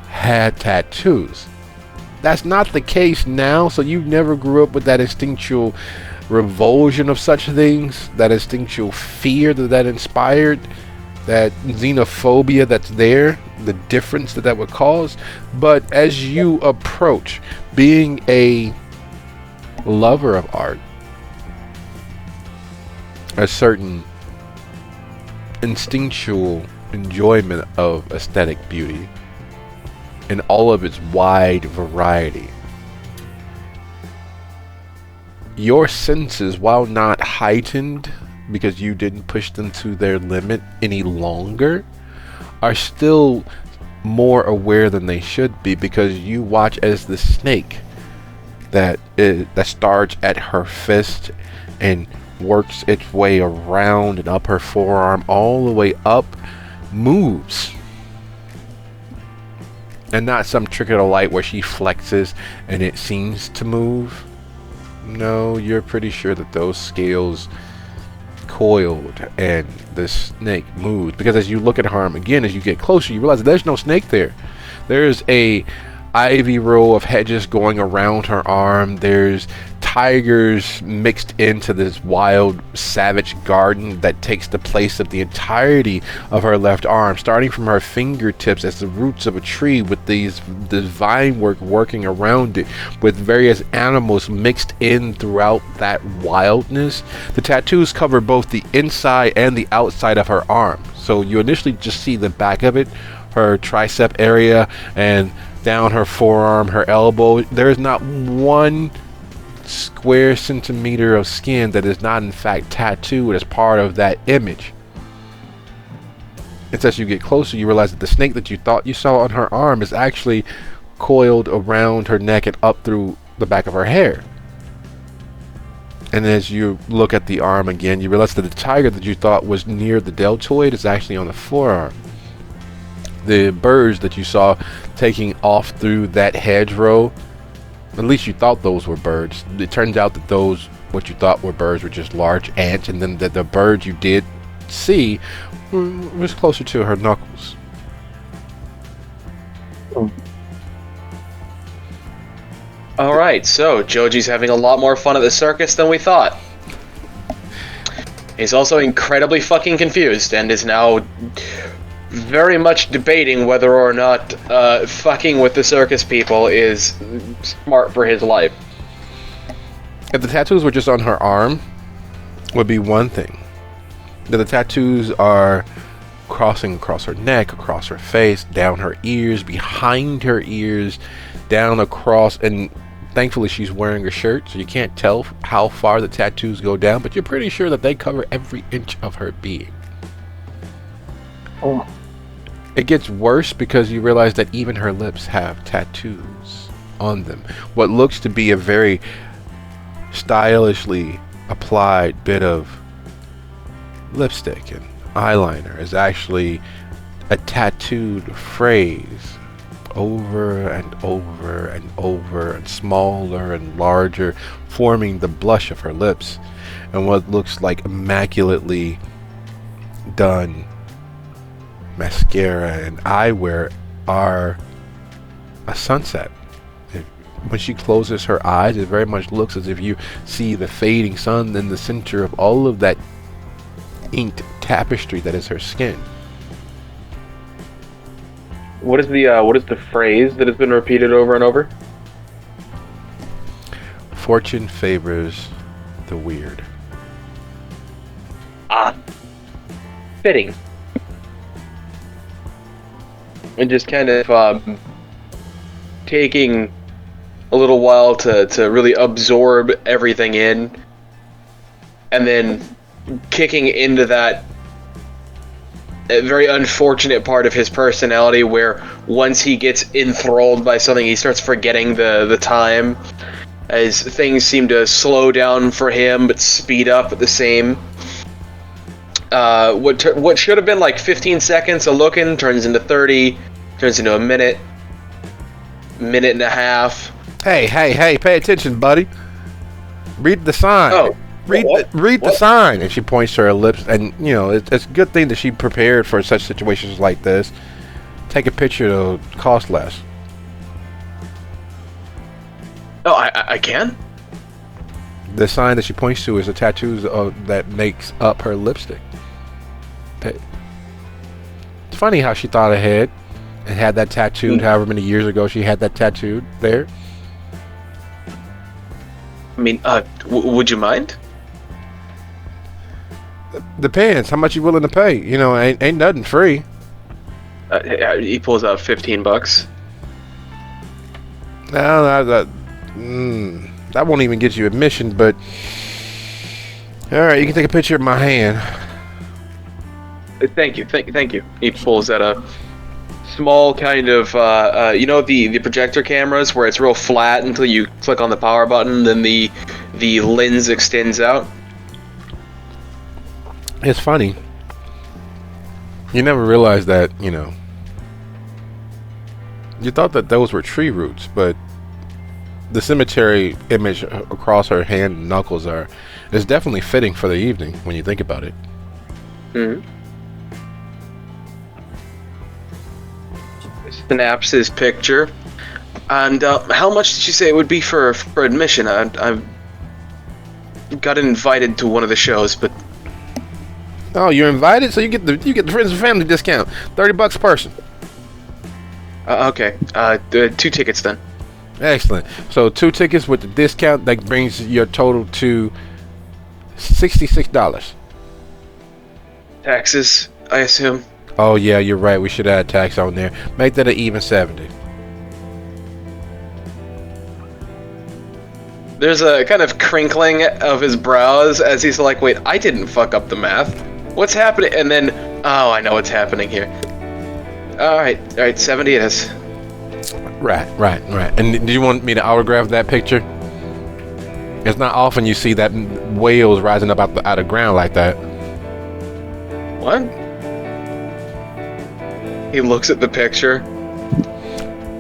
had tattoos. That's not the case now, so you never grew up with that instinctual revulsion of such things, that instinctual fear that inspired, that xenophobia that's there, the difference that would cause. But as you approach, being a lover of art, a certain instinctual enjoyment of aesthetic beauty in all of its wide variety, your senses, while not heightened because you didn't push them to their limit any longer, are still more aware than they should be, because you watch as the snake that starts at her fist and works its way around and up her forearm all the way up moves. And not some trick of the light where she flexes and it seems to move. No, you're pretty sure that those scales coiled and the snake moved. Because as you look at her arm again, as you get closer, you realize that there's no snake there. There's a ivy row of hedges going around her arm. There's tigers mixed into this wild savage garden that takes the place of the entirety of her left arm, starting from her fingertips as the roots of a tree, with this vine working around it, with various animals mixed in throughout that wildness. The tattoos cover both the inside and the outside of her arm, so you initially just see the back of it, her tricep area, and down her forearm, her elbow. There is not one square centimeter of skin that is not in fact tattooed as part of that image. It's as you get closer, you realize that the snake that you thought you saw on her arm is actually coiled around her neck and up through the back of her hair. And as you look at the arm again, you realize that the tiger that you thought was near the deltoid is actually on the forearm. The birds that you saw taking off through that hedgerow, at least you thought those were birds. It turns out that those, what you thought were birds, were just large ants, and then the bird you did see was closer to her knuckles. Alright, so Joji's having a lot more fun at the circus than we thought. He's also incredibly fucking confused and is now very much debating whether or not fucking with the circus people is smart for his life. If the tattoos were just on her arm, would be one thing. The tattoos are crossing across her neck, across her face, down her ears, behind her ears, down across, and thankfully she's wearing a shirt, so you can't tell how far the tattoos go down, but you're pretty sure that they cover every inch of her being. Oh. It gets worse because you realize that even her lips have tattoos on them. What looks to be a very stylishly applied bit of lipstick and eyeliner is actually a tattooed phrase over and over and over, and smaller and larger, forming the blush of her lips, and what looks like immaculately done mascara and eyewear are a sunset. When she closes her eyes, it very much looks as if you see the fading sun in the center of all of that inked tapestry that is her skin. What is the phrase that has been repeated over and over? Fortune favors the weird. Ah, fitting. And just kind of taking a little while to really absorb everything in, and then kicking into that very unfortunate part of his personality where once he gets enthralled by something, he starts forgetting the time, as things seem to slow down for him but speed up at the same. What should have been like 15 seconds of looking turns into 30, turns into a minute and a half. Hey, pay attention, buddy. Read the sign. Oh. Read the sign. And she points to her lips, and you know, it's a good thing that she prepared for such situations like this. Take a picture to cost less. Oh, I can? The sign that she points to is the tattoos that makes up her lipstick. It's funny how she thought ahead and had that tattooed however many years ago she had that tattooed there. I mean, would you mind? Depends how much you willing to pay. You know, ain't nothing free. He pulls out $15. No, that won't even get you admission, but all right, you can take a picture of my hand. Thank you. He pulls out a small kind of, the projector cameras where it's real flat until you click on the power button, then the lens extends out. It's funny. You never realized that, you thought that those were tree roots, but the cemetery image across her hand and knuckles is definitely fitting for the evening when you think about it. Mm-hmm. Snaps his picture. And how much did you say it would be for admission? I got invited to one of the shows, but Oh, you're invited, so you get the friends and family discount, $30 a person. okay. 2 tickets then. Excellent. So 2 tickets with the discount, that brings your total to $66. Taxes, I assume. Oh yeah, you're right. We should add tax on there. Make that an even 70. There's a kind of crinkling of his brows as he's like, wait, I didn't fuck up the math. What's happening? And then, oh, I know what's happening here. Alright, 70 it is. Right. And do you want me to autograph that picture? It's not often you see that whales rising up out of ground like that. What? He looks at the picture.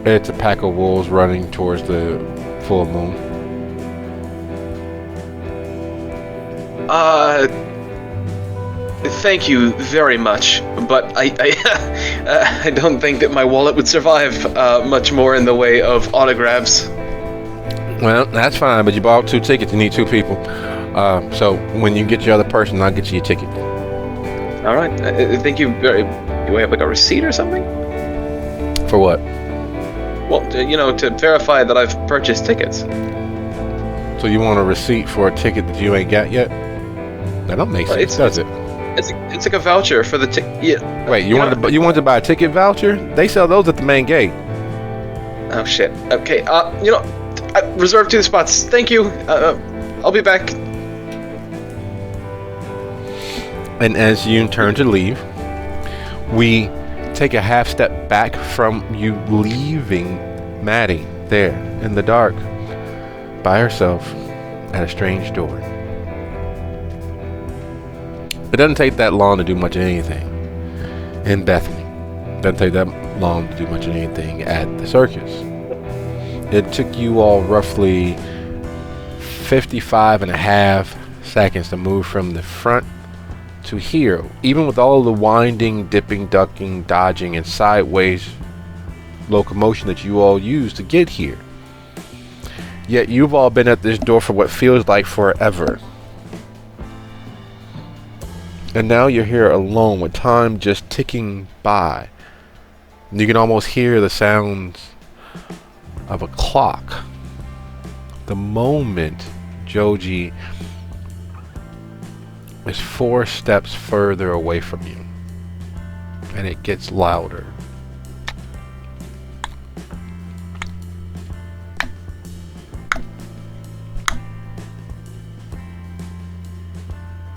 It's a pack of wolves running towards the full moon. Thank you very much, but I I don't think that my wallet would survive much more in the way of autographs. Well, that's fine, but you bought 2 tickets. You need 2 people. So when you get your other person, I'll get you your ticket. All right. Thank you very. Do I have like a receipt or something? For what? Well, to verify that I've purchased tickets. So you want a receipt for a ticket that you ain't got yet? That don't make sense, does it? It's like a voucher for the ticket. Yeah. Wait, you wanted to buy a ticket voucher? They sell those at the main gate. Oh shit. Okay. I reserved 2 spots. Thank you. I'll be back. And as you turn to leave, we take a half step back from you leaving Maddie there in the dark by herself at a strange door. It doesn't take that long to do much of anything in Bethany. It doesn't take that long to do much of anything at the circus. It took you all roughly 55 and a half seconds to move from the front to here, even with all of the winding, dipping, ducking, dodging, and sideways locomotion that you all use to get here. Yet you've all been at this door for what feels like forever. And now you're here alone with time just ticking by. You can almost hear the sounds of a clock. The moment Joji is 4 steps further away from you. And it gets louder.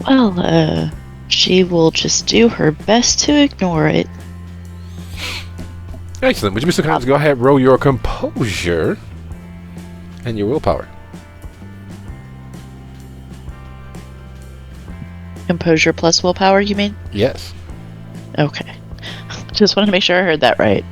Well, she will just do her best to ignore it. Excellent. Would you be so kind to go ahead and roll your composure and your willpower? Composure plus willpower, you mean? Yes. Okay. Just wanted to make sure I heard that right.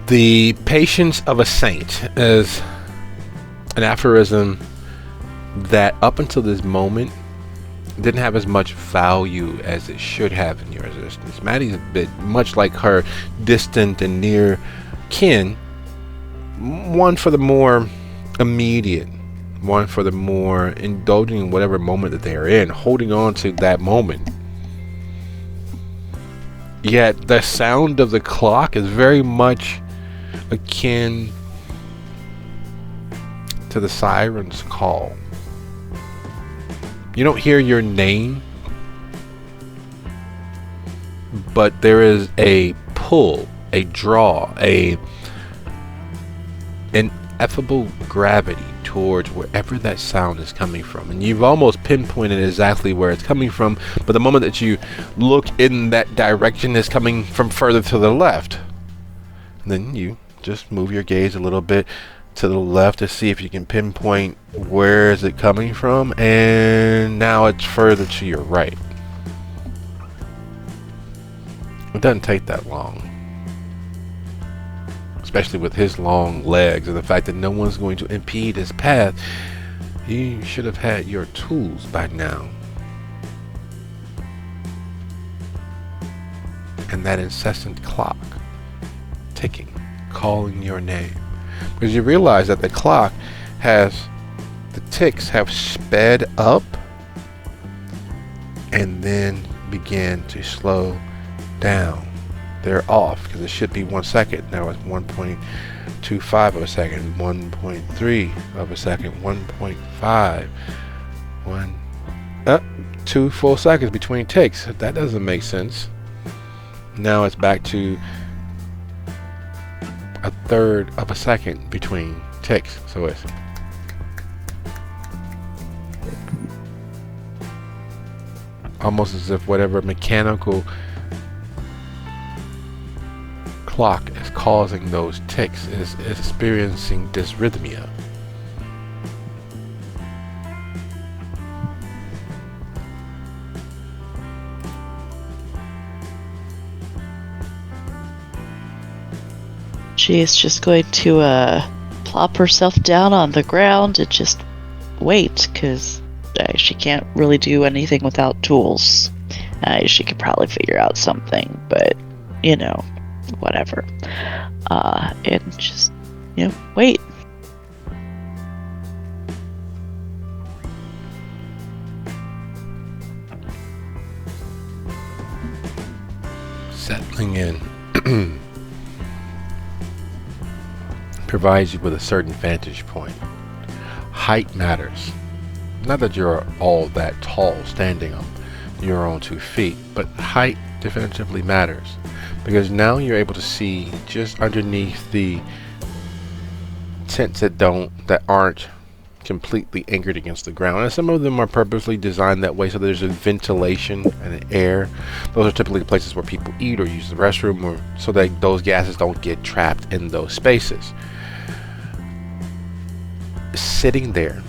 The patience of a saint is an aphorism that up until this moment didn't have as much value as it should have in your existence. Maddie's a bit much like her distant and near kin, one for the more immediate, one for the more indulging in whatever moment that they are in, holding on to that moment. Yet the sound of the clock is very much akin to the siren's call. You don't hear your name, but there is a pull, a draw, an ineffable gravity towards wherever that sound is coming from. And you've almost pinpointed exactly where it's coming from, but the moment that you look in that direction, it's coming from further to the left. And then you just move your gaze a little bit to the left to see if you can pinpoint where is it coming from, and now it's further to your right. It doesn't take that long, especially with his long legs and the fact that no one's going to impede his path. You should have had your tools by now. And that incessant clock ticking, calling your name. Because you realize that the clock the ticks have sped up and then began to slow down. They're off because it should be 1 second. Now it's 1.25 of a second, 1.3 of a second, 1.5, 2 full seconds between ticks. That doesn't make sense. Now it's back to a third of a second between ticks. So it's almost as if whatever mechanical clock is causing those ticks is experiencing dysrhythmia. She is just going to plop herself down on the ground and just wait, because she can't really do anything without tools. She could probably figure out something, but, whatever. And just, wait. Settling in provides you with a certain vantage point. Height matters. Not that you're all that tall standing on your own 2 feet, but height definitively matters, because now you're able to see just underneath the tents that aren't completely anchored against the ground, and some of them are purposely designed that way so there's a ventilation and an air. Those are typically the places where people eat or use the restroom, or so that those gases don't get trapped in those spaces. Sitting there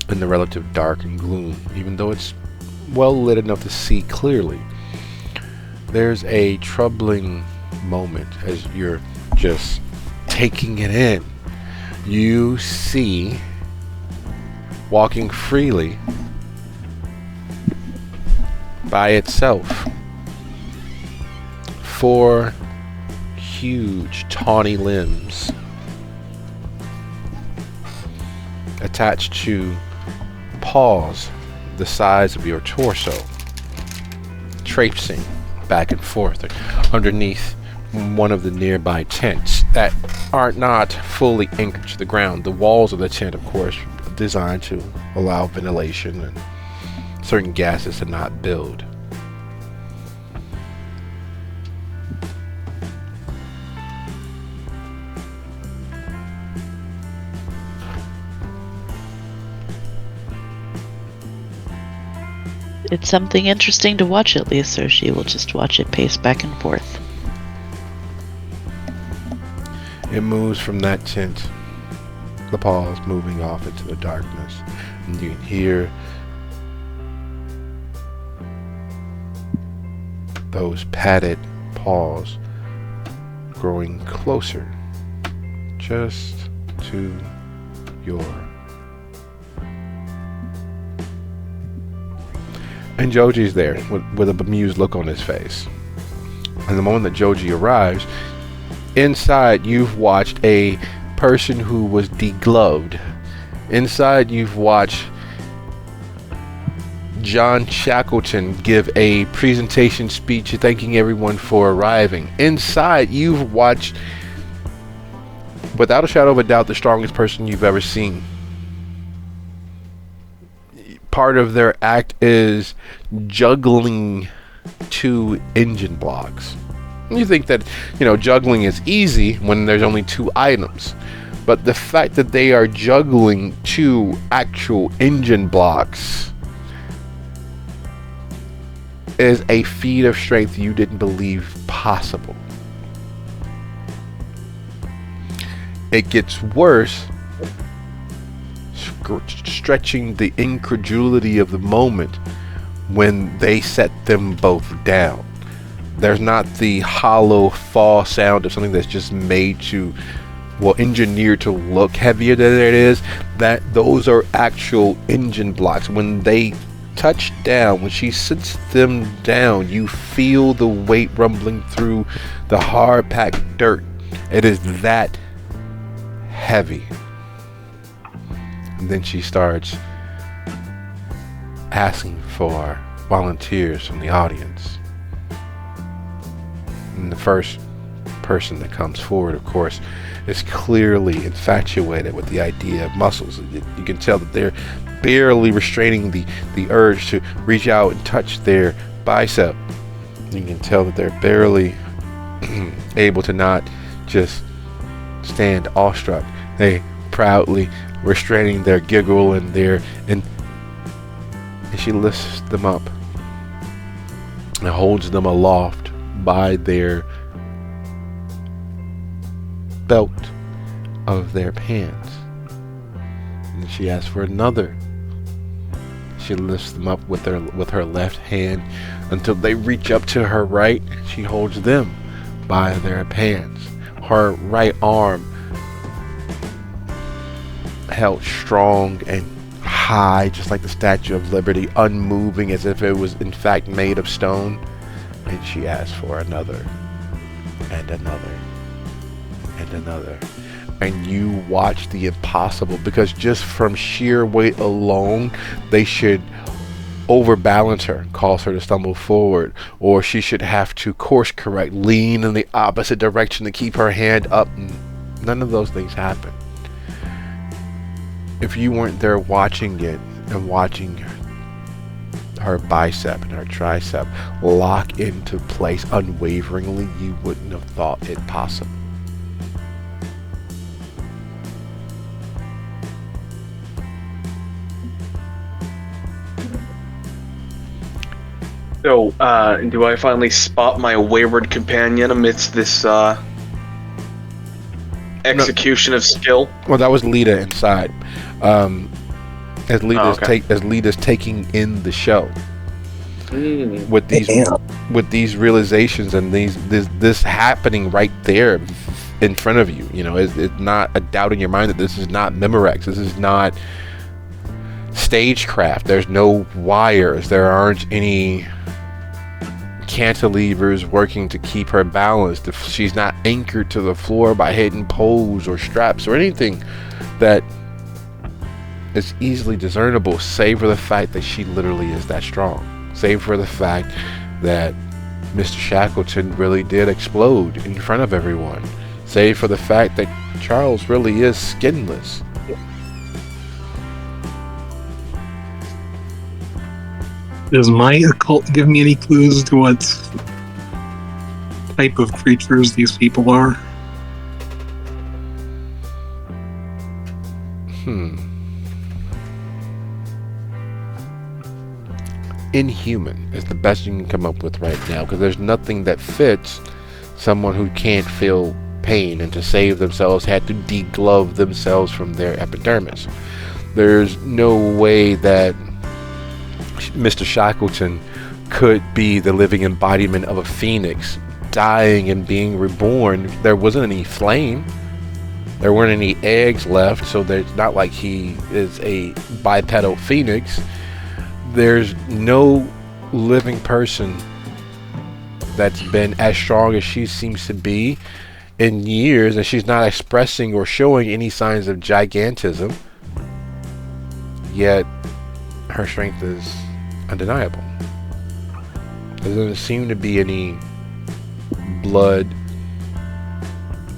in the relative dark and gloom, even though it's well lit enough to see clearly, there's a troubling moment as you're just taking it in. You see, walking freely by itself, 4 huge tawny limbs attached to paws the size of your torso, traipsing back and forth underneath one of the nearby tents that are not fully anchored to the ground. The walls of the tent, of course, are designed to allow ventilation and certain gases to not build. It's something interesting to watch, at least, so she will just watch it pace back and forth. It moves from that tent, the paws moving off into the darkness, and you can hear those padded paws growing closer, just to your. And Joji's there with a bemused look on his face. And the moment that Joji arrives, inside you've watched a person who was degloved. Inside you've watched John Shackleton give a presentation speech thanking everyone for arriving. Inside, you've watched, without a shadow of a doubt, the strongest person you've ever seen. Part of their act is juggling 2 engine blocks. You think that, juggling is easy when there's only 2 items. But the fact that they are juggling 2 actual engine blocks is a feat of strength you didn't believe possible. It gets worse, stretching the incredulity of the moment when they set them both down. There's not the hollow fall sound of something that's just made to, engineered to look heavier than it is. That those are actual engine blocks. When they touch down, when she sits them down, you feel the weight rumbling through the hard packed dirt. It is that heavy. And then she starts asking for volunteers from the audience. And the first person that comes forward, of course, is clearly infatuated with the idea of muscles. You can tell that they're barely restraining the urge to reach out and touch their bicep. You can tell that they're barely able to not just stand awestruck. They proudly restraining their giggle and she lifts them up and holds them aloft by their belt of their pants. And she asks for another. She lifts them up with her left hand until they reach up to her right. She holds them by their pants. Her right arm held strong and high, just like the Statue of Liberty, unmoving as if it was in fact made of stone. And she asked for another and another and another. And you watch the impossible, because just from sheer weight alone, they should overbalance her, cause her to stumble forward, or she should have to course correct, lean in the opposite direction to keep her hand up. None of those things happen. If you weren't there watching it and watching her bicep and her tricep lock into place unwaveringly, you wouldn't have thought it possible. So, do I finally spot my wayward companion amidst this execution of skill? Well, that was Lita inside. As Lita's taking in the show with these realizations and this happening right there in front of you. It's not a doubt in your mind that this is not Memorex. This is not stagecraft. There's no wires. There aren't any cantilevers working to keep her balanced. If she's not anchored to the floor by hidden poles or straps or anything that is easily discernible, save for the fact that she literally is that strong, save for the fact that Mr. Shackleton really did explode in front of everyone, save for the fact that Charles really is skinless. Does my occult give me any clues to what type of creatures these people are? Inhuman is the best you can come up with right now, because there's nothing that fits someone who can't feel pain and to save themselves had to deglove themselves from their epidermis. There's no way that Mr. Shackleton could be the living embodiment of a phoenix, dying and being reborn. There wasn't any flame. There weren't any eggs left, so it's not like he is a bipedal phoenix. There's no living person that's been as strong as she seems to be in years, and she's not expressing or showing any signs of gigantism. Yet her strength is undeniable. There doesn't seem to be any blood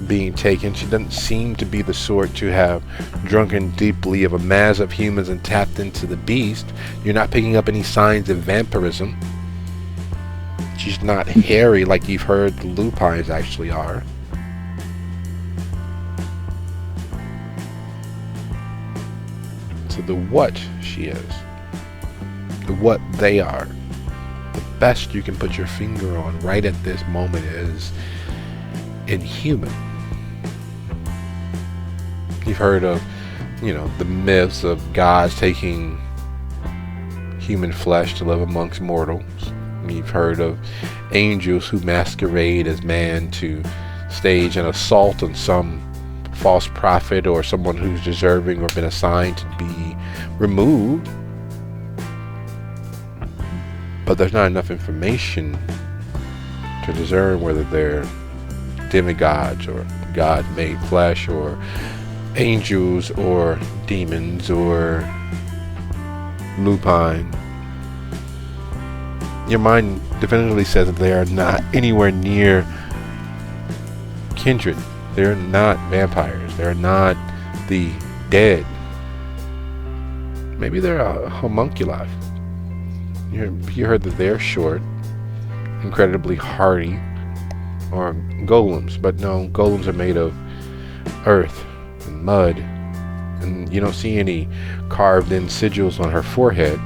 being taken. She doesn't seem to be the sort to have drunken deeply of a mass of humans and tapped into the beast. You're not picking up any signs of vampirism. She's not hairy like you've heard the lupines actually are. So the what she is, the what they are, the best you can put your finger on right at this moment is inhuman. You've heard of, the myths of gods taking human flesh to live amongst mortals. You've heard of angels who masquerade as man to stage an assault on some false prophet or someone who's deserving or been assigned to be removed. But there's not enough information to discern whether they're demigods or God made flesh or angels or demons or lupine. Your mind definitively says that they are not anywhere near kindred. They're not vampires. They're not the dead. Maybe they're a homunculi. You heard that they're short, incredibly hardy, or golems. But no, golems are made of earth and mud, and you don't see any carved in sigils on her forehead.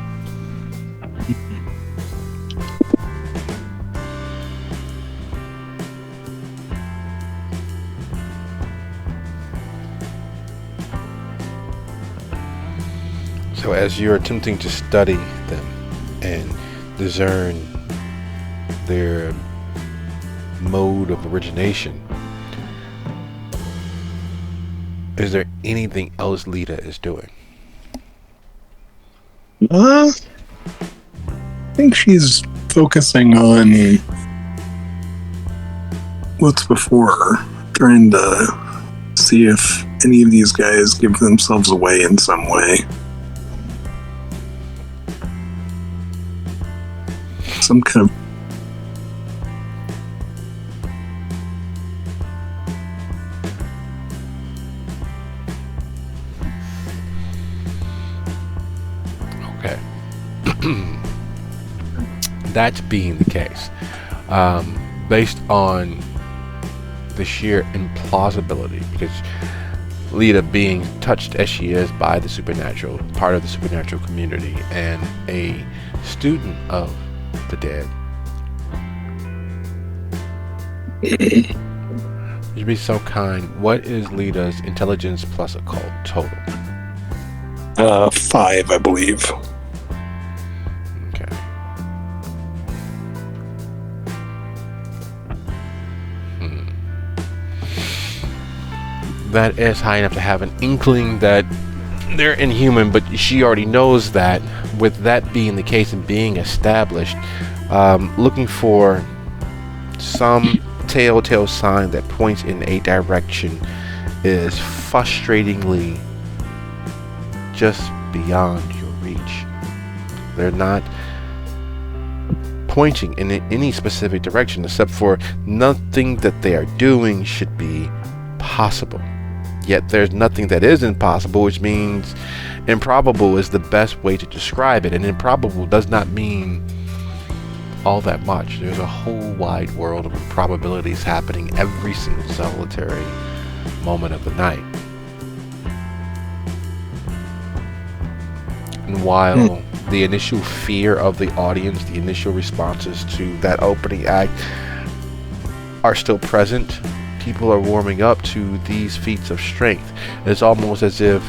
So as you're attempting to study them and discern their mode of origination, is there anything else Lita is doing? I think she's focusing on what's before her, trying to see if any of these guys give themselves away in some way. Some kind of Okay. That being the case, based on the sheer implausibility, because Lita being touched as she is by the supernatural, part of the supernatural community, and a student of the dead, you'd be so kind. What is Lita's intelligence plus occult total? 5, I believe. Okay. That is high enough to have an inkling that they're inhuman, but she already knows that. With that being the case and being established, looking for some telltale sign that points in a direction is frustratingly just beyond your reach. They're not pointing in any specific direction, except for nothing that they are doing should be possible. Yet there's nothing that is impossible, which means improbable is the best way to describe it. And improbable does not mean all that much. There's a whole wide world of improbabilities happening every single solitary moment of the night. And while the initial fear of the audience, the initial responses to that opening act are still present, people are warming up to these feats of strength. It's almost as if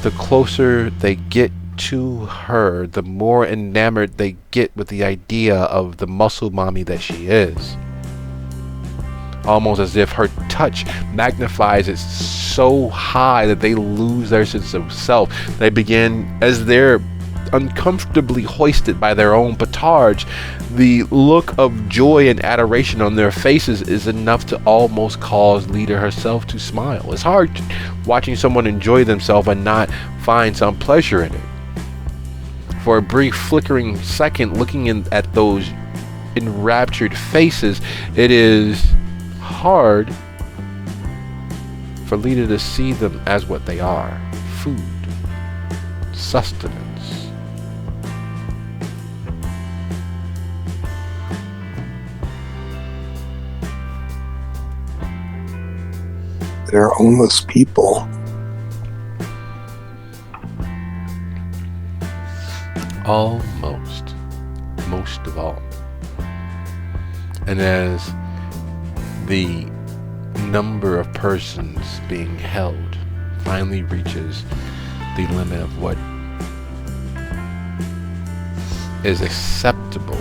the closer they get to her, the more enamored they get with the idea of the muscle mommy that she is. Almost as if her touch magnifies it so high that they lose their sense of self. They begin, as they're uncomfortably hoisted by their own petard, the look of joy and adoration on their faces is enough to almost cause Lita herself to smile. It's hard watching someone enjoy themselves and not find some pleasure in it. for a brief flickering second, looking at those enraptured faces, it is hard for Lita to see them as what they are: food, sustenance. They're homeless people. Almost. Most of all. And as the number of persons being held finally reaches the limit of what is acceptable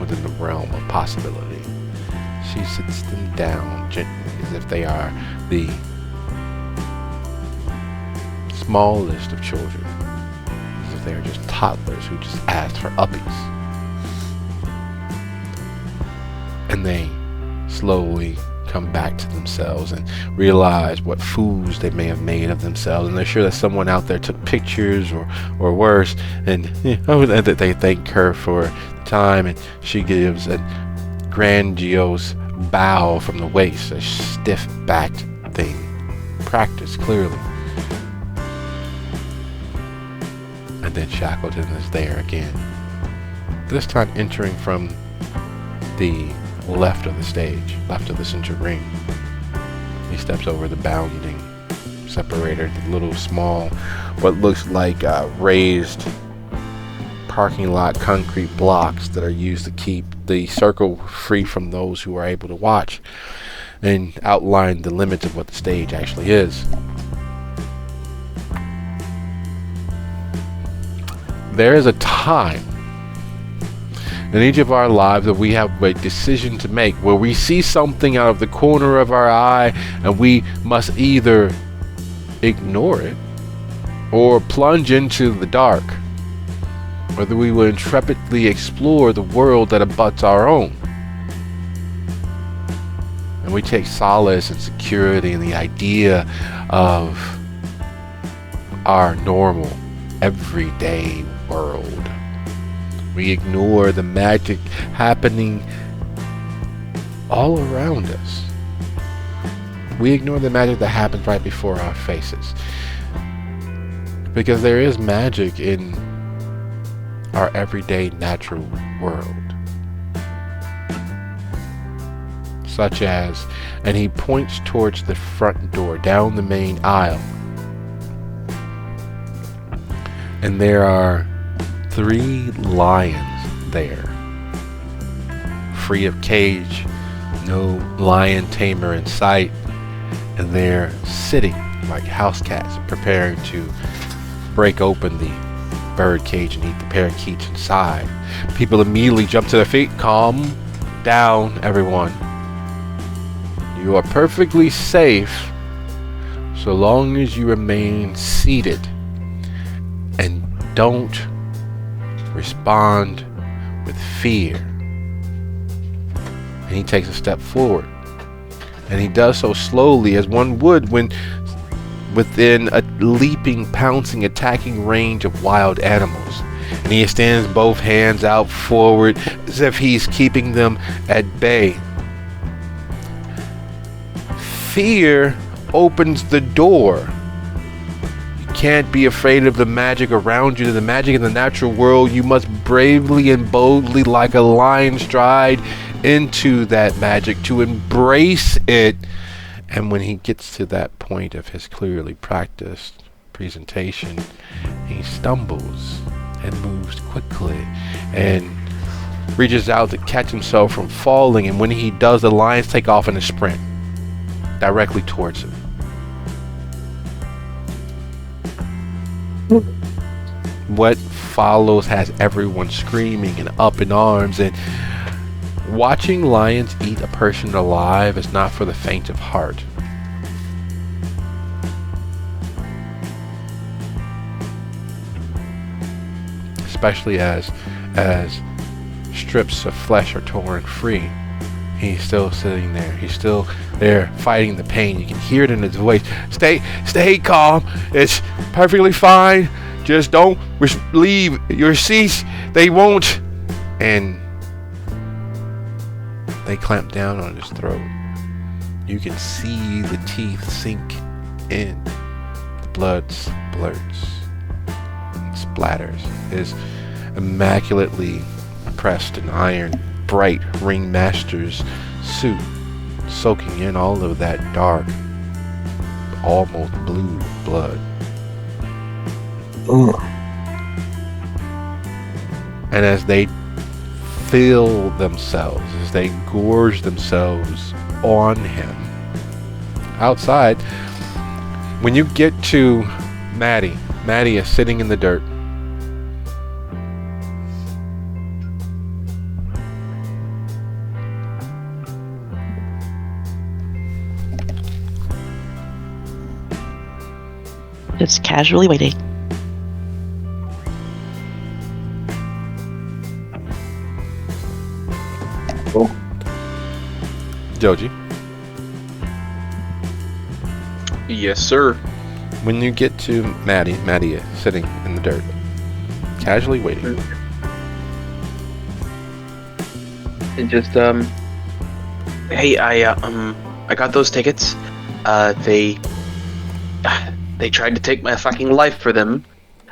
within the realm of possibility, she sits them down gently as if they are the smallest of children, as if they are just toddlers who just asked for uppies. And they slowly come back to themselves and realize what fools they may have made of themselves, and they're sure that someone out there took pictures or worse, and that they thank her for the time, and she gives a grandiose bow from the waist, a stiff backed thing, practiced clearly. And then Shackleton is there again, this time entering from the left of the stage, left of the center ring. He steps over the bounding separator, the little small, what looks like raised parking lot concrete blocks that are used to keep the circle free from those who are able to watch, and outline the limits of what the stage actually is. There is a time in each of our lives that we have a decision to make, where we see something out of the corner of our eye and we must either ignore it or plunge into the dark, whether we will intrepidly explore the world that abuts our own. And we take solace and security in the idea of our normal, everyday world. We ignore the magic happening all around us. We ignore the magic that happens right before our faces. Because there is magic in our everyday natural world. Such as, and he points towards the front door, down the main aisle. And there are 3 lions there, free of cage, no lion tamer in sight, and they're sitting like house cats, preparing to break open the bird cage and eat the parakeets inside. People immediately jump to their feet. Calm down, everyone. You are perfectly safe so long as you remain seated and don't respond with fear. And he takes a step forward, and he does so slowly, as one would when within a leaping, pouncing, attacking range of wild animals. And he extends both hands out forward as if he's keeping them at bay. Fear opens the door. Can't be afraid of the magic around you, the magic in the natural world. You must bravely and boldly, like a lion, stride into that magic to embrace it. And when he gets to that point of his clearly practiced presentation, he stumbles and moves quickly and reaches out to catch himself from falling. And when he does, the lions take off in a sprint directly towards him. What follows has everyone screaming and up in arms, and watching lions eat a person alive is not for the faint of heart. Especially as strips of flesh are torn free. He's still sitting there. He's still there fighting the pain. You can hear it in his voice. Stay calm. It's perfectly fine. Just don't leave your seats. They won't. And they clamp down on his throat. You can see the teeth sink in. The blood splurts and splatters. His immaculately pressed and ironed, bright ringmaster's suit soaking in all of that dark, almost blue blood. And as they fill themselves, as they gorge themselves on him, outside, when you get to Maddie is sitting in the dirt. Just casually waiting. Joji, Yes, sir. when you get to Maddie is sitting in the dirt, casually waiting. And just hey, I got those tickets. They tried to take my fucking life for them.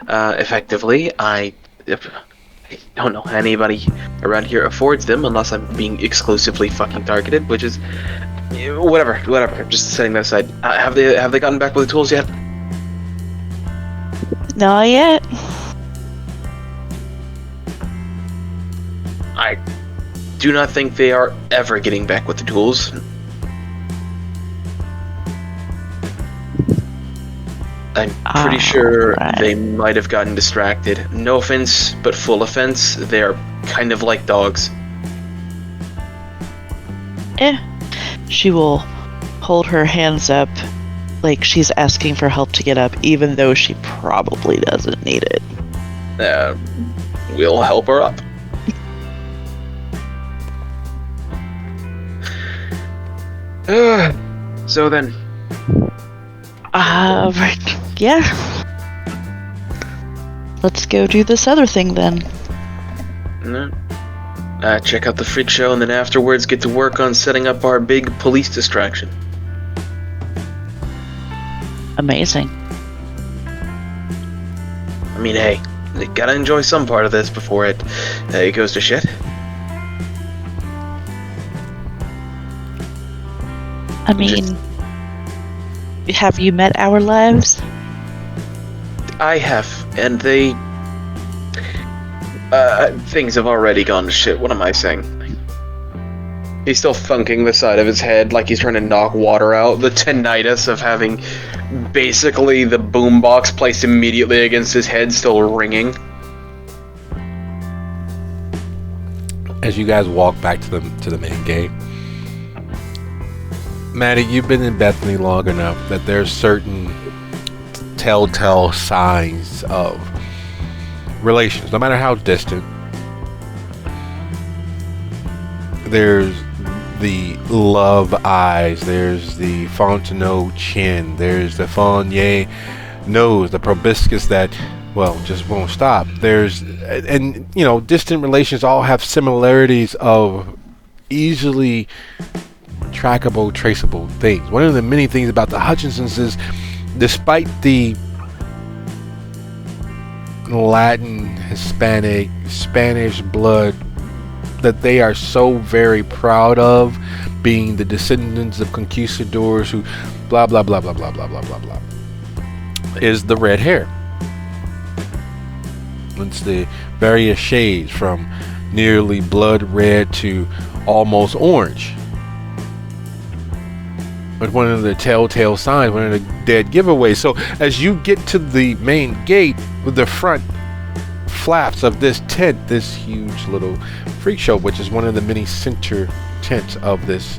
Effectively, I don't know anybody around here affords them unless I'm being exclusively fucking targeted, which is whatever. Just setting that aside. Have they gotten back with the tools yet? Not yet. I do not think they are ever getting back with the tools. I'm pretty sure they might have gotten distracted. No offense, but full offense, they're kind of like dogs. She will hold her hands up like she's asking for help to get up, even though she probably doesn't need it. We'll help her up. So then. Right. Yeah. Let's go do this other thing then. Check out the freak show and then afterwards get to work on setting up our big police distraction. Amazing. I mean, hey, you gotta enjoy some part of this before it goes to shit. I mean, have you met our lives? I have, and they... things have already gone to shit. What am I saying? He's still thunking the side of his head like he's trying to knock water out. The tinnitus of having basically the boombox placed immediately against his head still ringing. As you guys walk back to the main gate, Maddie, you've been in Bethany long enough that there's certain telltale signs of relations, no matter how distant. There's the love eyes, there's the Fontenot chin, there's the Fournier nose, the proboscis that, well, just won't stop. And you know, distant relations all have similarities of easily trackable, traceable things. One of the many things about the Hutchinsons is, despite the Latin, Hispanic, Spanish blood that they are so very proud of, being the descendants of conquistadors who blah blah blah blah blah blah blah blah blah, is the red hair. It's the various shades from nearly blood red to almost orange. But one of the telltale signs, one of the dead giveaways. So as you get to the main gate with the front flaps of this tent, this huge little freak show, which is one of the many center tents of this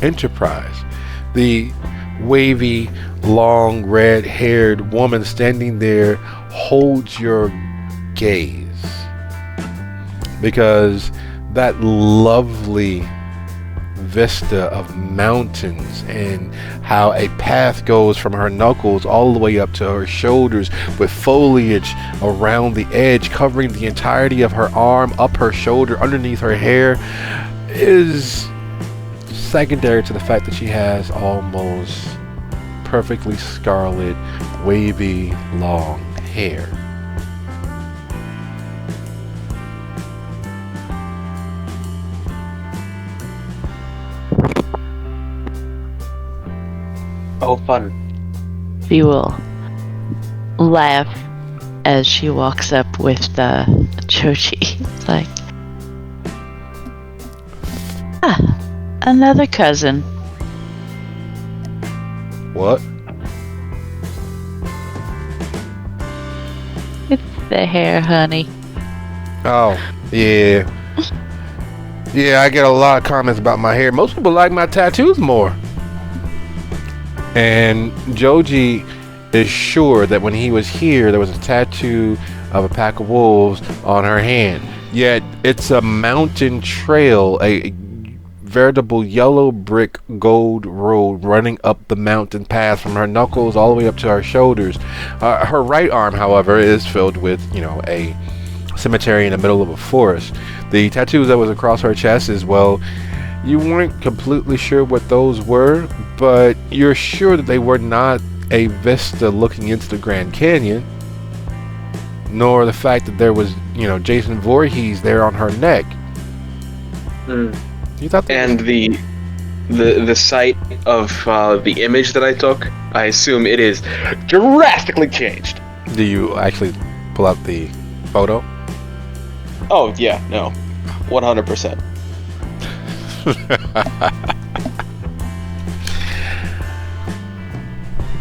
enterprise, the wavy, long, red-haired woman standing there holds your gaze, because that lovely vista of mountains and how a path goes from her knuckles all the way up to her shoulders with foliage around the edge covering the entirety of her arm, up her shoulder, underneath her hair, is secondary to the fact that she has almost perfectly scarlet, wavy, long hair. Oh, fun. She will laugh as she walks up with the Choji. It's like, another cousin. What? It's the hair, honey. Oh, yeah. Yeah, I get a lot of comments about my hair. Most people like my tattoos more. And Joji is sure that when he was here, there was a tattoo of a pack of wolves on her hand. Yet it's a mountain trail, a veritable yellow brick gold road running up the mountain path from her knuckles all the way up to her shoulders. Her right arm, however, is filled with, a cemetery in the middle of a forest. The tattoo that was across her chest is, well, you weren't completely sure what those were, but you're sure that they were not a vista looking into the Grand Canyon, nor the fact that there was, Jason Voorhees there on her neck. You thought that And the site of the image that I took, I assume it is drastically changed. Do you actually pull out the photo? Oh yeah, no, 100%.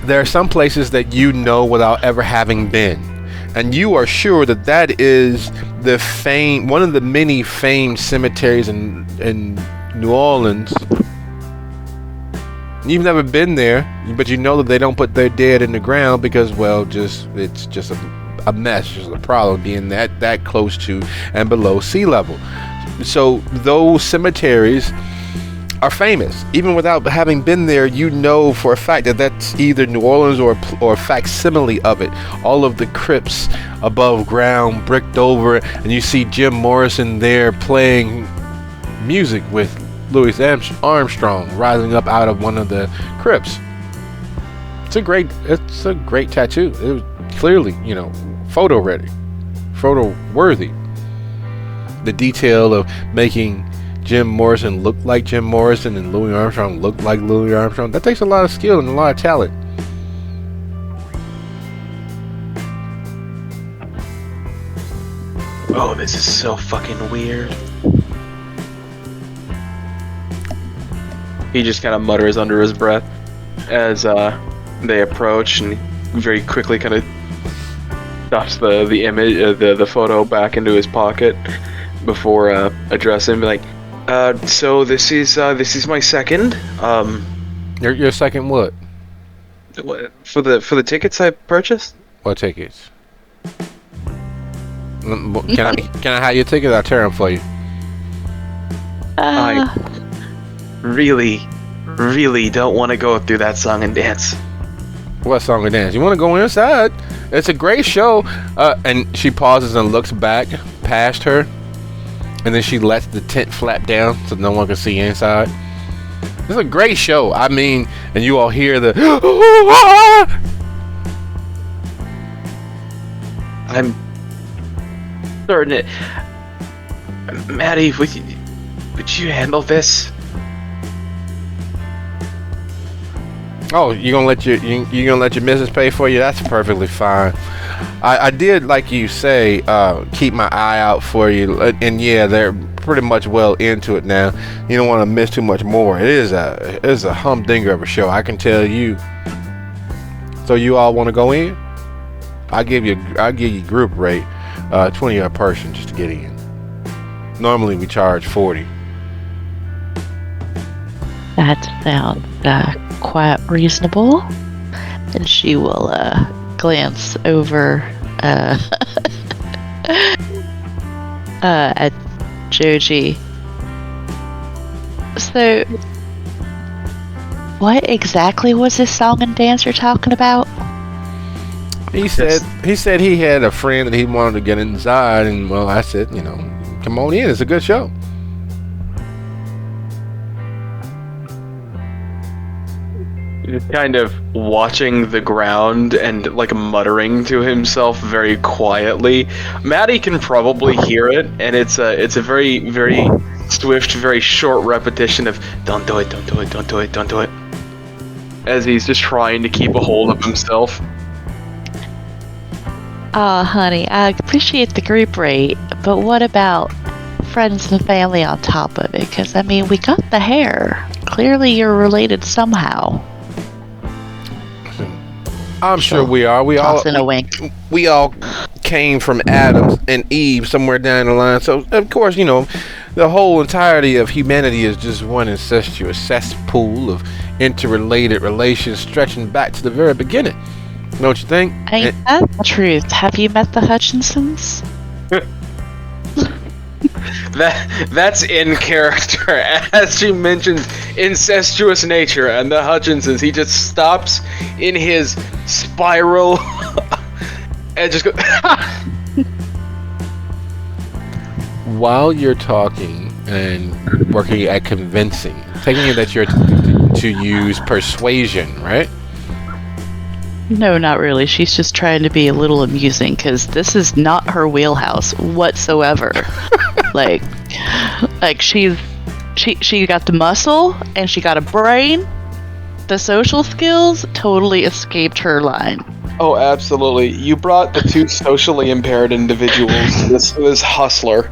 There are some places that you know without ever having been, and you are sure that that is one of the many famed cemeteries in New Orleans. You've never been there, but you know that they don't put their dead in the ground because, well, it's just a mess, just a problem being that close to and below sea level. So those cemeteries are famous. Even without having been there, you know for a fact that that's either New Orleans or a facsimile of it. All of the crypts above ground, bricked over, and you see Jim Morrison there playing music with Louis Armstrong rising up out of one of the crypts. It's a great tattoo. It was clearly, photo ready, photo worthy. The detail of making Jim Morrison look like Jim Morrison and Louis Armstrong look like Louis Armstrong, that takes a lot of skill and a lot of talent. Oh, this is so fucking weird. He just kind of mutters under his breath as they approach, and very quickly kind of stuffs the image, the photo back into his pocket before addressing him, like, so this is my second. Your second what? For the tickets I purchased. What tickets? Can I have your ticket? I'll tear them for you. I really, really don't want to go through that song and dance. What song and dance? You want to go inside? It's a great show. And she pauses and looks back past her, and then she lets the tent flap down so no one can see inside. It's a great show. I mean, and you all hear the. I'm certain it. Maddie, would you handle this? Oh, you gonna let your missus pay for you? That's perfectly fine. I did, like you say, keep my eye out for you, and yeah, they're pretty much well into it now. You don't want to miss too much more. It is a humdinger of a show, I can tell you. So you all want to go in? I'll give you group rate, 20 a person just to get in. Normally we charge 40. That sounds quite reasonable. And she will glance over at Joji. So, what exactly was this song and dance you're talking about? He said he had a friend that he wanted to get inside, and well, I said, come on in. It's a good show. Just kind of watching the ground and like muttering to himself very quietly. Maddie can probably hear it, and it's a very, very swift, very short repetition of "Don't do it, don't do it, don't do it, don't do it," as he's just trying to keep a hold of himself. Aw, honey, I appreciate the group rate, but what about friends and family on top of it? Because, I mean, we got the hair. Clearly you're related somehow. I'm sure we are. Tossing a wink. We all came from Adam and Eve somewhere down the line. So, of course, the whole entirety of humanity is just one incestuous cesspool of interrelated relations stretching back to the very beginning. Don't you think? Ain't that the truth? Have you met the Hutchinsons? That's in character. As she mentions incestuous nature and the Hutchinsons, he just stops in his spiral and just goes. While you're talking and working at convincing, taking it that you're to use persuasion, right? No, not really. She's just trying to be a little amusing because this is not her wheelhouse whatsoever. like she got the muscle and she got a brain. The social skills totally escaped her line. Oh, absolutely. You brought the two socially impaired individuals to this hustler.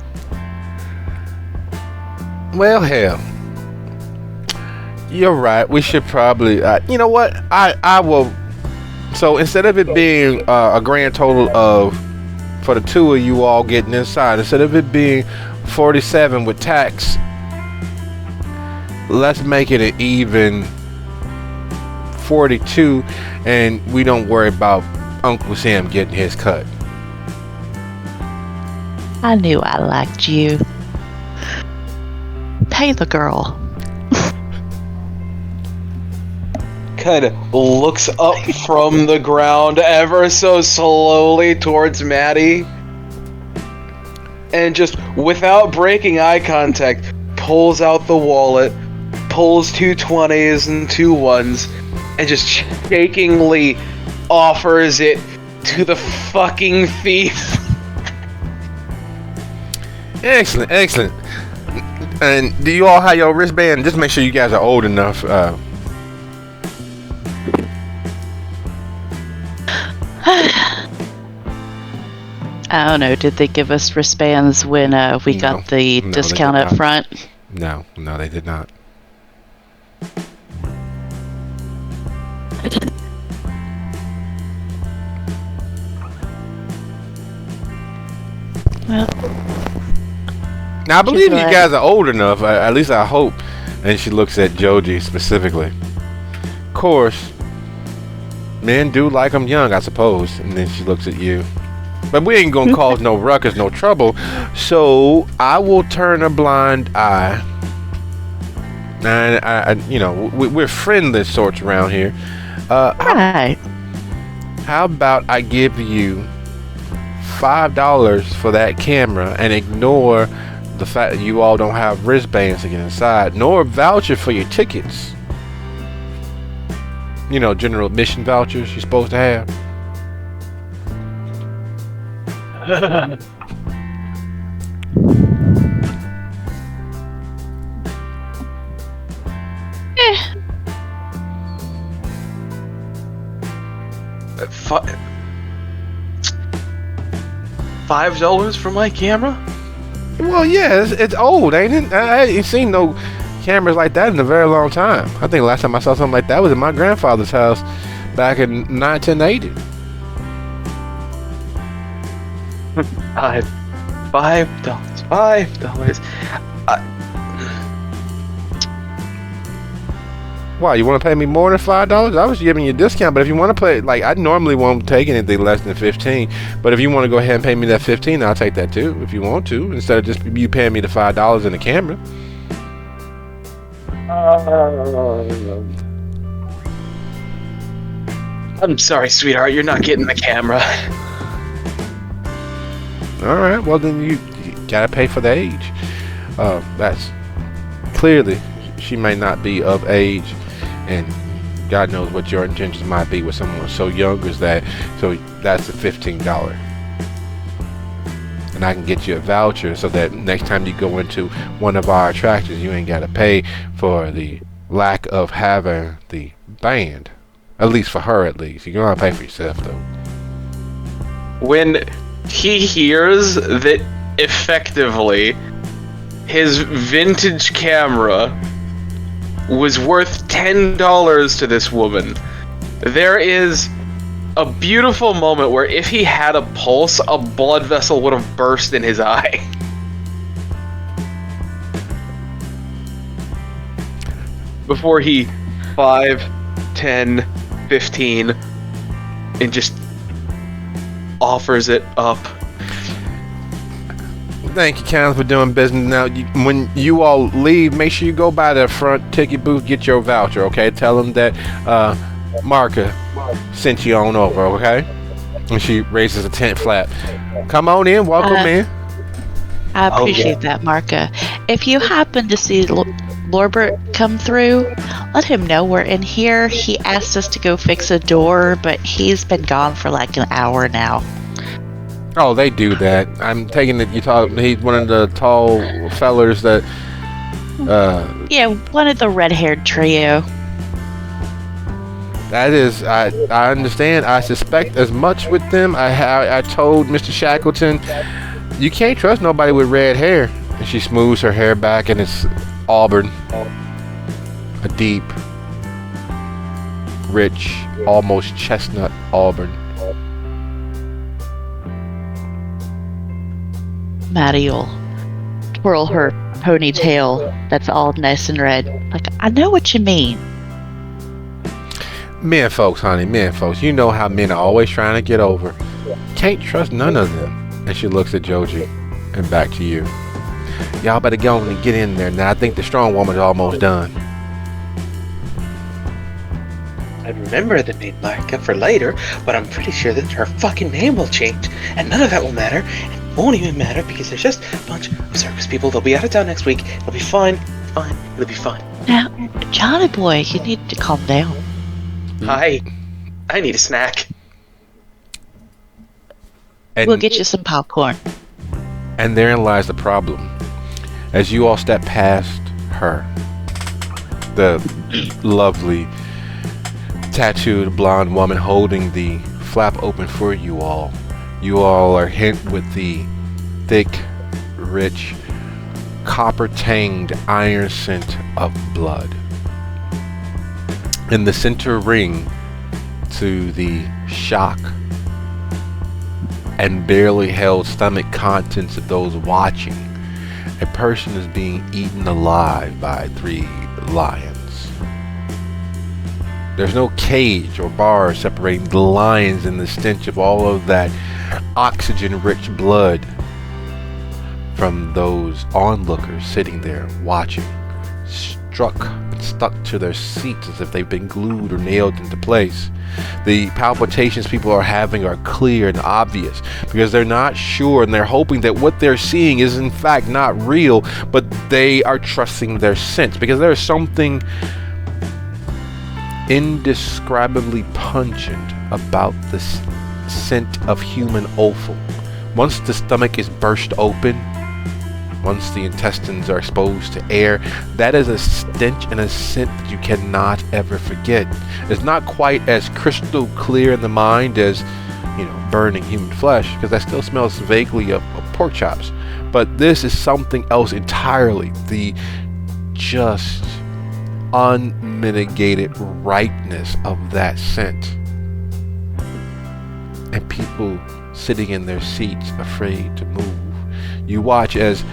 Well, hell. You're right. We should probably... you know what? I will... So instead of it being a grand total of, for the two of you all getting inside, instead of it being 47 with tax, let's make it an even 42, and we don't worry about Uncle Sam getting his cut. I knew I liked you. Pay the girl. Kind of looks up from the ground ever so slowly towards Maddie, and just without breaking eye contact pulls out the wallet, pulls 2 20s and 2 1s, and just shakingly offers it to the fucking thief. Excellent. And do you all have your wristband? Just make sure you guys are old enough. I don't know. Did they give us wristbands when we got the discount up front? No, they did not. Well, now I believe you guys are old enough. At least I hope. And she looks at Joji specifically. Of course, men do like them young, I suppose. And then she looks at you. But we ain't gonna cause no ruckus, no trouble. So I will turn a blind eye. And we're friendly sorts around here. right. How about I give you $5 for that camera and ignore the fact that you all don't have wristbands to get inside, nor a voucher for your tickets. General admission vouchers you're supposed to have. $5 for my camera? Well, yeah, it's old, ain't it? I ain't seen no cameras like that in a very long time. I think the last time I saw something like that was in my grandfather's house back in 1980. $5. Why, you want to pay me more than $5? I was giving you a discount, but if you want to pay, I normally won't take anything less than 15. But if you want to go ahead and pay me that 15, I'll take that too. If you want to, instead of just you paying me the $5 in the camera. I'm sorry, sweetheart. You're not getting the camera. All right. Well, then you gotta pay for the age. That's clearly she may not be of age, and God knows what your intentions might be with someone so young as that. So that's a $15. And I can get you a voucher so that next time you go into one of our attractions, you ain't got to pay for the lack of having the band. At least for her, at least. You're going to pay for yourself, though. When he hears that effectively his vintage camera was worth $10 to this woman, there is a beautiful moment where if he had a pulse, a blood vessel would have burst in his eye. Before he 5, 10, 15 and just offers it up. Thank you, Count, for doing business. Now, when you all leave, make sure you go by the front ticket booth, get your voucher, okay? Tell them that Marka sent you on over, okay? And she raises a tent flap. Come on in, welcome in. I appreciate that, Marka. If you happen to see Lorbert come through, let him know we're in here. He asked us to go fix a door, but he's been gone for like an hour now. Oh, they do that. I'm taking it. He's one of the tall fellers that. Yeah, one of the red-haired trio. That is, I understand. I suspect as much with them. I told Mr. Shackleton, you can't trust nobody with red hair. And she smooths her hair back, and it's auburn, a deep, rich, almost chestnut auburn. Maddie'll twirl her ponytail that's all nice and red. Like, I know what you mean. Men folks, honey, men folks. You know how men are always trying to get over. Can't trust none of them. And she looks at Joji and back to you. Y'all better go on and get in there now. I think the strong woman's almost done. I remember the name Marka for later, but I'm pretty sure that her fucking name will change, and none of that will matter. It won't even matter because there's just a bunch of circus people. They'll be out of town next week. It'll be fine. It'll be fine. Now, Johnny boy, you need to calm down. Hi. I need a snack. And, We'll get you some popcorn. and therein lies the problem. As you all step past her, the lovely tattooed blonde woman holding the flap open for you all are hit with the thick, rich, copper-tanged iron scent of blood. In the center ring, to the shock and barely held stomach contents of those watching, a person is being eaten alive by 3 lions. There's no cage or bar separating the lions and the stench of all of that oxygen-rich blood from those onlookers sitting there watching, stuck to their seats as if they've been glued or nailed into place. The palpitations people are having are clear and obvious because they're not sure, and they're hoping that what they're seeing is in fact not real, but they are trusting their sense because there is something indescribably pungent about the scent of human offal. Once the stomach is burst open, once the intestines are exposed to air, that is a stench and a scent that you cannot ever forget. It's not quite as crystal clear in the mind as, burning human flesh, because that still smells vaguely of pork chops. But this is something else entirely. The just unmitigated rightness of that scent. And people sitting in their seats afraid to move. You watch as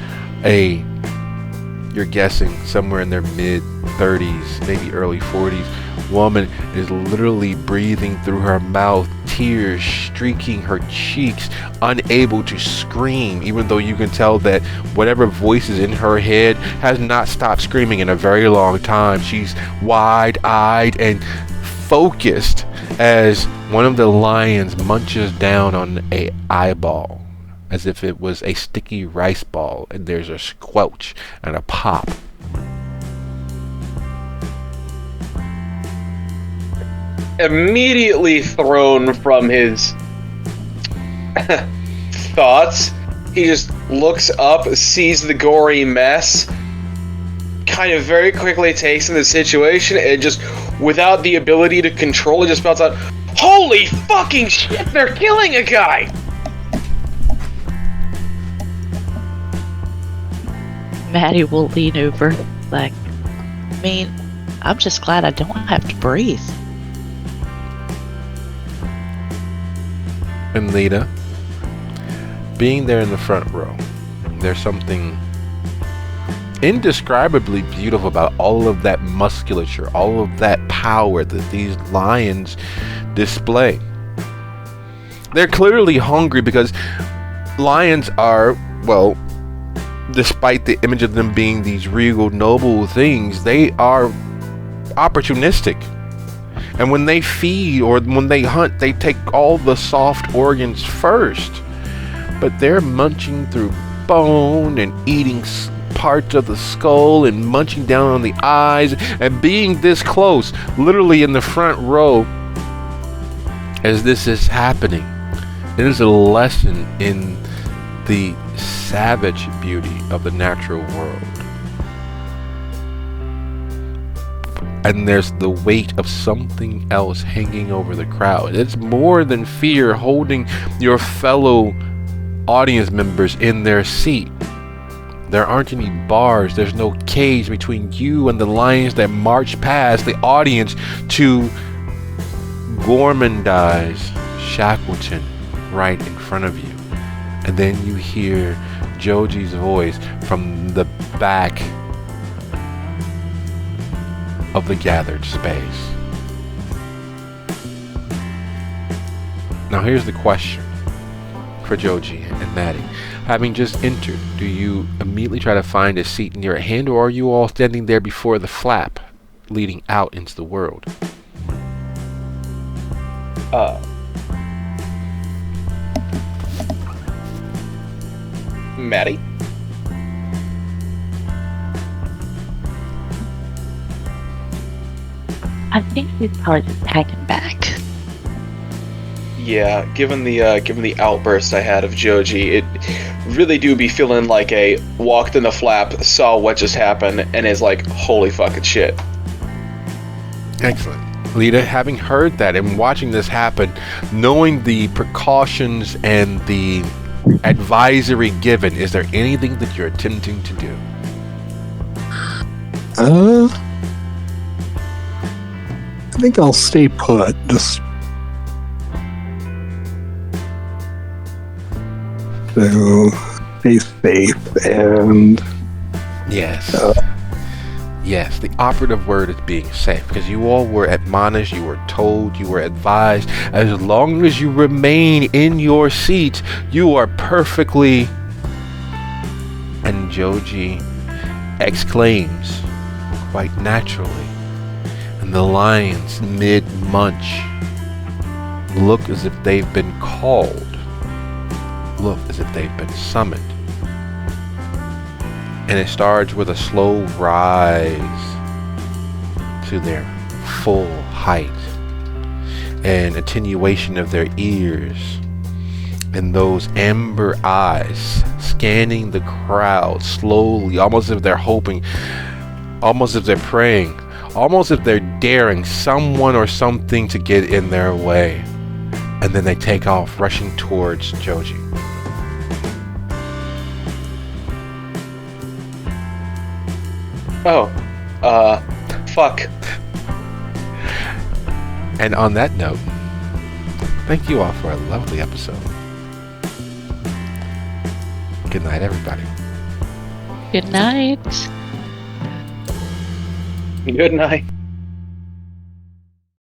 you're guessing somewhere in their mid 30s, maybe early 40s, woman is literally breathing through her mouth, tears streaking her cheeks, unable to scream, even though you can tell that whatever voice is in her head has not stopped screaming in a very long time. She's wide-eyed and focused as one of the lions munches down on a eyeball, as if it was a sticky rice ball, and there's a squelch and a pop. Immediately thrown from his thoughts, he just looks up, sees the gory mess, kind of very quickly takes in the situation, and just, without the ability to control it, just spouts out, "Holy fucking shit, they're killing a guy!" Maddie will lean over, like, I mean, I'm just glad I don't have to breathe. And Lita, being there in the front row, there's something indescribably beautiful about all of that musculature, all of that power that these lions display. They're clearly hungry because lions are, well, despite the image of them being these regal, noble things, they are opportunistic. And when they feed or when they hunt, they take all the soft organs first. But they're munching through bone and eating parts of the skull and munching down on the eyes, and being this close, literally in the front row as this is happening. It is a lesson in the savage beauty of the natural world. And there's the weight of something else hanging over the crowd. It's more than fear holding your fellow audience members in their seat. There aren't any bars. There's no cage between you and the lions that march past the audience to gourmandize Shackleton right in front of you. And then you hear Joji's voice from the back of the gathered space. Now here's the question for Joji and Maddie. Having just entered, do you immediately try to find a seat near at hand, or are you all standing there before the flap leading out into the world? Maddie? I think he's probably just hanging back. Yeah, given the outburst I had of Joji, it really do be feeling like a walked in the flap, saw what just happened, and is like, holy fucking shit. Excellent. Lita, having heard that and watching this happen, knowing the precautions and the advisory given, is there anything that you're attempting to do? I think I'll stay put. Just to stay safe and Yes. Yes, the operative word is being safe, because you all were admonished, you were told, you were advised, as long as you remain in your seat, you are perfectly... And Joji exclaims, quite naturally, and the lions, mid-munch, look as if they've been called, look as if they've been summoned. And it starts with a slow rise to their full height, and attenuation of their ears, and those amber eyes scanning the crowd slowly, almost as if they're hoping, almost as they're praying, almost as if they're daring someone or something to get in their way. And then they take off, rushing towards Joji. Oh, fuck. And on that note, thank you all for a lovely episode. Good night, everybody. Good night. Good night.